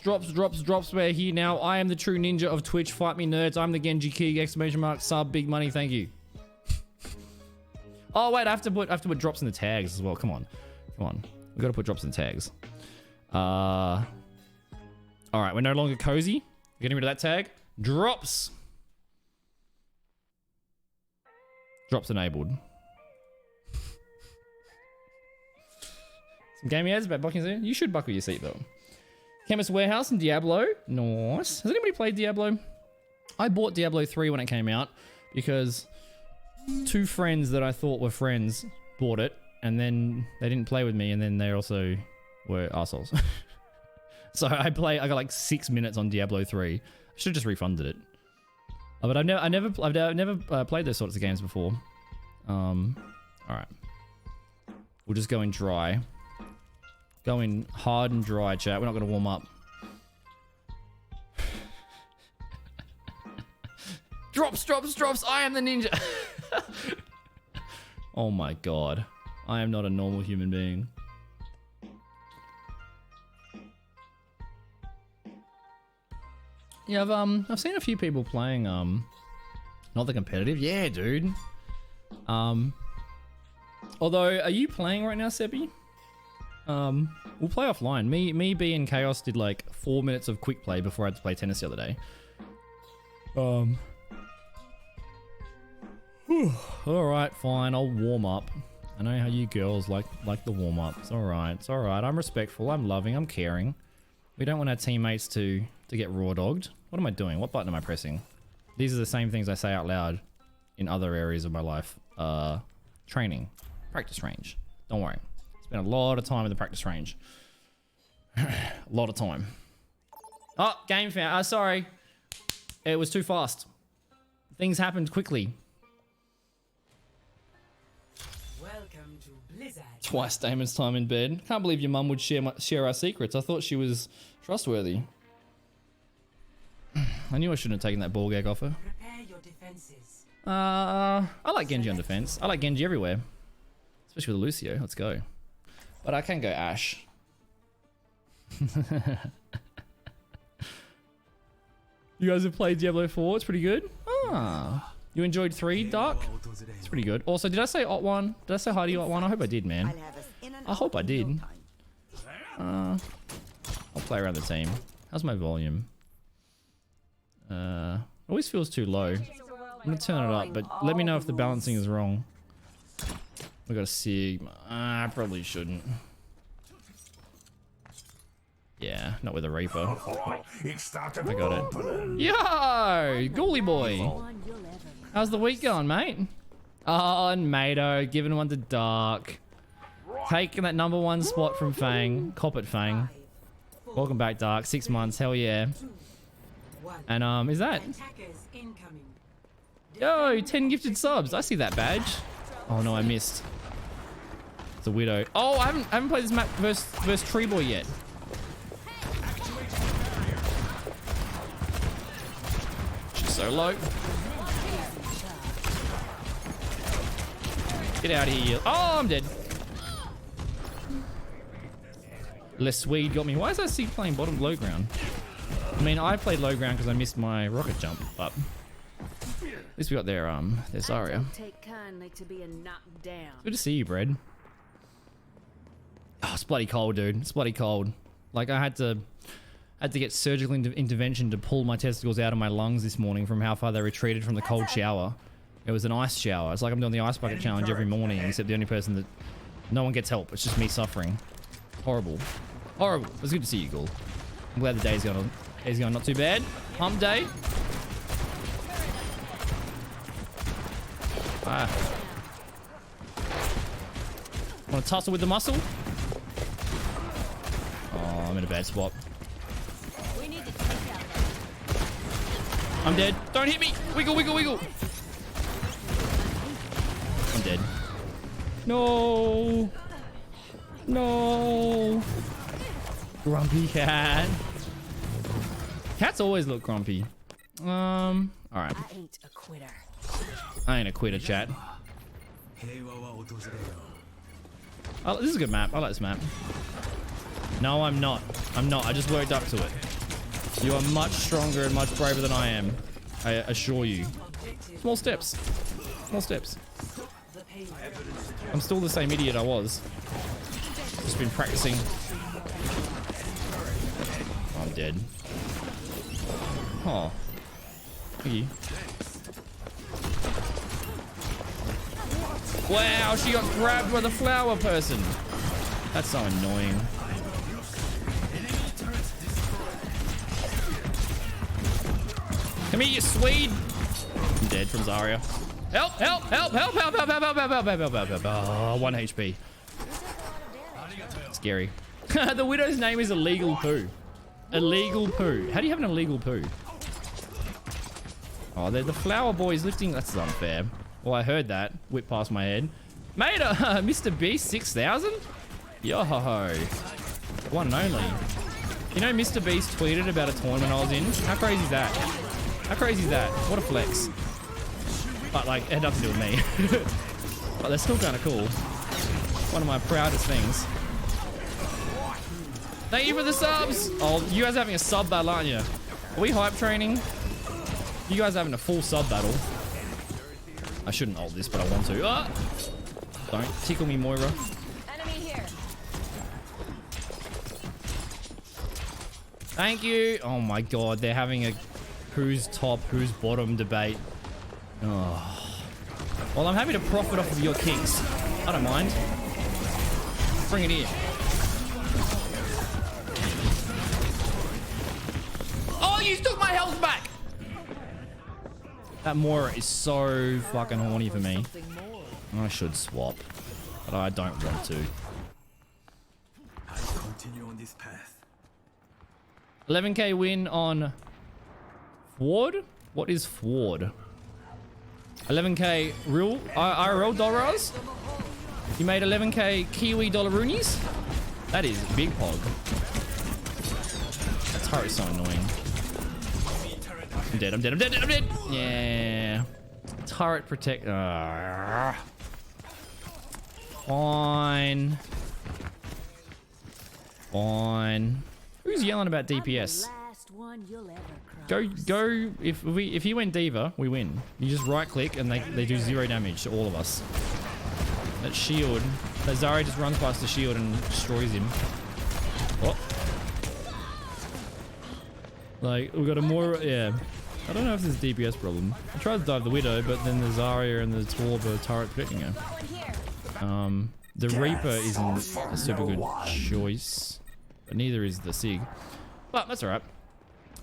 drops, drops, drops. We're here now. I am the true ninja of Twitch. Fight me, nerds. I'm the Genji King! Exclamation mark. Sub. Big money. Thank you. Oh wait, I have to put drops in the tags as well. Come on, come on. We gotta put drops in the tags. All right, we're no longer cozy. Getting rid of that tag. Drops. Drops enabled. Some gaming ads about buckling your seat. You should buckle your seatbelt. Chemist Warehouse and Diablo. Nice. Has anybody played Diablo? I bought Diablo 3 when it came out because 2 friends that I thought were friends bought it and then they didn't play with me and then they also were assholes. So I got like 6 minutes on Diablo 3. I should have just refunded it. But I've never played those sorts of games before. All right. We'll just go in dry. Go in hard and dry, chat. We're not going to warm up. Drops, drops, drops. I am the ninja. Oh my god. I am not a normal human being. Yeah, I've seen a few people playing not the competitive. Yeah, dude. Although, are you playing right now, Seppi? We'll play offline. Me, B, and Chaos did like 4 minutes of quick play before I had to play tennis the other day. Alright, fine, I'll warm up. I know how you girls like the warm up. It's alright, it's alright. I'm respectful, I'm loving, I'm caring. We don't want our teammates to get raw dogged. What am I doing? What button am I pressing? These are the same things I say out loud in other areas of my life. Training. Practice range. Don't worry. Spent a lot of time in the practice range. A lot of time. Oh, game found. Sorry. It was too fast. Things happened quickly. Welcome to Blizzard. Twice Damon's time in bed. Can't believe your mum would share our secrets. I thought she was trustworthy. I knew I shouldn't have taken that ball gag off her. Prepare your defenses. I like Genji on defense. I like Genji everywhere. Especially with Lucio. Let's go. But I can go Ashe. You guys have played Diablo 4. It's pretty good. Ah. You enjoyed 3, Dark? It's pretty good. Also, did I say Ot 1? Did I say hi to you, Ot 1? I hope I did, man. I hope I did. I'll play around the team. How's my volume? Always feels too low. I'm gonna turn it up, but let me know if the balancing is wrong. We got a Sigma. I probably shouldn't. Yeah, not with a Reaper. I got it. Yo, Ghoulie boy. How's the week going, mate? Oh, and Mado giving one to Dark. Taking that #1 spot from Fang. Cop it, Fang. Welcome back, Dark. 6 months. Hell yeah. And is that? Yo, 10 gifted subs. I see that badge. Oh no, I missed. It's a Widow. Oh, I haven't played this map versus Tree Boy yet. She's so low. Get out of here. Oh, I'm dead. Les Swede got me. Why is that Sig playing low ground? I mean, I played low ground because I missed my rocket jump, but at least we got their Zarya. Good to see you, Brad. Oh, it's bloody cold, dude. It's bloody cold. Like I had to get surgical intervention to pull my testicles out of my lungs this morning from how far they retreated from the cold shower. It was an ice shower. It's like I'm doing the ice bucket challenge every morning, except the only person that no one gets help. It's just me suffering. Horrible. Horrible. It's good to see you, Ghoul. I'm glad the day's going not too bad. Hump day. Want to tussle with the muscle? Oh, I'm in a bad spot. I'm dead. Don't hit me. Wiggle, wiggle, wiggle. I'm dead. No. No. Grumpy cat. Cats always look grumpy. All right. I ain't a quitter. I ain't a quitter, chat. Oh, this is a good map. I like this map. No, I'm not. I'm not. I just worked up to it. You are much stronger and much braver than I am. I assure you. Small steps. Small steps. I'm still the same idiot I was. Just been practicing. Oh, I'm dead. Oh. Thank you. Wow, she got grabbed by the flower person. That's so annoying. Come here, you Swede. I'm dead from Zarya. Help, help, help, help, help, help, help, help, help, help, help, help, help, help. Oh, 1 HP. Scary. The widow's name is Illegal Poo. Illegal Poo. How do you have an illegal poo? Oh, they're the flower boys lifting. That's unfair. Well, I heard that. Whip past my head. Mate, Mr. Beast 6,000? Yo ho ho. One and only. You know, Mr. Beast tweeted about a tournament I was in. How crazy is that? How crazy is that? What a flex. But like, it had nothing to do with me. But they're still kind of cool. One of my proudest things. Thank you for the subs. Oh, you guys are having a sub battle, aren't you? Are we hype training? You guys are having a full sub battle. I shouldn't hold this, but I want to. Ah! Don't tickle me, Moira. Enemy here. Thank you. Oh my god, they're having a who's top, who's bottom debate. Oh. Well, I'm happy to profit off of your kicks. I don't mind. Bring it here. Oh, you took my health back! That Moira is so fucking horny for me. I should swap, but I don't want to. I continue on this path. 11k win on Ford? What is Ford? 11k real IRL dollars? You made 11k Kiwi dollaroonies? That is big pog. That turret's so annoying. I'm dead, I'm dead, I'm dead, I'm dead! Yeah. Turret protect. Fine. Fine. Who's yelling about DPS? one you'll ever cross. Go. If he went Diva, we win. You just right click and they do 0 damage to all of us. That shield, that Zarya just runs past the shield and destroys him. What? Like we got a more yeah. I don't know if there's a DPS problem. I tried to dive the Widow, but then the Zarya and the Torb are turret protecting her. The Reaper isn't a super good choice, but neither is the Sig. But that's alright.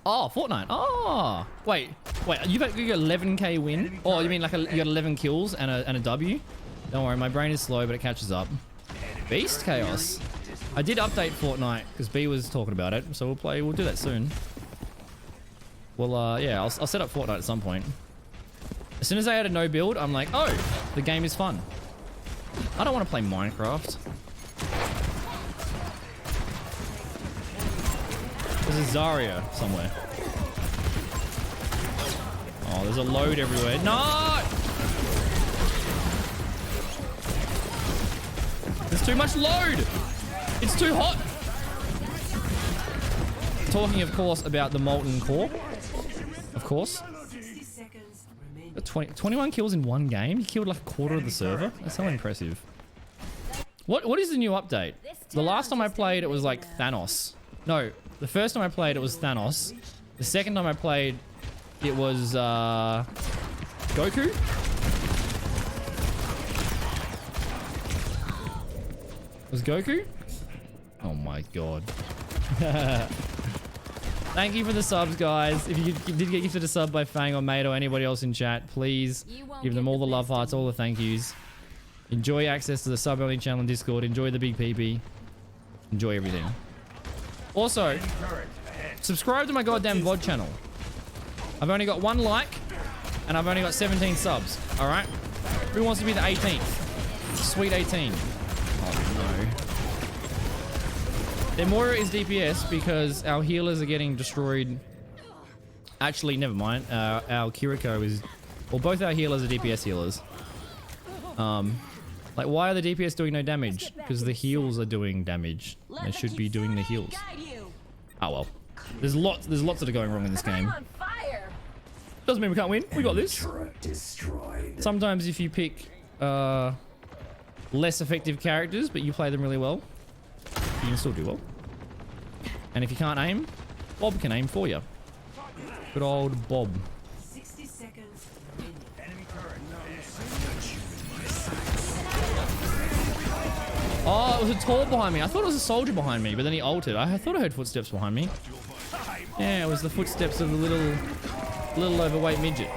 Oh, Fortnite. Oh, wait. You got 11k win? Oh, you mean like you got 11 kills and a W? Don't worry, my brain is slow, but it catches up. Beast Chaos. I did update Fortnite because B was talking about it, so we'll do that soon. Well, yeah, I'll set up Fortnite at some point. As soon as I had a no build, I'm like, oh, the game is fun. I don't want to play Minecraft. There's a Zarya somewhere. Oh, there's a load everywhere. No! There's too much load! It's too hot! Talking, of course, about the Molten Core. Of course. 21 kills in one game? He killed like a quarter of the server? That's so impressive. What is the new update? The last time I played, it was like Thanos. No, the first time I played, it was Thanos. The second time I played, it was Goku? Was Goku? Oh my god. Thank you for the subs, guys. If you did get gifted a sub by Fang or Mate or anybody else in chat, please give them all the love hearts, all the thank yous. Enjoy access to the sub-only channel and Discord. Enjoy the big PP. Enjoy everything. Also, subscribe to my goddamn VOD channel. I've only got 1 like, and I've only got 17 subs. All right? Who wants to be the 18th? Sweet 18. Oh, no. Their Moira is DPS because our healers are getting destroyed. Actually, never mind. Our Kiriko is... Well, both our healers are DPS healers. Like, why are the DPS doing no damage? Because the heals are doing damage. They should be doing the heals. Oh, well. There's lots that are going wrong in this game. Doesn't mean we can't win. We got this. Sometimes if you pick less effective characters, but you play them really well, you can still do well. And if you can't aim, Bob can aim for you. Good old Bob. 60 seconds. Oh, it was a Torb behind me. I thought it was a soldier behind me, but then he ulted. I thought I heard footsteps behind me. Yeah, it was the footsteps of the little overweight midget,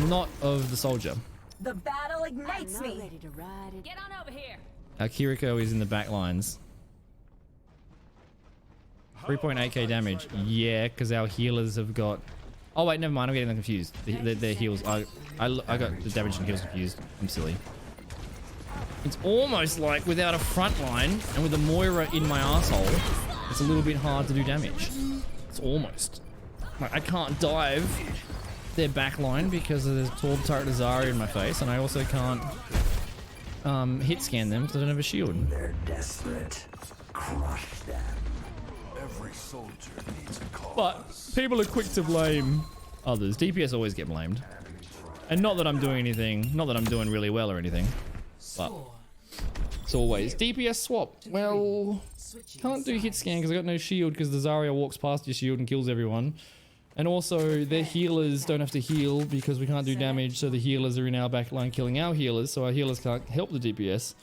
not of the soldier. The battle ignites me. Ready to ride it. Get on over here. Our Kiriko is in the back lines. 3.8k damage. Yeah, because our healers have got... Oh, wait, never mind. I'm getting them confused. Their heals. I got the damage and heals confused. I'm silly. It's almost like without a front line and with a Moira in my asshole, it's a little bit hard to do damage. It's almost. Like, I can't dive their back line because there's Torb turret Zarya in my face, and I also can't hit scan them because I don't have a shield. They're desperate. Crush them. Every soldier needs a cause. But people are quick to blame others. DPS always get blamed. And not that I'm doing anything, not that I'm doing really well or anything, but it's always DPS swap. Well, can't do hit scan because I got no shield because the Zarya walks past your shield and kills everyone. And also their healers don't have to heal because we can't do damage, so the healers are in our back line killing our healers, so our healers can't help the DPS.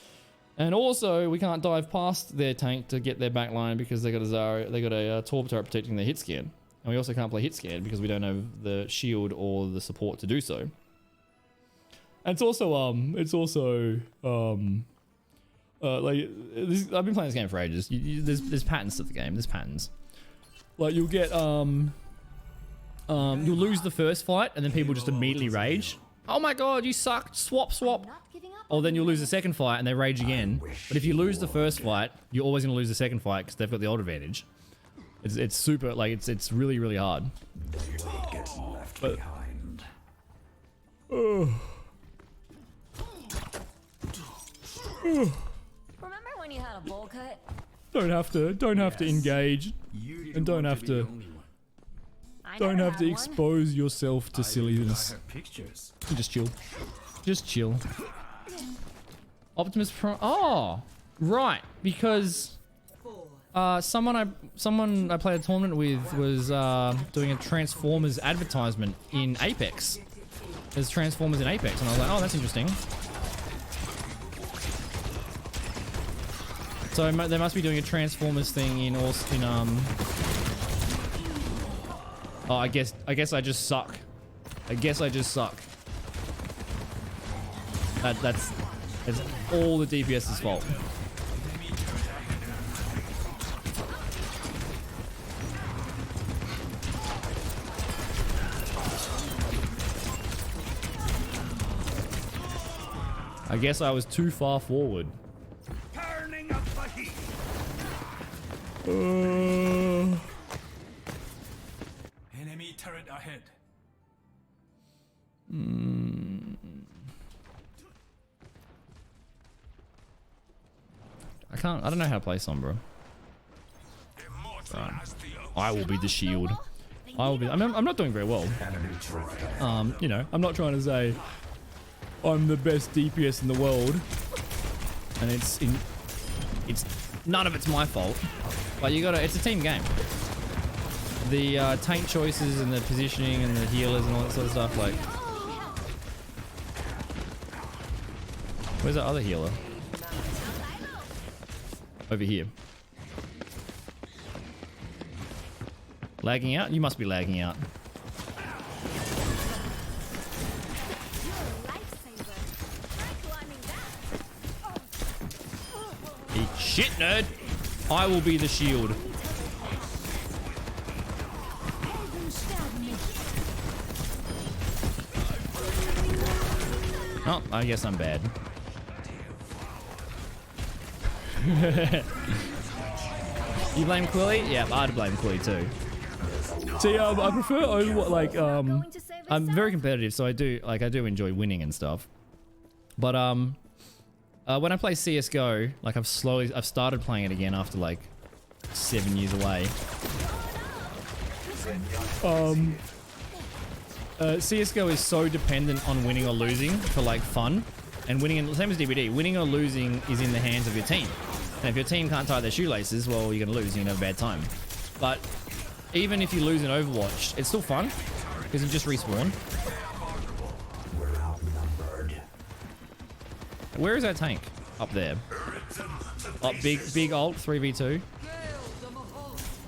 And also we can't dive past their tank to get their back line because they got a Zarya, they got a Torb turret protecting their hit scan. And we also can't play hit scan because we don't have the shield or the support to do so. And it's also like this, I've been playing this game for ages. There's patterns to the game. There's patterns. Like you'll get you'll lose the first fight and then people just immediately rage. Oh my god, you sucked. Swap. Or then you'll lose the second fight and they rage again. But if you lose the first fight, you're always gonna lose the second fight because they've got the old advantage. It's super like it's really really hard. But, Remember when you had a bowl cut? don't have to engage and don't have to Don't have to one. expose yourself to silliness. Pictures. Just chill. Just chill. Optimus Prime. Oh, right. Because someone I played a tournament with was doing a Transformers advertisement in Apex. There's Transformers in Apex, and I was like, oh, that's interesting. So they must be doing a Transformers thing in Oh, I guess I just suck. I guess I just suck. That's all the DPS's fault. I guess I was too far forward. Turning up the heat. Enemy turret ahead. I don't know how to play Sombra. Right. I will be the shield. I will be. I'm not doing very well. You know, I'm not trying to say I'm the best DPS in the world, and it's none of it's my fault. But you gotta. It's a team game. The tank choices and the positioning and the healers and all that sort of stuff. Like, where's that other healer? Over here. Lagging out? You must be lagging out. Eat shit, nerd! I will be the shield. Oh, I guess I'm bad. You blame Quilly? Yeah, I'd blame Quilly too. See, I prefer Overwatch. Like, I'm very competitive, so I do enjoy winning and stuff. But when I play CS:GO, like I've started playing it again after like 7 years away. CS:GO is so dependent on winning or losing for like fun, and winning, same as DBD, winning or losing is in the hands of your team. And if your team can't tie their shoelaces, well, you're gonna lose. You're gonna have a bad time. But even if you lose in Overwatch, it's still fun because you just respawn. Where is that tank? Up there. Oh, big ult 3v2.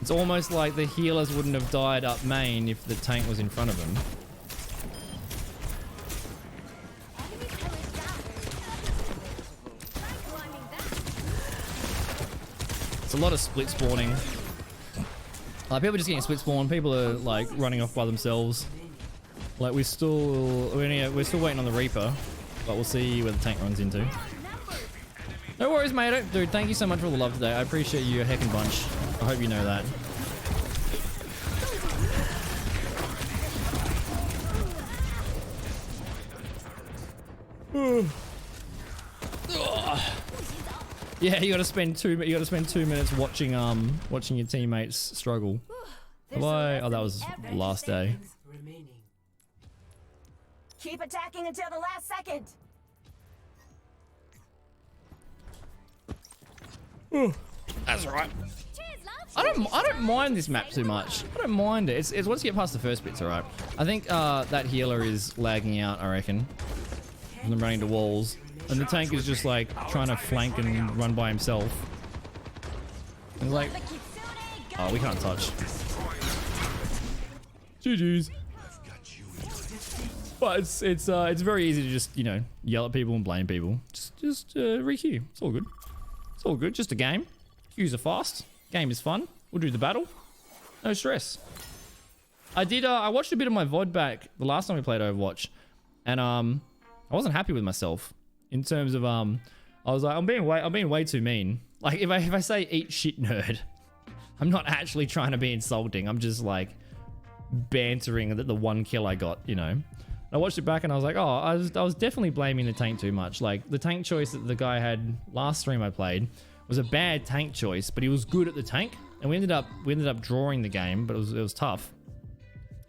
It's almost like the healers wouldn't have died up main if the tank was in front of them. It's a lot of split spawning. People are just getting split spawn. People are like running off by themselves. Like we're still waiting on the Reaper, but we'll see where the tank runs into. No worries, mate. Dude, thank you so much for all the love today. I appreciate you a heckin' bunch. I hope you know that. Yeah, you gotta spend 2 minutes watching watching your teammates struggle. Bye. Oh, that was the last day. Keep attacking until the last second. That's right. I don't mind this map too much. I don't mind it. It's once you get past the first bits, alright. I think that healer is lagging out, I reckon. And then running to walls. And the tank is just like trying to flank and run by himself. And like, oh, we can't touch. GG's. But it's very easy to just, you know, yell at people and blame people. Just re-queue. It's all good. It's all good. Just a game. Queues are fast. Game is fun. We'll do the battle. No stress. I watched a bit of my VOD back the last time we played Overwatch, and I wasn't happy with myself in terms of I was like, I'm being way too mean. Like if I say eat shit nerd, I'm not actually trying to be insulting. I'm just like bantering the one kill I got, you know. I watched it back and I was like, oh, I was definitely blaming the tank too much. Like the tank choice that the guy had last stream I played was a bad tank choice, but he was good at the tank, and we ended up drawing the game, but it was tough.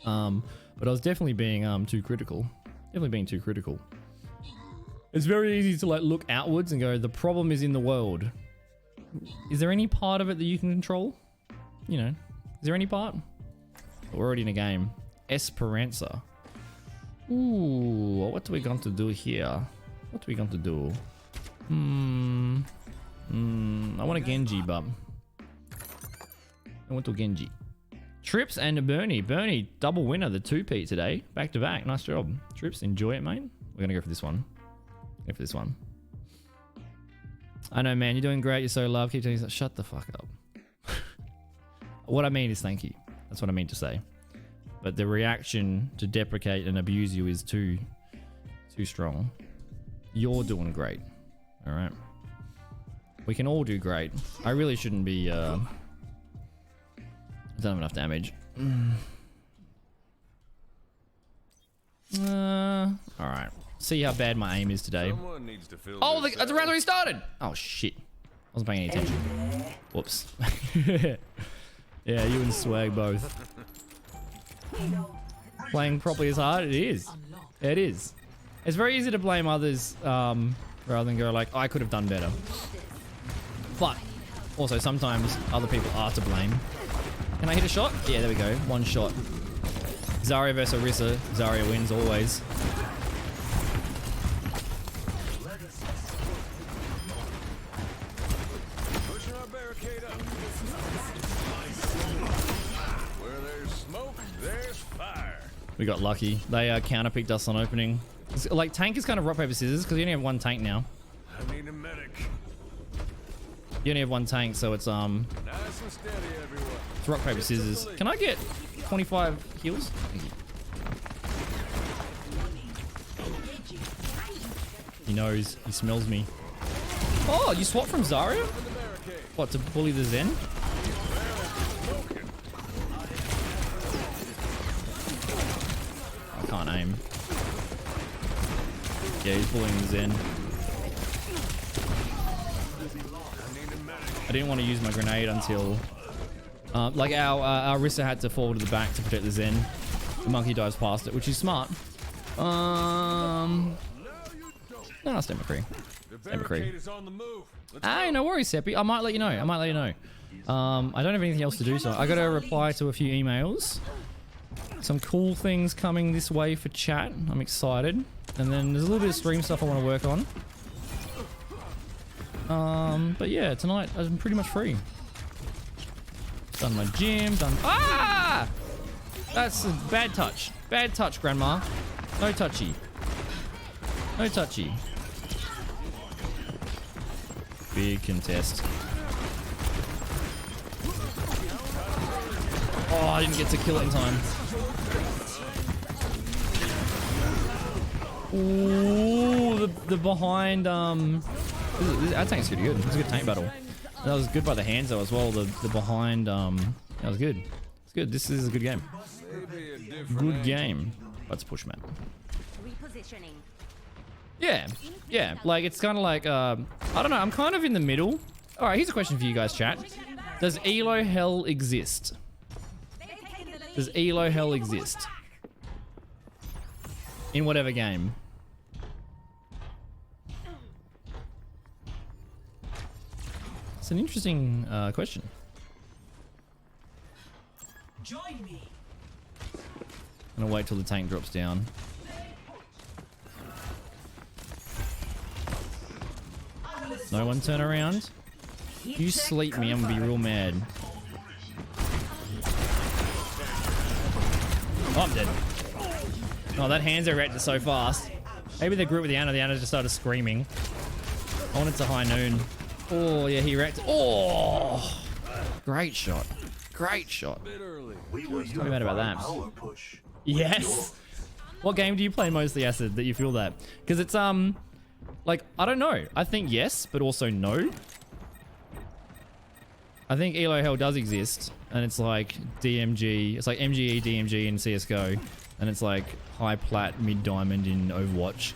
But I was definitely being too critical. Definitely being too critical. It's very easy to like look outwards and go, the problem is in the world. Is there any part of it that you can control? You know, is there any part? We're already in a game. Esperanza. Ooh, what are we going to do here? What are we going to do? I want a Genji, but I want to Genji. Trips and Bernie. Bernie, double winner, the 2P today. Back to back. Nice job. Trips, enjoy it, mate. We're going to go for this one. Go for this one. I know, man. You're doing great. You're so loved. Keep telling you, shut the fuck up. What I mean is thank you. That's what I mean to say. But the reaction to deprecate and abuse you is too strong. You're doing great. All right. We can all do great. I really shouldn't be... I don't have enough damage. Alright. See how bad my aim is today. Oh, the round already started! Oh, shit. I wasn't paying any attention. Whoops. Yeah, you and Swag both. Playing properly is hard? It is. It is. It's very easy to blame others rather than go like, oh, I could have done better. But also sometimes other people are to blame. Can I hit a shot? Yeah, there we go. One shot. Zarya versus Orisa. Zarya wins always. Pushing our barricade up. Where there's smoke, there's fire. We got lucky. They counterpicked us on opening. It's, like, tank is kind of rock, paper, scissors because you only have one tank now. I need a medic. You only have one tank, so it's Nice and steady, everyone. it's rock, paper, scissors. Can I get 25 heals? Thank you. He knows. He smells me. Oh, you swap from Zarya? What, to bully the Zen? I can't aim. Yeah, he's bullying the Zen. I didn't want to use my grenade until... like our Orisa had to fall to the back to protect the Zen. The monkey dives past it, which is smart. No, Step McCree. Step McCree. Hey, no worries, Seppi. I might let you know. I don't have anything else to do, so I got to reply to a few emails. Some cool things coming this way for chat. I'm excited. And then there's a little bit of stream stuff I want to work on. But yeah, tonight I'm pretty much free. Done my gym, done... Ah! That's a bad touch. Bad touch, Grandma. No touchy. No touchy. Big contest. Oh, I didn't get to kill it in time. Ooh, the behind, our tank's pretty good. It was a good tank battle. That was good by the hands though as well. The behind, that was good. It's good. This is a good game. Good game. Let's push map. Yeah, yeah. Like it's kind of like I don't know. I'm kind of in the middle. All right, here's a question for you guys, chat. Does Elo Hell exist? Does Elo Hell exist in whatever game? It's an interesting question. Join me. I'm gonna wait till the tank drops down. No one turn around. If you sleep me, I'm gonna be real mad. Oh, I'm dead. Oh, that Hanzo reacted so fast. Maybe they grew up with the Ana. The Ana just started screaming. I wanted to high noon. Oh, yeah, he reacted. Oh! Great shot. Great shot. What's mad about that? Yes! What game do you play mostly, Acid, that you feel that? Because it's, like, I don't know. I think yes, but also no. I think Elo Hell does exist, and it's like DMG. It's like MGE, DMG in CSGO, and it's like high plat, mid diamond in Overwatch.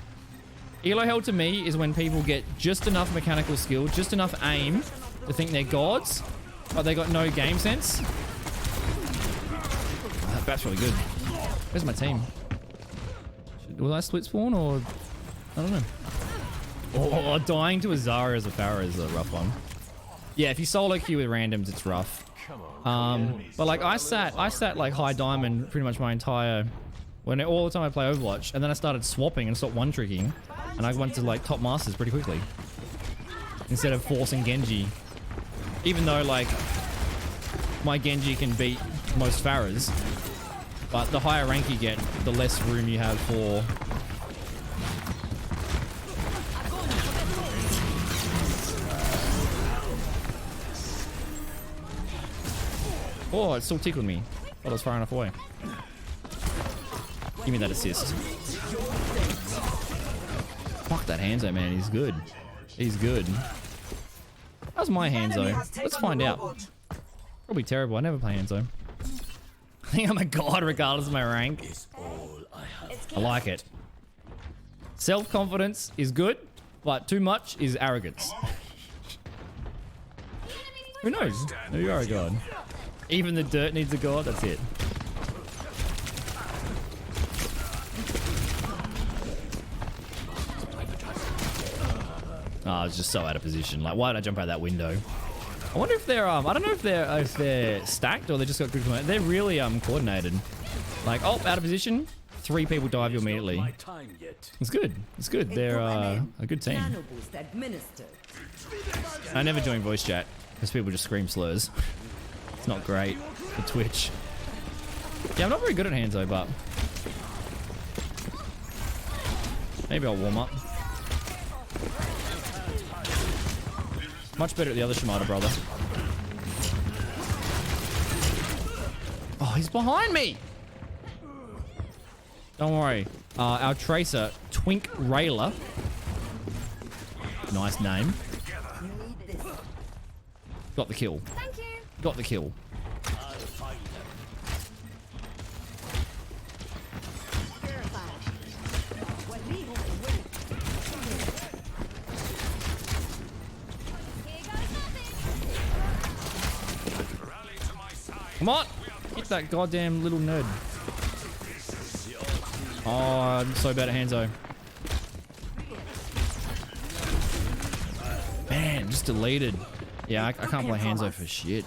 Elo Hell to me is when people get just enough mechanical skill, just enough aim to think they're gods, but they got no game sense. Oh, that bat's really good. Where's my team? Will I split spawn or... I don't know. Oh, dying to a Zarya as a Pharah is a rough one. Yeah, if you solo queue with randoms, it's rough. But like I sat like high diamond pretty much my entire... all the time I play Overwatch, and then I started swapping and stopped one-tricking, and I went to like top masters pretty quickly. Instead of forcing Genji. Even though like my Genji can beat most Pharahs, but the higher rank you get, the less room you have for... Oh, it still tickled me. Thought I was far enough away. Give me that assist. Fuck that Hanzo, man. He's good. He's good. How's my Hanzo? Let's find out. Probably terrible. I never play Hanzo. I think I'm a god regardless of my rank. I like it. Self-confidence is good, but too much is arrogance. Who knows? Maybe you are a god. Even the dirt needs a god. That's it. Oh, I was just so out of position. Like, why did I jump out that window? I wonder if they're I don't know if they're stacked or they just got good command. They're really coordinated. Like, oh, out of position. 3 people dive you immediately. It's good. It's good. They're a good team. I never join voice chat because people just scream slurs. It's not great for Twitch. Yeah, I'm not very good at Hanzo, but maybe I'll warm up. Much better at the other Shimada brother. Oh, he's behind me! Don't worry. Our Tracer, Twink Railer. Nice name. Got the kill. Thank you. Got the kill. Come on! Hit that goddamn little nerd. Oh, I'm so bad at Hanzo. Man, just deleted. Yeah, I can't play Hanzo for shit.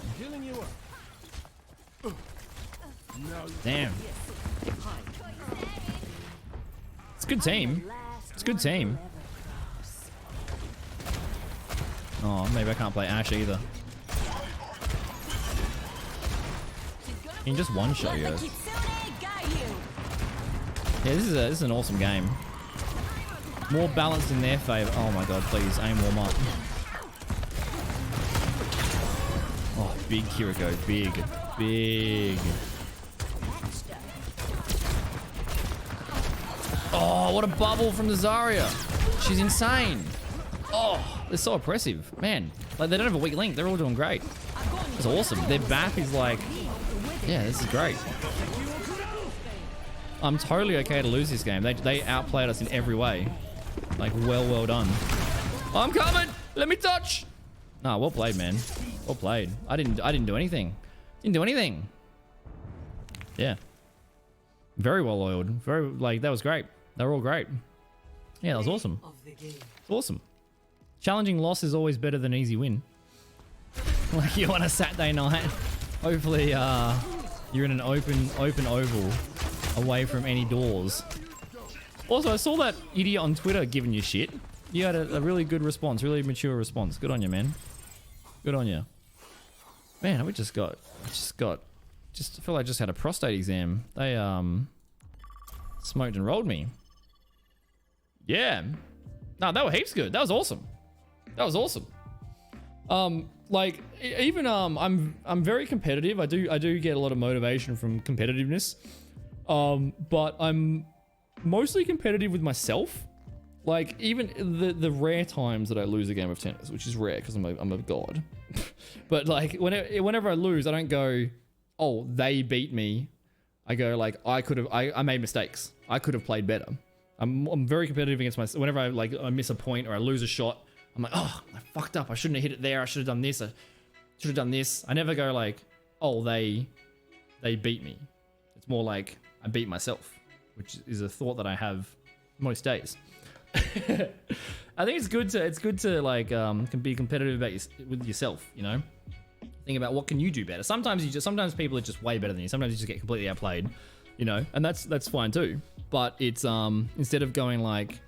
Damn. It's a good team. It's a good team. Oh, maybe I can't play Ashe either. Can you just one-shot you? Yeah, this is an awesome game. More balanced in their favor. Oh my god, please, aim warm up. Oh, big Kiriko. Big. Big. Oh, what a bubble from the Zarya. She's insane. Oh, they're so oppressive. Man, like they don't have a weak link. They're all doing great. It's awesome. Their BAP is like... Yeah, this is great. I'm totally okay to lose this game. They outplayed us in every way. Like, well done. I'm coming! Let me touch! Nah, well played, man. Well played. I didn't do anything. Didn't do anything. Yeah. Very well oiled. Very, like, that was great. They were all great. Yeah, that was awesome. It's awesome. Challenging loss is always better than easy win. Like, you on a Saturday night. Hopefully, you're in an open oval away from any doors. Also, I saw that idiot on Twitter giving you shit. You had a really good response, really mature response. Good on you, man. Good on you. Man, I just feel like I just had a prostate exam. They, smoked and rolled me. Yeah. No, that was heaps good. That was awesome. That was awesome. Like, even, I'm very competitive. I do get a lot of motivation from competitiveness. But I'm mostly competitive with myself. Like, even the rare times that I lose a game of tennis, which is rare because I'm a god. But like, whenever I lose, I don't go, oh, they beat me. I go like, I made mistakes. I could have played better. I'm very competitive against myself. Whenever I miss a point or I lose a shot, I'm like, oh, I fucked up. I shouldn't have hit it there. I should have done this. I should have done this. I never go like, oh, they beat me. It's more like, I beat myself, which is a thought that I have most days. I think it's good to like can be competitive with yourself, you know. Think about what can you do better. Sometimes people are just way better than you. Sometimes you just get completely outplayed, you know, and that's fine too. But it's instead of going like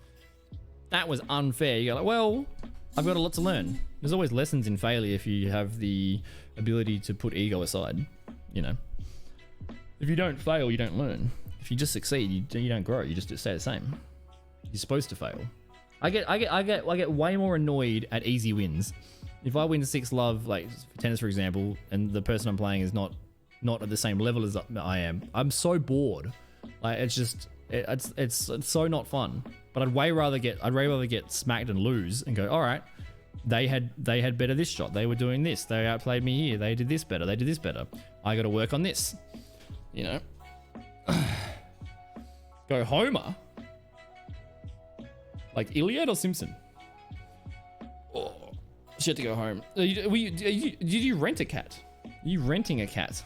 that was unfair, you go like, well, I've got a lot to learn. There's always lessons in failure if you have the ability to put ego aside, you know. If you don't fail, you don't learn. If you just succeed, you don't grow. You just stay the same. You're supposed to fail. I get way more annoyed at easy wins. If I win 6 love, like tennis for example, and the person I'm playing is not at the same level as I am, I'm so bored. Like it's so not fun. But I'd way rather get smacked and lose and go, all right, they had better this shot. They were doing this. They outplayed me here. They did this better. They did this better. I got to work on this. You know. Go Homer. Like Iliad or Simpson? Oh, shit to go home. Did you rent a cat? Are you renting a cat?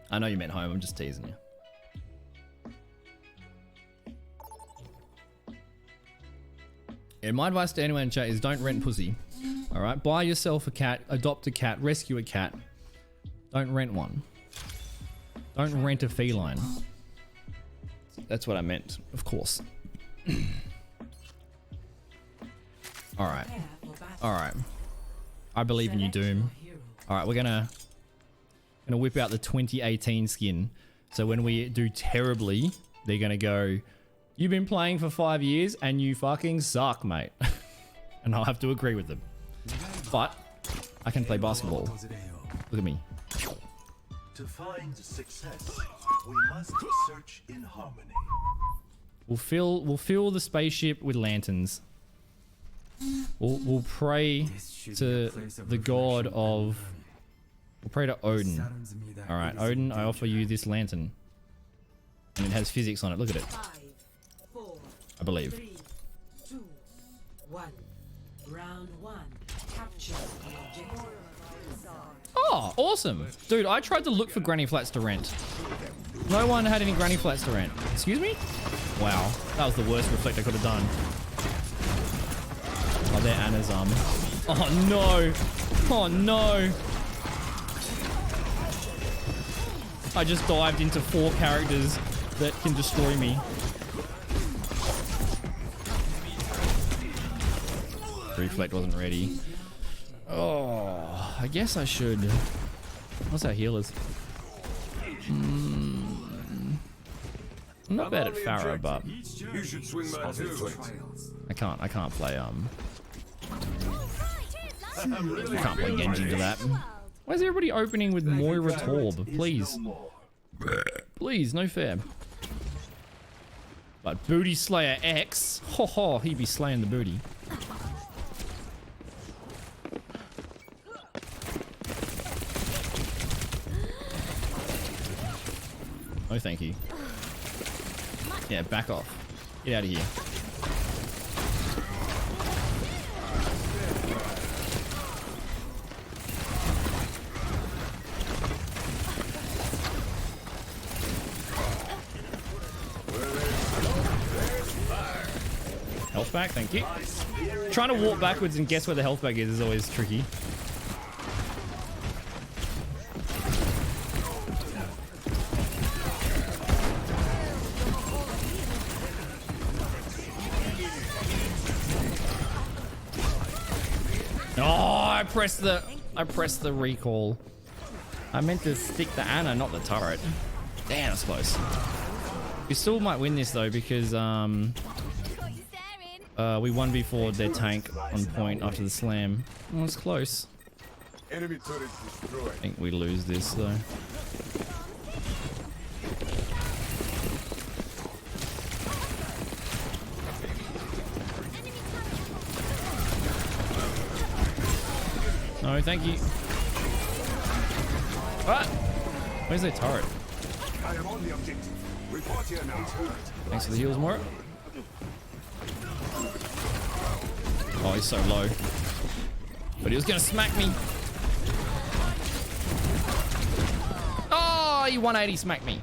I know you meant home. I'm just teasing you. And my advice to anyone in chat is don't rent pussy. All right, buy yourself a cat, adopt a cat, rescue a cat. Don't rent one. Don't rent a feline. That's what I meant, of course. All right. I believe in you, Doom. All right, we're gonna whip out the 2018 skin. So when we do terribly, they're gonna go, "You've been playing for 5 years and you fucking suck, mate." And I'll have to agree with them. But I can play basketball. Look at me. To find success, we must search in harmony. We'll fill the spaceship with lanterns. We'll pray to the god of. We'll pray to Odin. All right, Odin, I offer you this lantern, and it has physics on it. Look at it. 5, 4, I believe. 3, 2, 1. Round 1. Capture the objective. Oh, awesome, dude! I tried to look for granny flats to rent. No one had any granny flats to rent. Excuse me? Wow, that was the worst reflect I could have done. Oh, there Anna's Oh no! Oh no! I just dived into 4 characters that can destroy me. Reflect wasn't ready. Oh, I guess I should. What's our healers? I'm not bad at Pharaoh, but You should swing by too. I can't play I can't play Genji to that. Why is everybody opening with Moira Torb? Please. Please, no fair. But Booty Slayer X, ho ho, he be slaying the booty. Oh, thank you. Yeah, back off. Get out of here. Health back, thank you. Trying to walk backwards and guess where the health bag is always tricky. Oh, I pressed the recall. I meant to stick the Anna, not the turret. Damn, that's close. We still might win this though because we 1v4'd their tank on point after the slam. Oh, it's close. Enemy turret destroyed. I think we lose this though. No, thank you. What? Where's their turret? I am on the objective. Report here now. Thanks for the heals, Mort. Oh, he's so low. But he was gonna smack me. Oh, he 180 smacked me.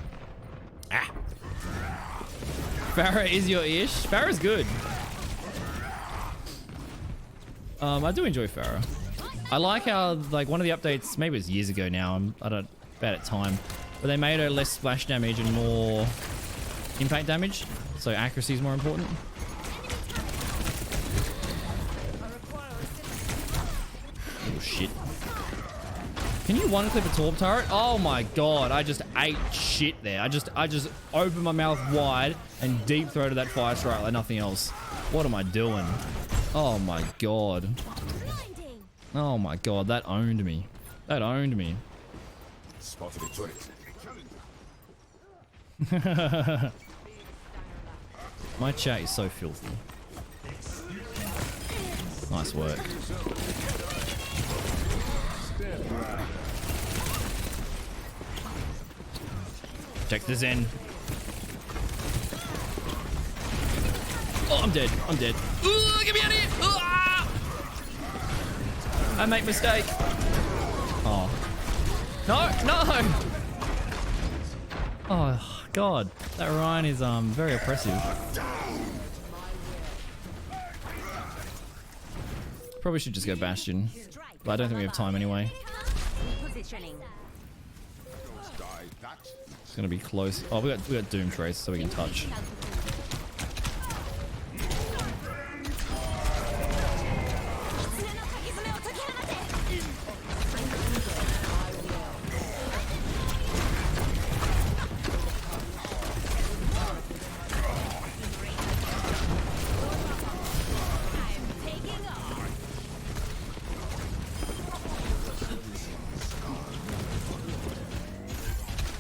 Farah is your ish. Farah's good. I do enjoy Farah. I like how, like, one of the updates, maybe it was years ago now, I don't bad at time, but they made her less splash damage and more impact damage, so accuracy is more important. Oh shit. Can you one clip a torp turret? Oh my god, I just ate shit there. I just opened my mouth wide and deep throated that fire strike like nothing else. What am I doing? Oh my god. Oh my god, that owned me. That owned me. Spotted a turret. My chat is so filthy. Nice work. Check the Zen. Oh, I'm dead. I'm dead. Ooh, get me out of here! Ah! I make mistake. Oh. No, no! Oh, God. That Ryan is very oppressive. Probably should just go Bastion. But I don't think we have time anyway. It's gonna be close. Oh, we got Doom Trace, so we can touch.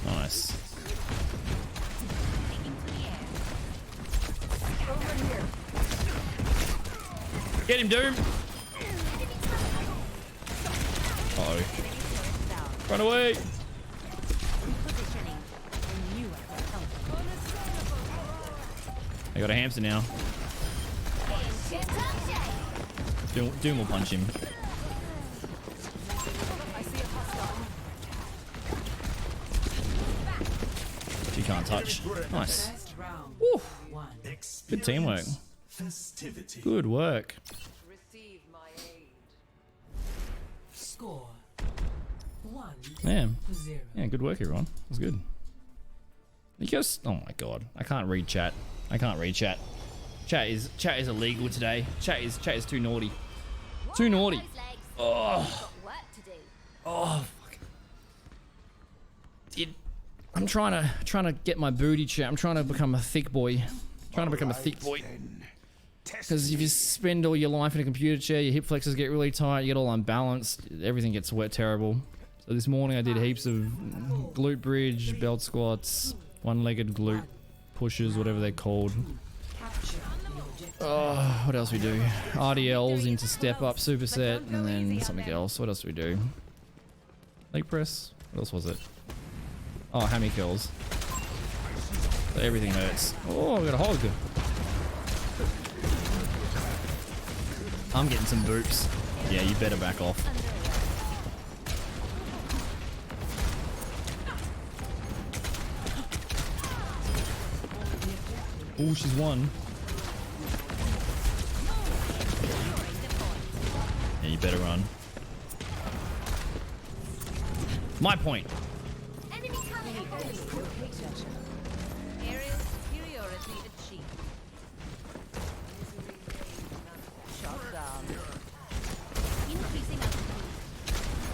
Nice. Get him, Doom! Uh-oh. Run away! I got a hamster now. Doom will punch him. She can't touch. Nice. Woo. Good teamwork. Good work. Receive my aid. Score 1-0. Yeah, good work, everyone. That was good. Because, oh my god, I can't read chat. I can't read chat. Chat is illegal today. Chat is too naughty. Too naughty. Oh. Oh. Fuck. I'm trying to get my booty chat. I'm trying to become a thick boy. Because if you spend all your life in a computer chair, your hip flexors get really tight, you get all unbalanced, everything gets wet terrible. So this morning I did heaps of glute bridge, belt squats, one-legged glute pushes, whatever they're called. Oh, what else we do? RDLs into step up, superset, and then something else. What else do we do? Leg press? What else was it? Oh, hammy curls. So everything hurts. Oh, we got a hog. I'm getting some boops. Yeah, you better back off. Oh, she's won. Yeah, you better run. My point.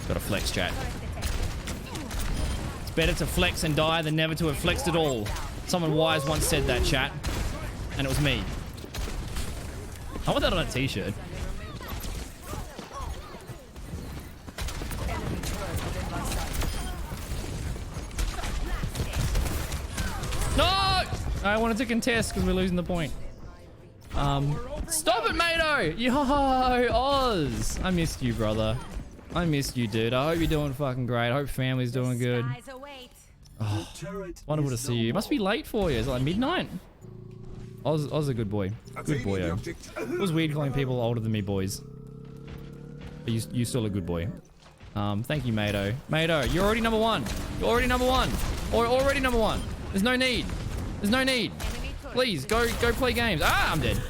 Got a flex, chat. It's better to flex and die than never to have flexed at all. Someone wise once said that, chat. And it was me. I want that on a t-shirt. No! I wanted to contest because we're losing the point. Stop it, Mato! Yo, Oz! I missed you, brother. I missed you, dude. I hope you're doing fucking great. I hope family's doing good. Oh, wonderful to see you. It must be late for you. Is it like midnight? Oz is a good boy. Good boyo. It was weird calling people older than me boys. But you still a good boy. Thank you, Mato. Mato, you're already number one. You're already number one. Or already number one. There's no need. There's no need. Please, go play games. Ah, I'm dead.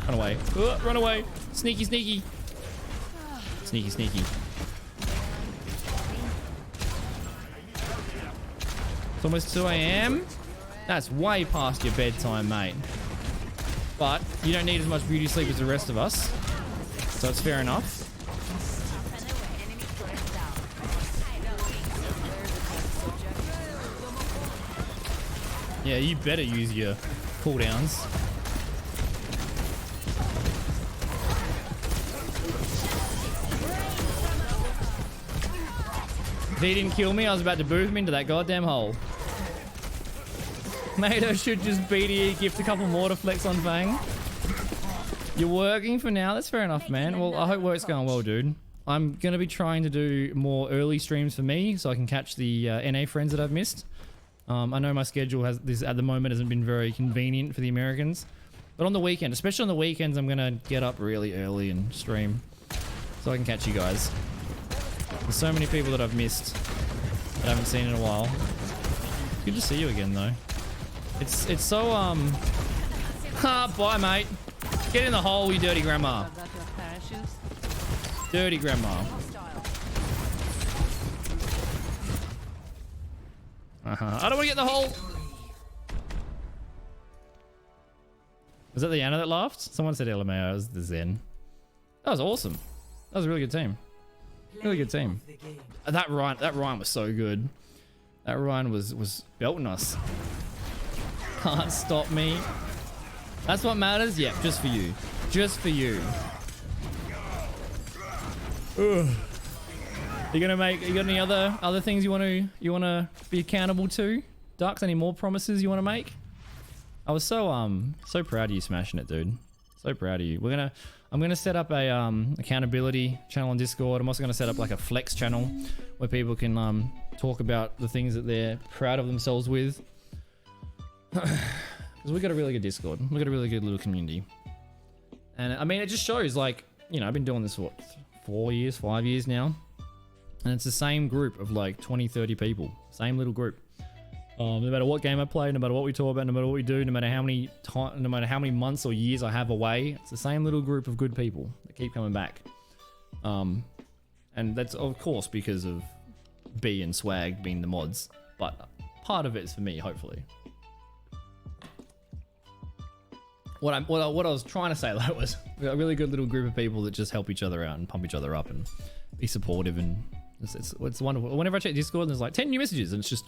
Run away. Run away. Sneaky, sneaky. Sneaky, sneaky. It's almost 2 a.m. That's way past your bedtime, mate. But you don't need as much beauty sleep as the rest of us. So it's fair enough. Yeah, you better use your cooldowns. If he didn't kill me, I was about to boot him into that goddamn hole. Mato should just BDE gift a couple more to flex on Fang. You're working for now? That's fair enough, man. Well, I hope work's going well, dude. I'm going to be trying to do more early streams for me so I can catch the NA friends that I've missed. I know my schedule at the moment hasn't been very convenient for the Americans. But on the weekend, especially on the weekends, I'm going to get up really early and stream so I can catch you guys. There's so many people that I've missed that I haven't seen in a while. Good to see you again, though. It's so, bye, mate. Get in the hole, you dirty grandma. Dirty grandma. I don't want to get in the hole. Was that the Anna that laughed? Someone said LMAO. It was the Zen. That was awesome. That was a really good team. Really good team. That Ryan was so good. That Ryan was belting us. Can't stop me. That's what matters? Yeah, just for you. Just for you. Ugh. You got any other things you wanna be accountable to? Ducks, any more promises you wanna make? I was so proud of you smashing it, dude. So proud of you. I'm gonna set up a accountability channel on Discord. I'm also gonna set up like a flex channel where people can talk about the things that they're proud of themselves with. Because we got a really good Discord. We got a really good little community. And I mean, it just shows, like, you know, I've been doing this for what, 5 years now. And it's the same group of like 20, 30 people. Same little group. No matter what game I play, no matter what we talk about, no matter what we do, no matter how many months or years I have away, it's the same little group of good people that keep coming back. And that's of course because of B and Swag being the mods, but part of it is for me, hopefully. What I was trying to say though was a really good little group of people that just help each other out and pump each other up and be supportive, and it's wonderful. Whenever I check Discord, there's like 10 new messages and it's just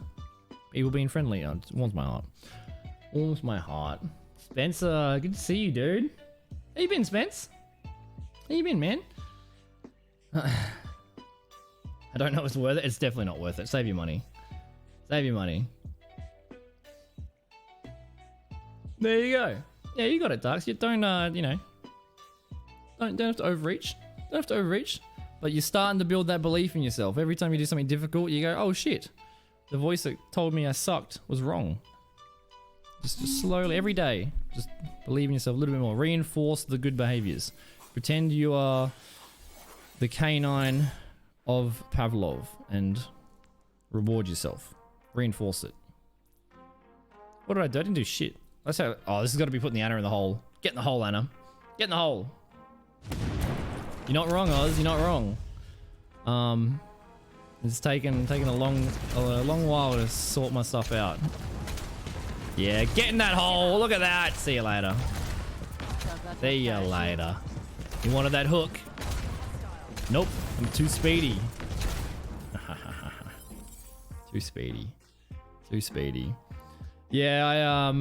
people being friendly. It warms my heart. Warms my heart. Spencer, good to see you, dude. How you been, Spence? How you been, man? I don't know if it's worth it. It's definitely not worth it. Save your money. Save your money. There you go. Yeah, you got it, Darks. You don't, you know, don't have to overreach. Don't have to overreach. But you're starting to build that belief in yourself. Every time you do something difficult, you go, oh shit. The voice that told me I sucked was wrong. Just slowly, every day, just believe in yourself a little bit more. Reinforce the good behaviors. Pretend you are the canine of Pavlov and reward yourself. Reinforce it. What did I do? I didn't do shit. That's how. Oh, this has got to be putting the Anna in the hole. Get in the hole, Anna. Get in the hole. You're not wrong, Oz. You're not wrong. It's taken a long while to sort my stuff out. Yeah, get in that hole. Look at that. See you later. See you later. You wanted that hook? Nope. I'm too speedy. Too speedy. Too speedy. Yeah,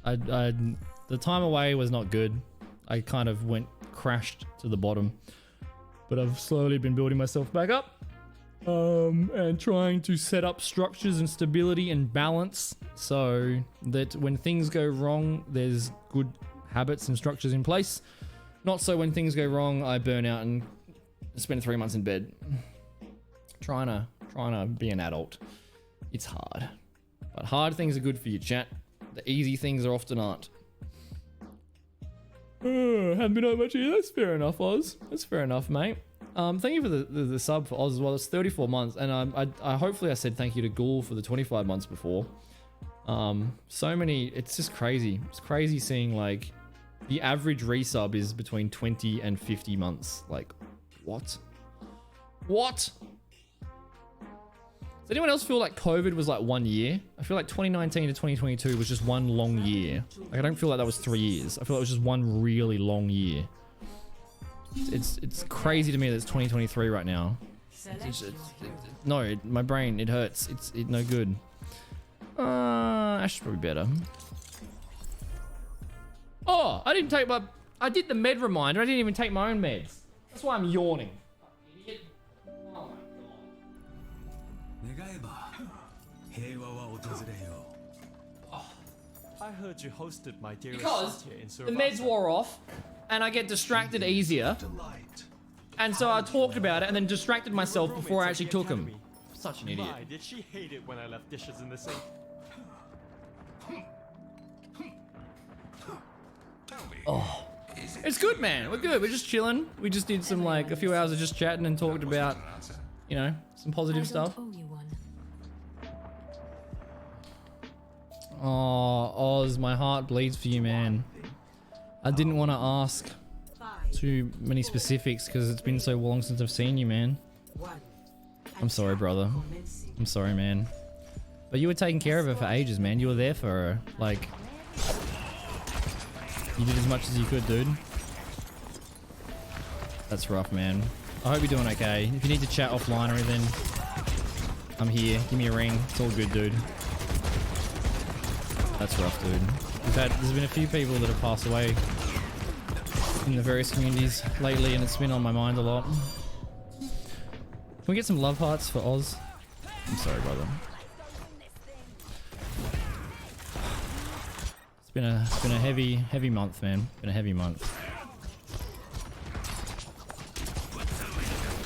the time away was not good. I kind of crashed to the bottom, but I've slowly been building myself back up. And trying to set up structures and stability and balance so that when things go wrong, there's good habits and structures in place. Not so when things go wrong, I burn out and spend 3 months in bed. Trying to be an adult. It's hard. But hard things are good for you, chat. The easy things are often aren't. Haven't been out much either. That's fair enough, Oz. That's fair enough, mate. Thank you for the sub for Oz as well. It's 34 months, and I hopefully I said thank you to Ghoul for the 25 months before. So many, it's just crazy. It's crazy seeing like the average resub is between 20 and 50 months. Like, what? What? Does anyone else feel like COVID was like 1 year? I feel like 2019 to 2022 was just one long year. Like, I don't feel like that was 3 years. I feel like it was just one really long year. It's crazy to me that it's 2023 right now. No, my brain, it hurts. It's no good. Ash is probably better. Oh, I didn't take my... I did the med reminder. I didn't even take my own meds. That's why I'm yawning. Idiot. Oh my god. I heard you hosted my dearest Because Satya in the meds Survivor. wore off, and I get distracted easier. And so I talked about it and then distracted myself before I actually took them. Such an idiot. My, did she hate it when I left dishes in the sink? Oh, it's good, man. We're good. We're just chilling. We just did some like a few hours of just chatting and talked about, you know, some positive stuff. Oh, Oz, my heart bleeds for you, man. I didn't want to ask too many specifics because it's been so long since I've seen you, man. I'm sorry, brother. I'm sorry, man. But you were taking care of her for ages, man. You were there for her. Like, you did as much as you could, dude. That's rough, man. I hope you're doing okay. If you need to chat offline or anything, I'm here. Give me a ring. It's all good, dude. That's rough, dude. There's been a few people that have passed away in the various communities lately, and it's been on my mind a lot. Can we get some love hearts for Oz? I'm sorry, brother. It's been a heavy month, man. Been a heavy month.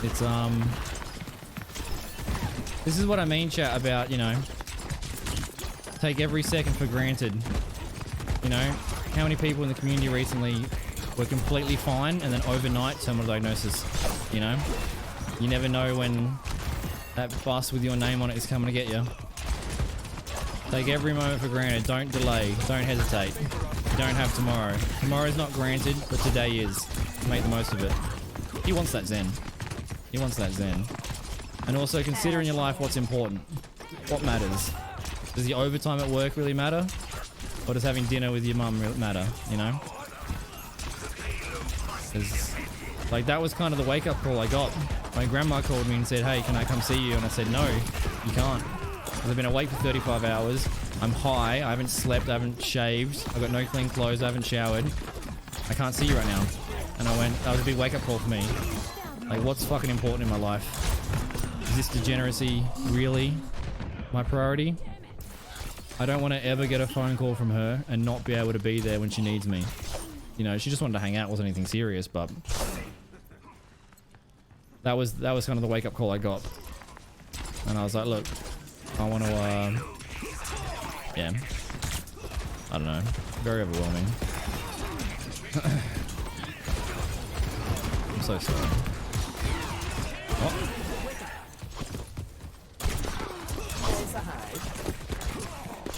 It's this is what I mean, chat, about, you know, take every second for granted. You know, how many people in the community recently were completely fine and then overnight terminal diagnosis, you know? You never know when that bus with your name on it is coming to get you. Take every moment for granted. Don't delay. Don't hesitate. You don't have tomorrow. Tomorrow's not granted, but today is. Make the most of it. He wants that zen. He wants that zen. And also consider in your life what's important. What matters. Does the overtime at work really matter? Or does having dinner with your mum really matter, you know? Like, that was kind of the wake-up call I got. My grandma called me and said, hey, can I come see you? And I said, no, you can't. Because I've been awake for 35 hours. I'm high. I haven't slept. I haven't shaved. I've got no clean clothes. I haven't showered. I can't see you right now. And that was a big wake-up call for me. Like, what's fucking important in my life? Is this degeneracy really my priority? I don't want to ever get a phone call from her and not be able to be there when she needs me. You know, she just wanted to hang out. It wasn't anything serious, but that was kind of the wake-up call I got. And I was like, look, I want to, yeah, I don't know, very overwhelming. I'm so sorry. Oh.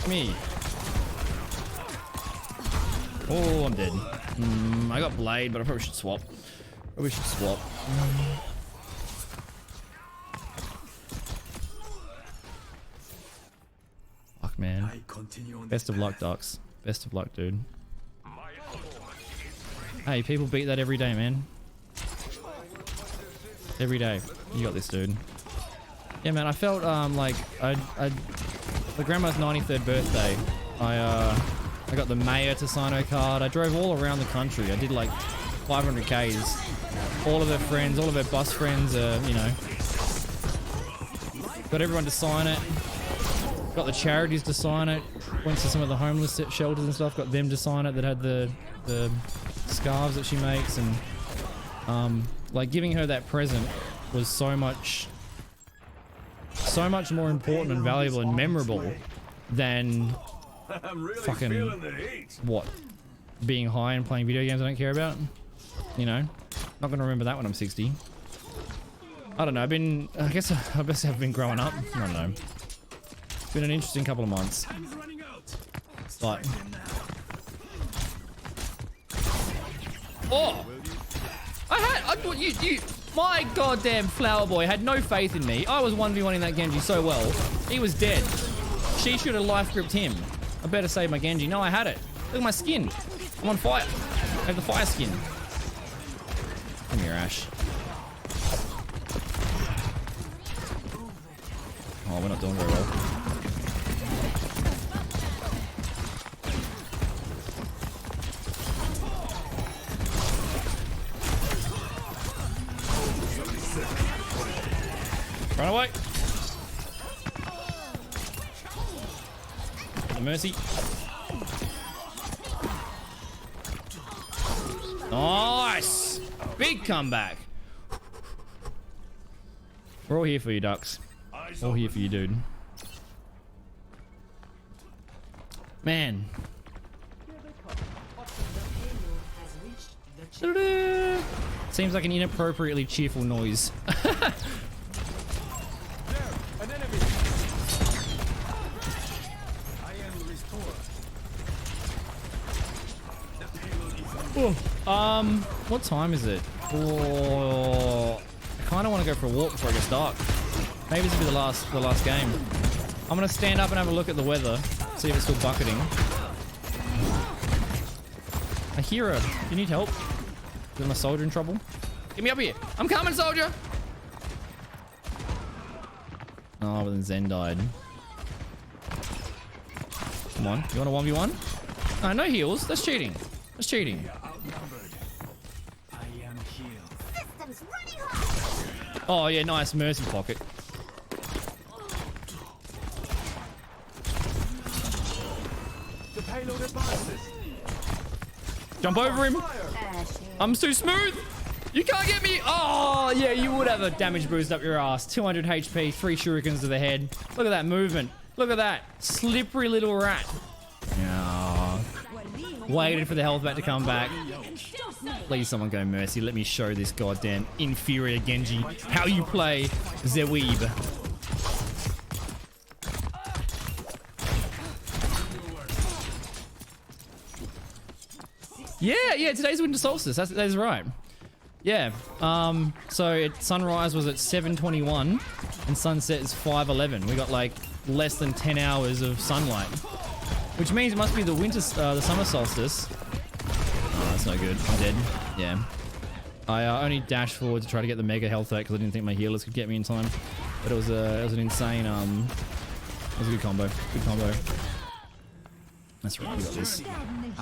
Me. Oh, I'm dead. I got blade, but I probably should swap. Fuck, man. Best of luck, Ducks. Best of luck, dude. Hey, people beat that every day, man. Every day. You got this, dude. Yeah, man, I felt like my grandma's 93rd birthday. I got the mayor to sign her card. I drove all around the country. I did like 500 Ks. All of her friends, all of her bus friends, you know, got everyone to sign it. Got the charities to sign it. Went to some of the homeless shelters and stuff. Got them to sign it that had the scarves that she makes, and like giving her that present was so much more important and valuable and memorable than fucking what, being high and playing video games I don't care about. You know, not gonna remember that when I'm 60. I don't know. I guess I've been growing up. I don't know. It's been an interesting couple of months. But oh, my goddamn flower boy had no faith in me. I was 1v1ing that Genji so well. He was dead. She should have life gripped him. I better save my Genji. No, I had it. Look at my skin. I'm on fire. I have the fire skin. Come here, Ash. Oh, we're not doing very well. Run away. No mercy. Nice. Big comeback. We're all here for you, Ducks. All here for you, dude. Man. Seems like an inappropriately cheerful noise. An enemy. I am restored. What time is it? Oh, I kind of want to go for a walk before it gets dark. Maybe this will be the last game. I'm gonna stand up and have a look at the weather, see if it's still bucketing. I hear her. You need help? Is my soldier in trouble? Get me up here. I'm coming, soldier. Oh, but then Zen died. Come on. You want a 1v1? No, no heals. That's cheating. That's cheating. Oh, yeah, nice. Mercy pocket. The payload advances. Jump over him. I'm too smooth. You can't get me. Oh, yeah, you would have a damage boost up your ass. 200 HP, 3 shurikens to the head. Look at that movement. Look at that. Slippery little rat. Oh. Waited for the health back to come back. Please, someone go Mercy. Let me show this goddamn inferior Genji how you play Zeweeb. Yeah, today's winter solstice. That's right. Yeah. So sunrise was at 7:21 and sunset is 5:11. We got like less than 10 hours of sunlight, which means it must be the the summer solstice. Oh, that's no good. I'm dead. Yeah. I only dashed forward to try to get the mega health back because I didn't think my healers could get me in time. But it was an insane. It was a good combo. Good combo. That's right. We got this.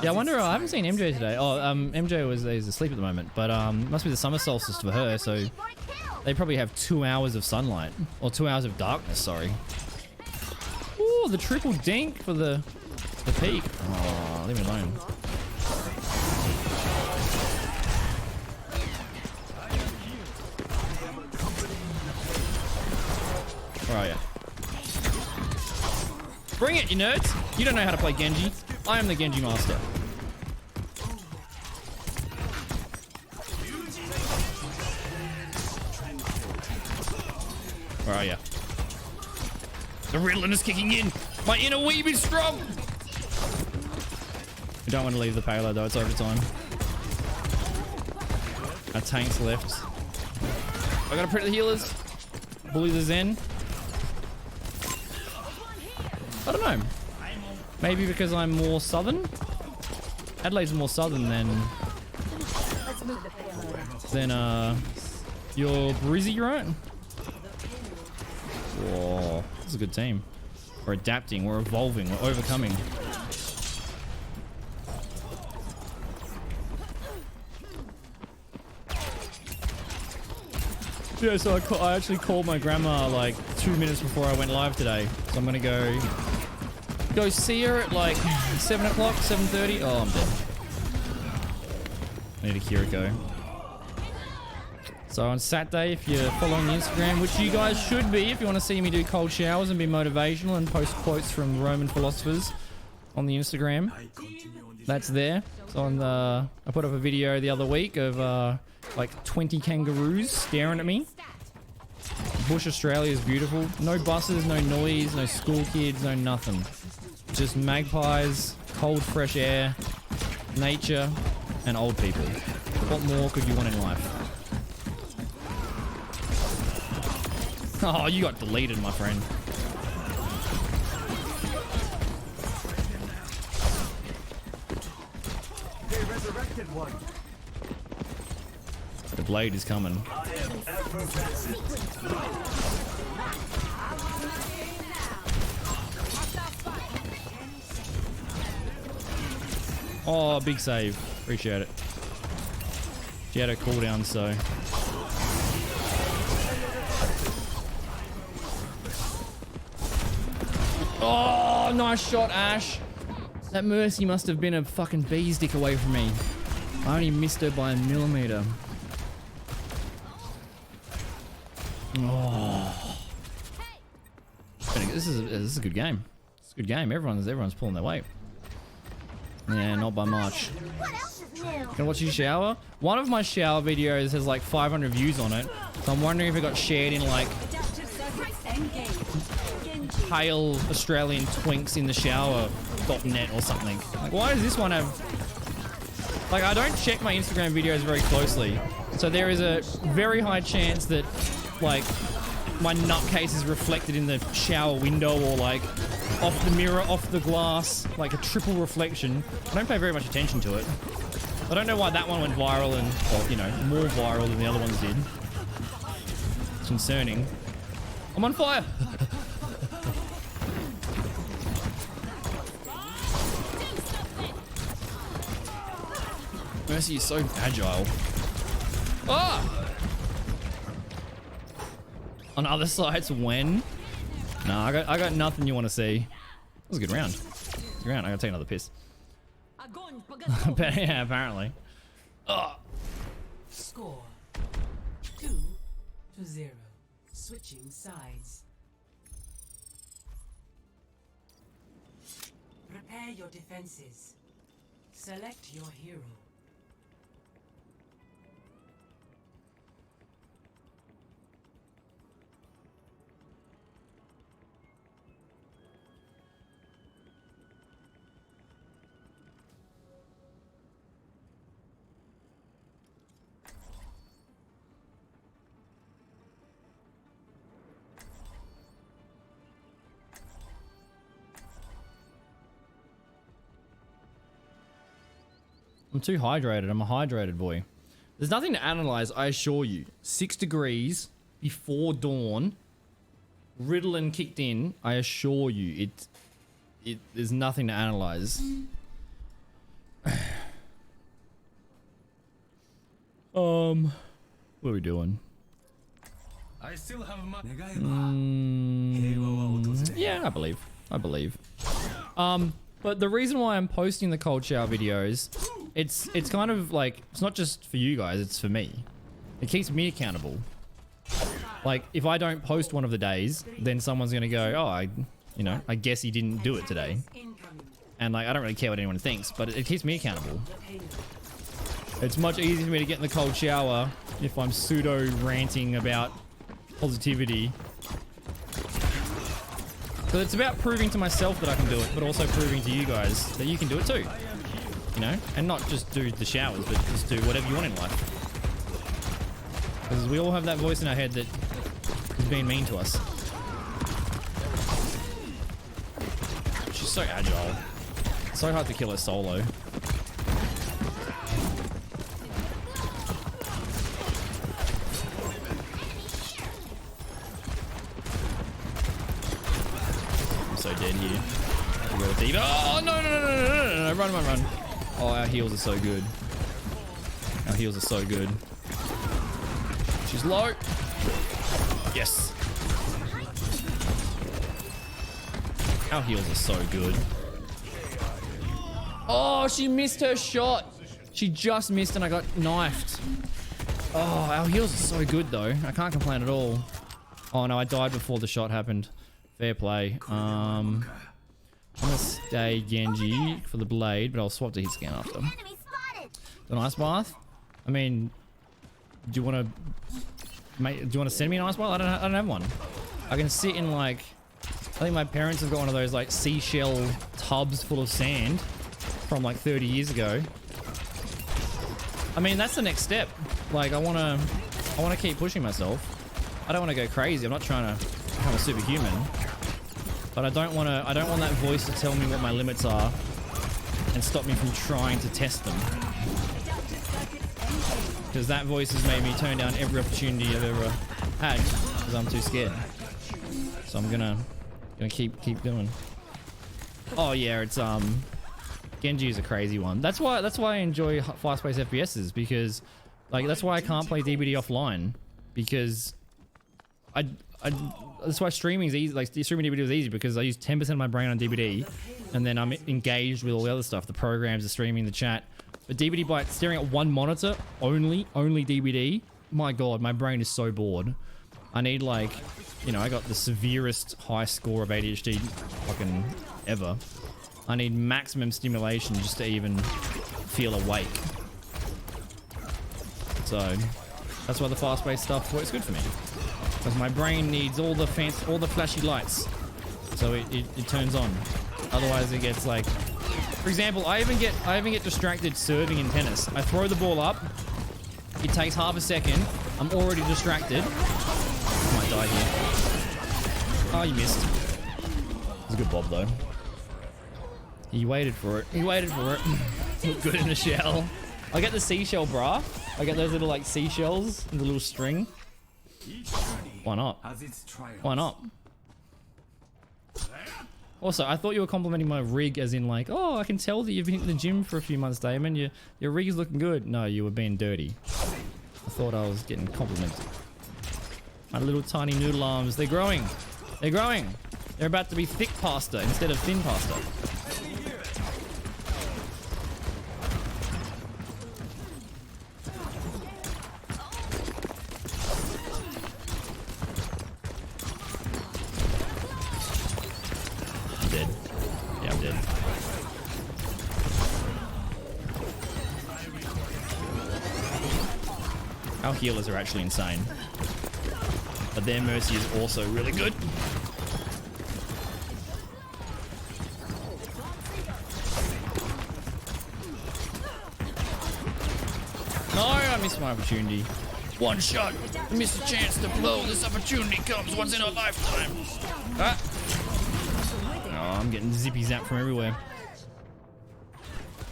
Yeah, I wonder. I haven't seen MJ today. Oh, MJ is asleep at the moment, but must be the summer solstice for her. So they probably have 2 hours of sunlight or 2 hours of darkness. Sorry. Ooh, the triple dink for the peak. Oh, leave me alone. Where are you? Bring it, you nerds! You don't know how to play Genji. I am the Genji master. Where are you? The Riddler is kicking in! My inner weeb is strong! We don't want to leave the payload though, it's overtime. Our tank's left. I gotta protect the healers. Bully the Zen. I don't know. Maybe because I'm more southern? Adelaide's more southern than your Brizzy, right? Whoa, this is a good team. We're adapting, we're evolving, we're overcoming. Yeah, so I actually called my grandma like 2 minutes before I went live today. So I'm gonna go see her at like 7 o'clock, 7:30. Oh, I'm dead. I need a Kiriko. So on Saturday, if you're following the Instagram, which you guys should be, if you want to see me do cold showers and be motivational and post quotes from Roman philosophers on the Instagram, that's there. So I put up a video the other week of like 20 kangaroos staring at me. Bush Australia is beautiful. No buses, no noise, no school kids, no nothing. Just magpies cold, fresh air, nature, and old people. What more could you want in life? Oh, you got deleted, my friend. They resurrected one. The blade is coming. Oh, big save. Appreciate it. She had a cooldown, so. Oh, nice shot, Ash. That Mercy must have been a fucking bee's dick away from me. I only missed her by a millimeter. Oh. This is a good game. It's a good game. Everyone's pulling their weight. Yeah, not by much. What else is new? Gonna watch you shower? One of my shower videos has like 500 views on it. So I'm wondering if it got shared in like pale Australian twinks in the shower.net or something. Like, why does this one have... Like, I don't check my Instagram videos very closely. So there is a very high chance that, like, my nutcase is reflected in the shower window or, like, off the mirror, off the glass, like a triple reflection. I don't pay very much attention to it. I don't know why that one went viral and, well, you know, more viral than the other ones did. It's concerning. I'm on fire! Mercy is so agile. Ah! On other sides, when? Nah, I got nothing you want to see. That was a good round. Good round. I gotta take another piss. But yeah, apparently. Oh. Score 2-0. Switching sides. Prepare your defenses. Select your hero. I'm too hydrated. I'm a hydrated boy. There's nothing to analyze, I assure you. 6 degrees before dawn. Ritalin kicked in. I assure you, there's nothing to analyze. What are we doing? I still have my... Yeah, I believe. But the reason why I'm posting the cold shower videos, it's kind of like, it's not just for you guys, it's for me. It keeps me accountable. Like, if I don't post one of the days, then someone's gonna go, oh, I guess he didn't do it today. And like, I don't really care what anyone thinks, but it keeps me accountable. It's much easier for me to get in the cold shower if I'm pseudo ranting about positivity. So it's about proving to myself that I can do it, but also proving to you guys that you can do it too. You know? And not just do the showers, but just do whatever you want in life. Because we all have that voice in our head that is being mean to us. She's so agile. It's so hard to kill her solo. So dead here. We'll go deep. Oh no! Run! Oh, our heals are so good. Our heals are so good. She's low. Yes. Our heals are so good. Oh, she missed her shot. She just missed and I got knifed. Oh, our heals are so good though. I can't complain at all. Oh no, I died before the shot happened. Fair play. I'm gonna stay Genji for the blade, but I'll swap to hit scan after. The ice bath? I mean, do you want to send me an ice bath? I don't have one. I can sit in like, I think my parents have got one of those like seashell tubs full of sand, from like 30 years ago. I mean, that's the next step. Like, I wanna keep pushing myself. I don't want to go crazy. I'm not trying to become a superhuman, but I don't want that voice to tell me what my limits are and stop me from trying to test them. Because that voice has made me turn down every opportunity I've ever had because I'm too scared. So I'm gonna keep doing. Oh yeah, it's Genji is a crazy one. That's why I enjoy fast-paced FPSs, because like that's why I can't play DBD offline, because that's why streaming is easy. Like streaming DBD was easy because I use 10% of my brain on DBD, and then I'm engaged with all the other stuff, the programs, the streaming, the chat. But DBD by staring at one monitor only DBD. My God, my brain is so bored. I need like, you know, I got the severest high score of ADHD fucking ever. I need maximum stimulation just to even feel awake. So that's why the fast-paced stuff works good for me, because my brain needs all the flashy lights, so it turns on. Otherwise, it gets like, for example, I even get distracted serving in tennis. I throw the ball up. It takes half a second. I'm already distracted. I might die here. Oh, you missed. It was a good bob though. He waited for it. He waited for it. Look good in the shell. I get the seashell bra. I get those little like seashells and the little string. Why not? Why not? Also, I thought you were complimenting my rig as in like, oh, I can tell that you've been in the gym for a few months, Damon. Your rig is looking good. No, you were being dirty. I thought I was getting complimented. My little tiny noodle arms, they're growing. They're growing. They're about to be thick pasta instead of thin pasta. I'm dead. Yeah, I'm dead. Our healers are actually insane. But their mercy is also really good. No, I missed my opportunity. One shot. I missed a chance to blow. This opportunity comes once in a lifetime. Ah. Oh, I'm getting zippy zap from everywhere.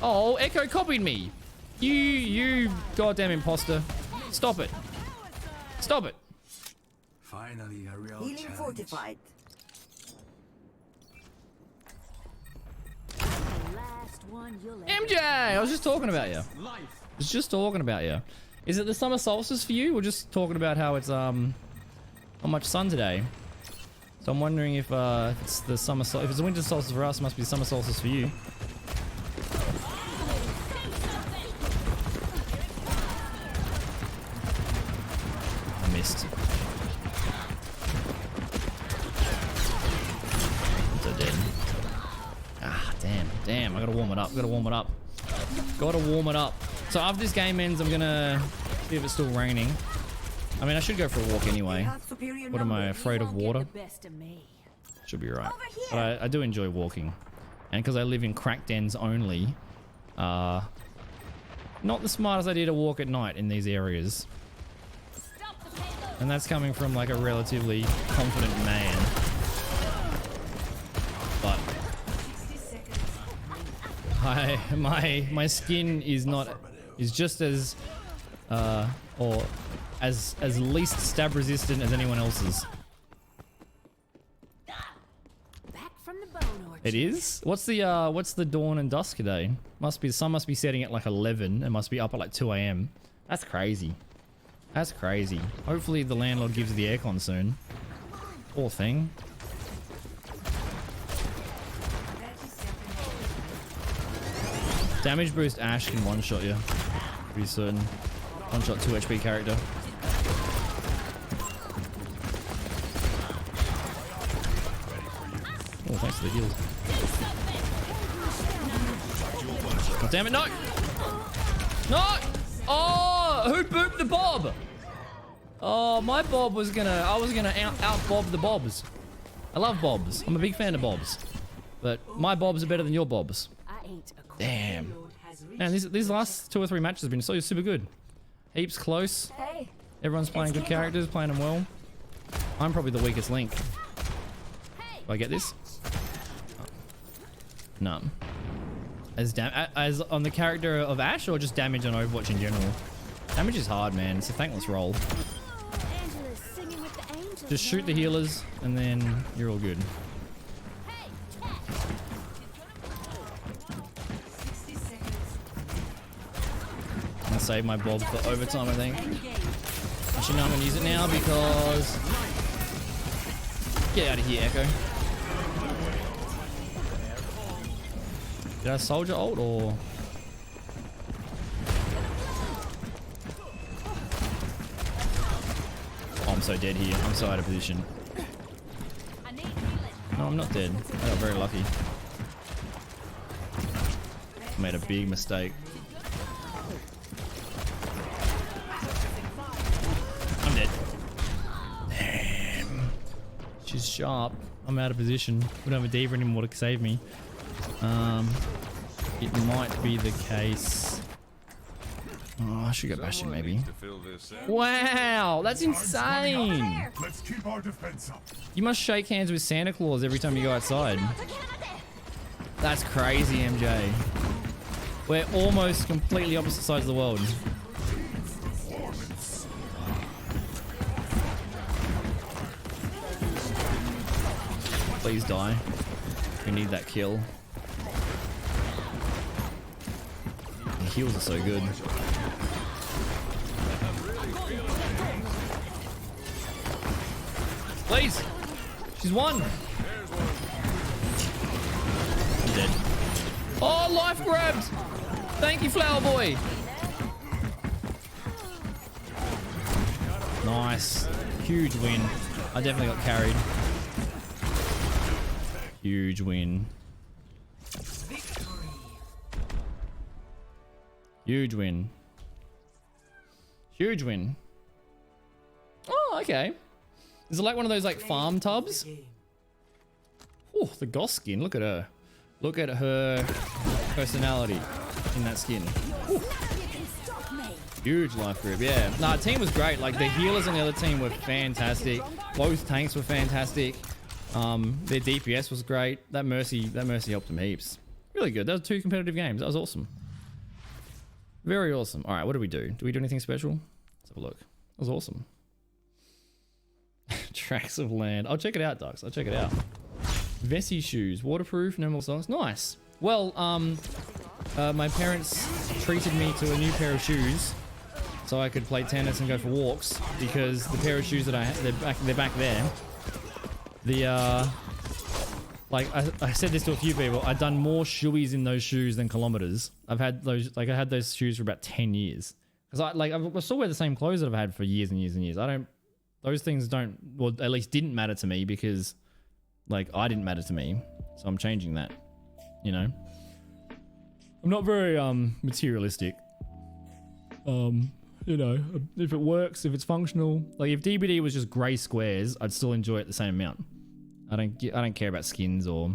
Oh, Echo copied me. You goddamn imposter. Stop it. Stop it. Finally, a real Healing challenge. fortified. MJ, I was just talking about you. I was just talking about you. Is it the summer solstice for you? We're just talking about how it's not much sun today. So I'm wondering if it's the summer if it's the winter solstice for us, it must be the summer solstice for you. I missed. So dead. Ah, damn! I gotta warm it up. Gotta warm it up. So after this game ends, I'm gonna see if it's still raining. I mean, I should go for a walk anyway. What am I, afraid of water? Should be right. But I do enjoy walking. And because I live in crack dens only, not the smartest idea to walk at night in these areas. And that's coming from like a relatively confident man. But my skin is just as or as least stab resistant as anyone else's. It is? What's the dawn and dusk today? The sun must be setting at like 11 and must be up at like 2 AM. That's crazy. That's crazy. Hopefully the landlord gives the aircon soon. Poor thing. Damage boost Ash can one-shot you. Pretty certain. One-shot 2 HP character. Oh, thanks for the heals. God damn it, no! No! Oh, who booped the bob? Oh, my bob was I was gonna out-bob the bobs. I love bobs. I'm a big fan of bobs. But my bobs are better than your bobs. I ain't a Damn. Lord has reached Man, these last 2 or 3 matches have been so super good. Heaps close. Hey, Everyone's playing good characters, playing them well. I'm probably the weakest link. Do I get this? Oh. No. As on the character of Ash, or just damage on Overwatch in general? Damage is hard, man. It's a thankless role. Angela's singing with the angels. Just shoot the healers, and then you're all good. 60 seconds. I'll save my blob for overtime, I think. Actually, no, I'm gonna use it now because... Get out of here, Echo. Did I soldier ult or... Oh, I'm so dead here. I'm so out of position. No, I'm not dead. I got very lucky. I made a big mistake. I'm dead. Damn. She's sharp. I'm out of position. We don't have a diva anymore to save me. It might be the case. Oh, I should go Bastion maybe. Wow, that's insane. Let's keep our defense up. You must shake hands with Santa Claus every time you go outside. That's crazy, MJ. We're almost completely opposite sides of the world. Please die. We need that kill. The heals are so good. Please! She's won! I'm dead. Oh, life grabbed! Thank you, Flower Boy! Nice. Huge win. I definitely got carried. Huge win. Huge win. Huge win. Oh, okay. Is it like one of those like farm tubs? Oh, the Goss skin. Look at her. Look at her personality in that skin. Ooh. Huge life grip. Yeah. Nah, team was great. Like the healers on the other team were fantastic. Both tanks were fantastic. Their DPS was great. That Mercy helped them heaps. Really good. That was 2 competitive games. That was awesome. Very awesome. All right, what do? Do we do anything special? Let's have a look. That was awesome. Tracks of land. I'll check it out, Ducks. I'll check it out. Vessi shoes. Waterproof, no more socks. Nice. Well, my parents treated me to a new pair of shoes so I could play tennis and go for walks because the pair of shoes that I had, they're back there. The, like I said this to a few people, I've done more shoeies in those shoes than kilometers. I've had those, like I had those shoes for about 10 years. Because I still wear the same clothes that I've had for years and years and years. Those things don't, well, at least didn't matter to me because, like, I didn't matter to me. So I'm changing that, you know? I'm not very, materialistic. You know, if it works, if it's functional. Like, if DBD was just grey squares, I'd still enjoy it the same amount. I don't care about skins or,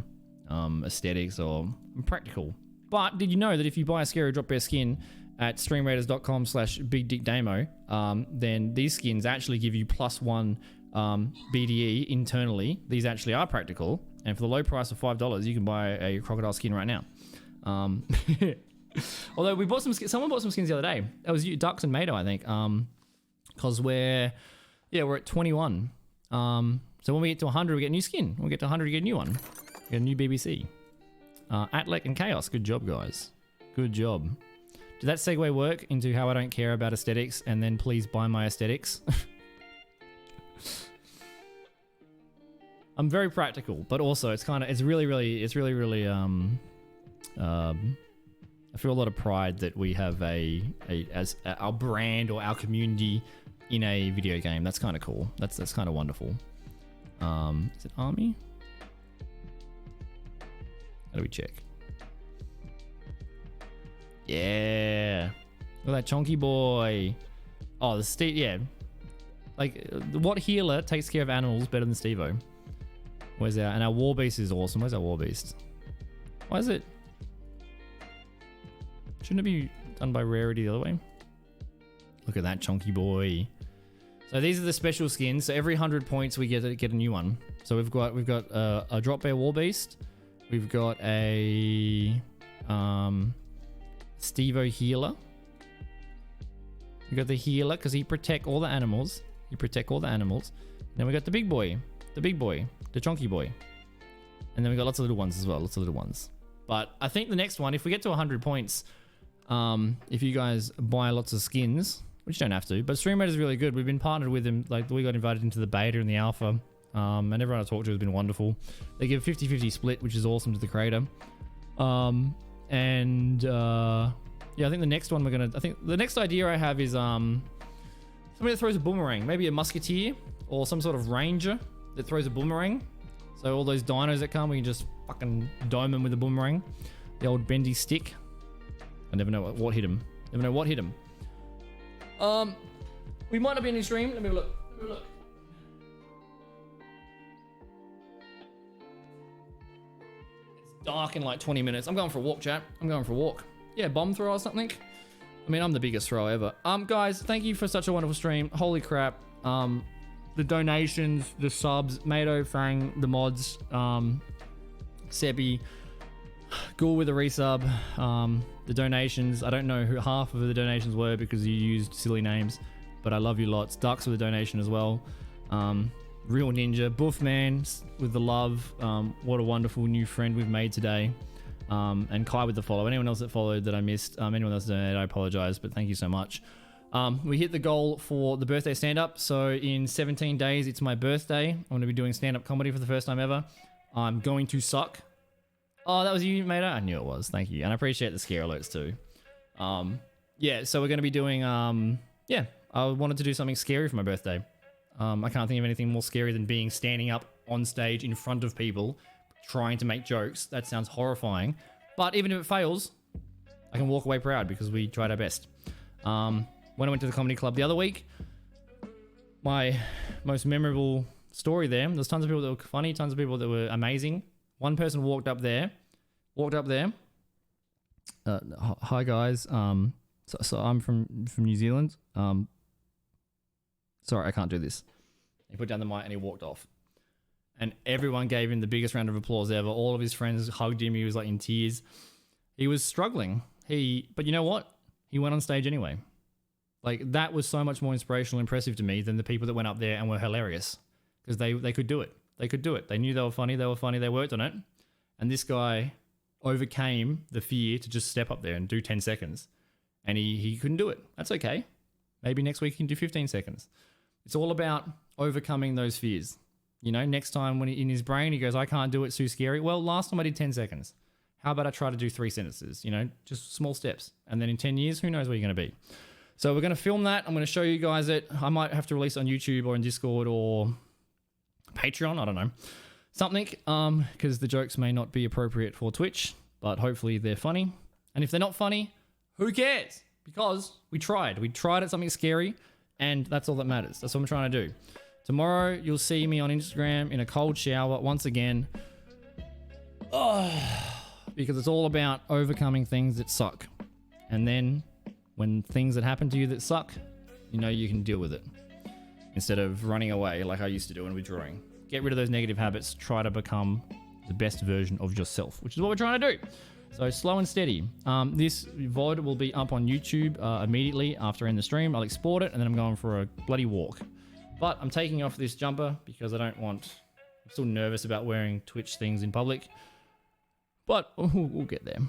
aesthetics or... I'm practical. But did you know that if you buy a Scary Drop Bear skin at streamraiders.com/bigdickdamo, then these skins actually give you +1 BDE internally. These actually are practical, and for the low price of $5, you can buy a crocodile skin right now. Although we bought someone bought some skins the other day. It was you, Ducks and Mato, I think. Because we're at 21. So when we get to 100, we get a new skin. When we get to 100, we get a new one. We get a new BBC. Atlek and Chaos. Good job, guys. Good job. Did that segue work into how I don't care about aesthetics and then please buy my aesthetics? I'm very practical, but also it's really I feel a lot of pride that we have as our brand or our community in a video game. That's kind of cool. That's kind of wonderful. Is it army? How do we check? Yeah. Look at that chonky boy. Oh, the Steve, yeah. Like, what healer takes care of animals better than Steve-O? And our war beast is awesome. Where's our war beast? Why is it? Shouldn't it be done by rarity the other way? Look at that chunky boy. So these are the special skins. So every 100 points we get a new one. So we've got a drop bear war beast. We've got a Stevo healer. We got the healer because he protect all the animals. Then we got the big boy, the chunky boy. And then we got lots of little ones as well, But I think the next one, if we get to 100 points, if you guys buy lots of skins, which you don't have to, but StreamRaiders is really good. We've been partnered with them. Like, we got invited into the beta and the alpha, and everyone I talked to has been wonderful. They give 50-50 split, which is awesome to the creator. Yeah, I think the next one the next idea I have is somebody that throws a boomerang, maybe a musketeer or some sort of ranger that throws a boomerang. So all those dinos that come, we can just fucking dome them with a boomerang. The old bendy stick. I never know what hit him. We might not be in the stream. Let me have a look. It's dark in like 20 minutes. I'm going for a walk, chat. Yeah, bomb throw or something. I mean, I'm the biggest thrower ever. Guys, thank you for such a wonderful stream. Holy crap. The donations, the subs, Mato, Fang, the mods, Sebi, Ghoul with a resub, the donations. I don't know who half of the donations were because you used silly names, but I love you lots. Ducks with a donation as well. Real Ninja, Buffman with the love. What a wonderful new friend we've made today. And Kai with the follow. Anyone else that followed that I missed, anyone else that donated, I apologize, but thank you so much. We hit the goal for the birthday stand-up. So in 17 days, it's my birthday. I'm going to be doing stand-up comedy for the first time ever. I'm going to suck. Oh, that was you, mate. I knew it was. Thank you. And I appreciate the scare alerts too. Yeah, so we're going to be doing, yeah, I wanted to do something scary for my birthday. I can't think of anything more scary than being standing up on stage in front of people trying to make jokes. That sounds horrifying. But even if it fails, I can walk away proud because we tried our best. When I went to the comedy club the other week, my most memorable story there's tons of people that were funny, tons of people that were amazing. One person walked up there. Hi guys. So I'm from New Zealand. Sorry, I can't do this. He put down the mic and he walked off. And everyone gave him the biggest round of applause ever. All of his friends hugged him. He was like in tears. He was struggling. But you know what? He went on stage anyway. Like, that was so much more inspirational and impressive to me than the people that went up there and were hilarious. Because they could do it. They knew they were funny. They worked on it. And this guy overcame the fear to just step up there and do 10 seconds. And he couldn't do it. That's okay. Maybe next week he can do 15 seconds. It's all about overcoming those fears. You know, next time when in his brain he goes, I can't do it, it's too scary. Well, last time I did 10 seconds. How about I try to do 3 sentences? You know, just small steps. And then in 10 years, who knows where you're going to be. So we're going to film that. I'm going to show you guys it. I might have to release it on YouTube or in Discord or Patreon. I don't know. Something, because the jokes may not be appropriate for Twitch, but hopefully they're funny. And if they're not funny, who cares? Because we tried. We tried at something scary, and that's all that matters. That's what I'm trying to do. Tomorrow, you'll see me on Instagram in a cold shower once again. Because it's all about overcoming things that suck. And then when things that happen to you that suck, you know you can deal with it. Instead of running away like I used to do and withdrawing. Get rid of those negative habits. Try to become the best version of yourself, which is what we're trying to do. So slow and steady. This VOD will be up on YouTube immediately after I end the stream. I'll export it and then I'm going for a bloody walk. But I'm taking off this jumper because I'm still nervous about wearing Twitch things in public. But we'll get there.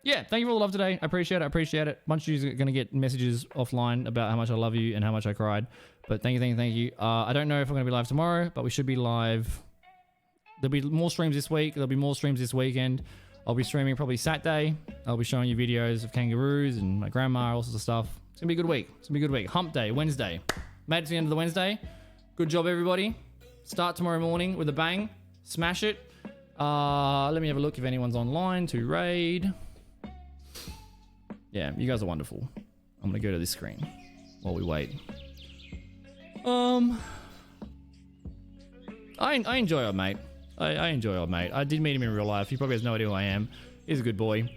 Yeah, thank you for all the love today. I appreciate it. A bunch of you are going to get messages offline about how much I love you and how much I cried. But thank you. I don't know if I'm going to be live tomorrow, but we should be live. There'll be more streams this week. There'll be more streams this weekend. I'll be streaming probably Saturday. I'll be showing you videos of kangaroos and my grandma, all sorts of stuff. It's going to be a good week. Hump day, Wednesday. Made it to the end of the Wednesday. Good job, everybody. Start tomorrow morning with a bang. Smash it. Let me have a look if anyone's online to raid. Yeah, you guys are wonderful. I'm gonna go to this screen while we wait. I enjoy old mate. I enjoy old mate. I did meet him in real life. He probably has no idea who I am. He's a good boy.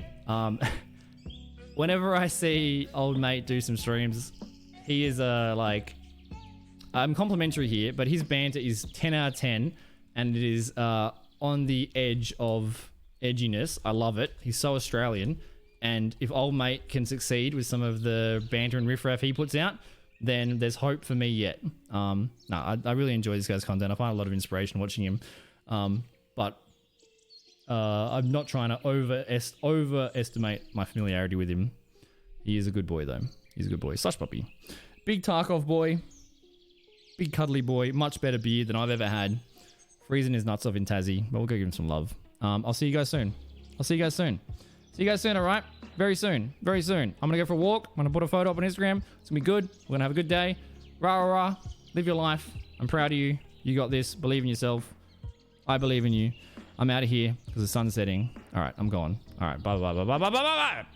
whenever I see old mate do some streams, he is like, I'm complimentary here, but his banter is 10 out of 10, and it is on the edge of edginess. I love it. He's so Australian, and if old mate can succeed with some of the banter and riffraff he puts out, then there's hope for me yet. No, I really enjoy this guy's content. I find a lot of inspiration watching him, but I'm not trying to overestimate my familiarity with him. He is a good boy, though. He's a good boy. Slush puppy. Big Tarkov boy. Big cuddly boy. Much better beard than I've ever had. Freezing his nuts off in Tassie, but we'll go give him some love. I'll see you guys soon. See you guys soon, all right? Very soon. I'm going to go for a walk. I'm going to put a photo up on Instagram. It's going to be good. We're going to have a good day. Rah, rah, rah. Live your life. I'm proud of you. You got this. Believe in yourself. I believe in you. I'm out of here because the sun's setting. All right, I'm gone. All right, bye.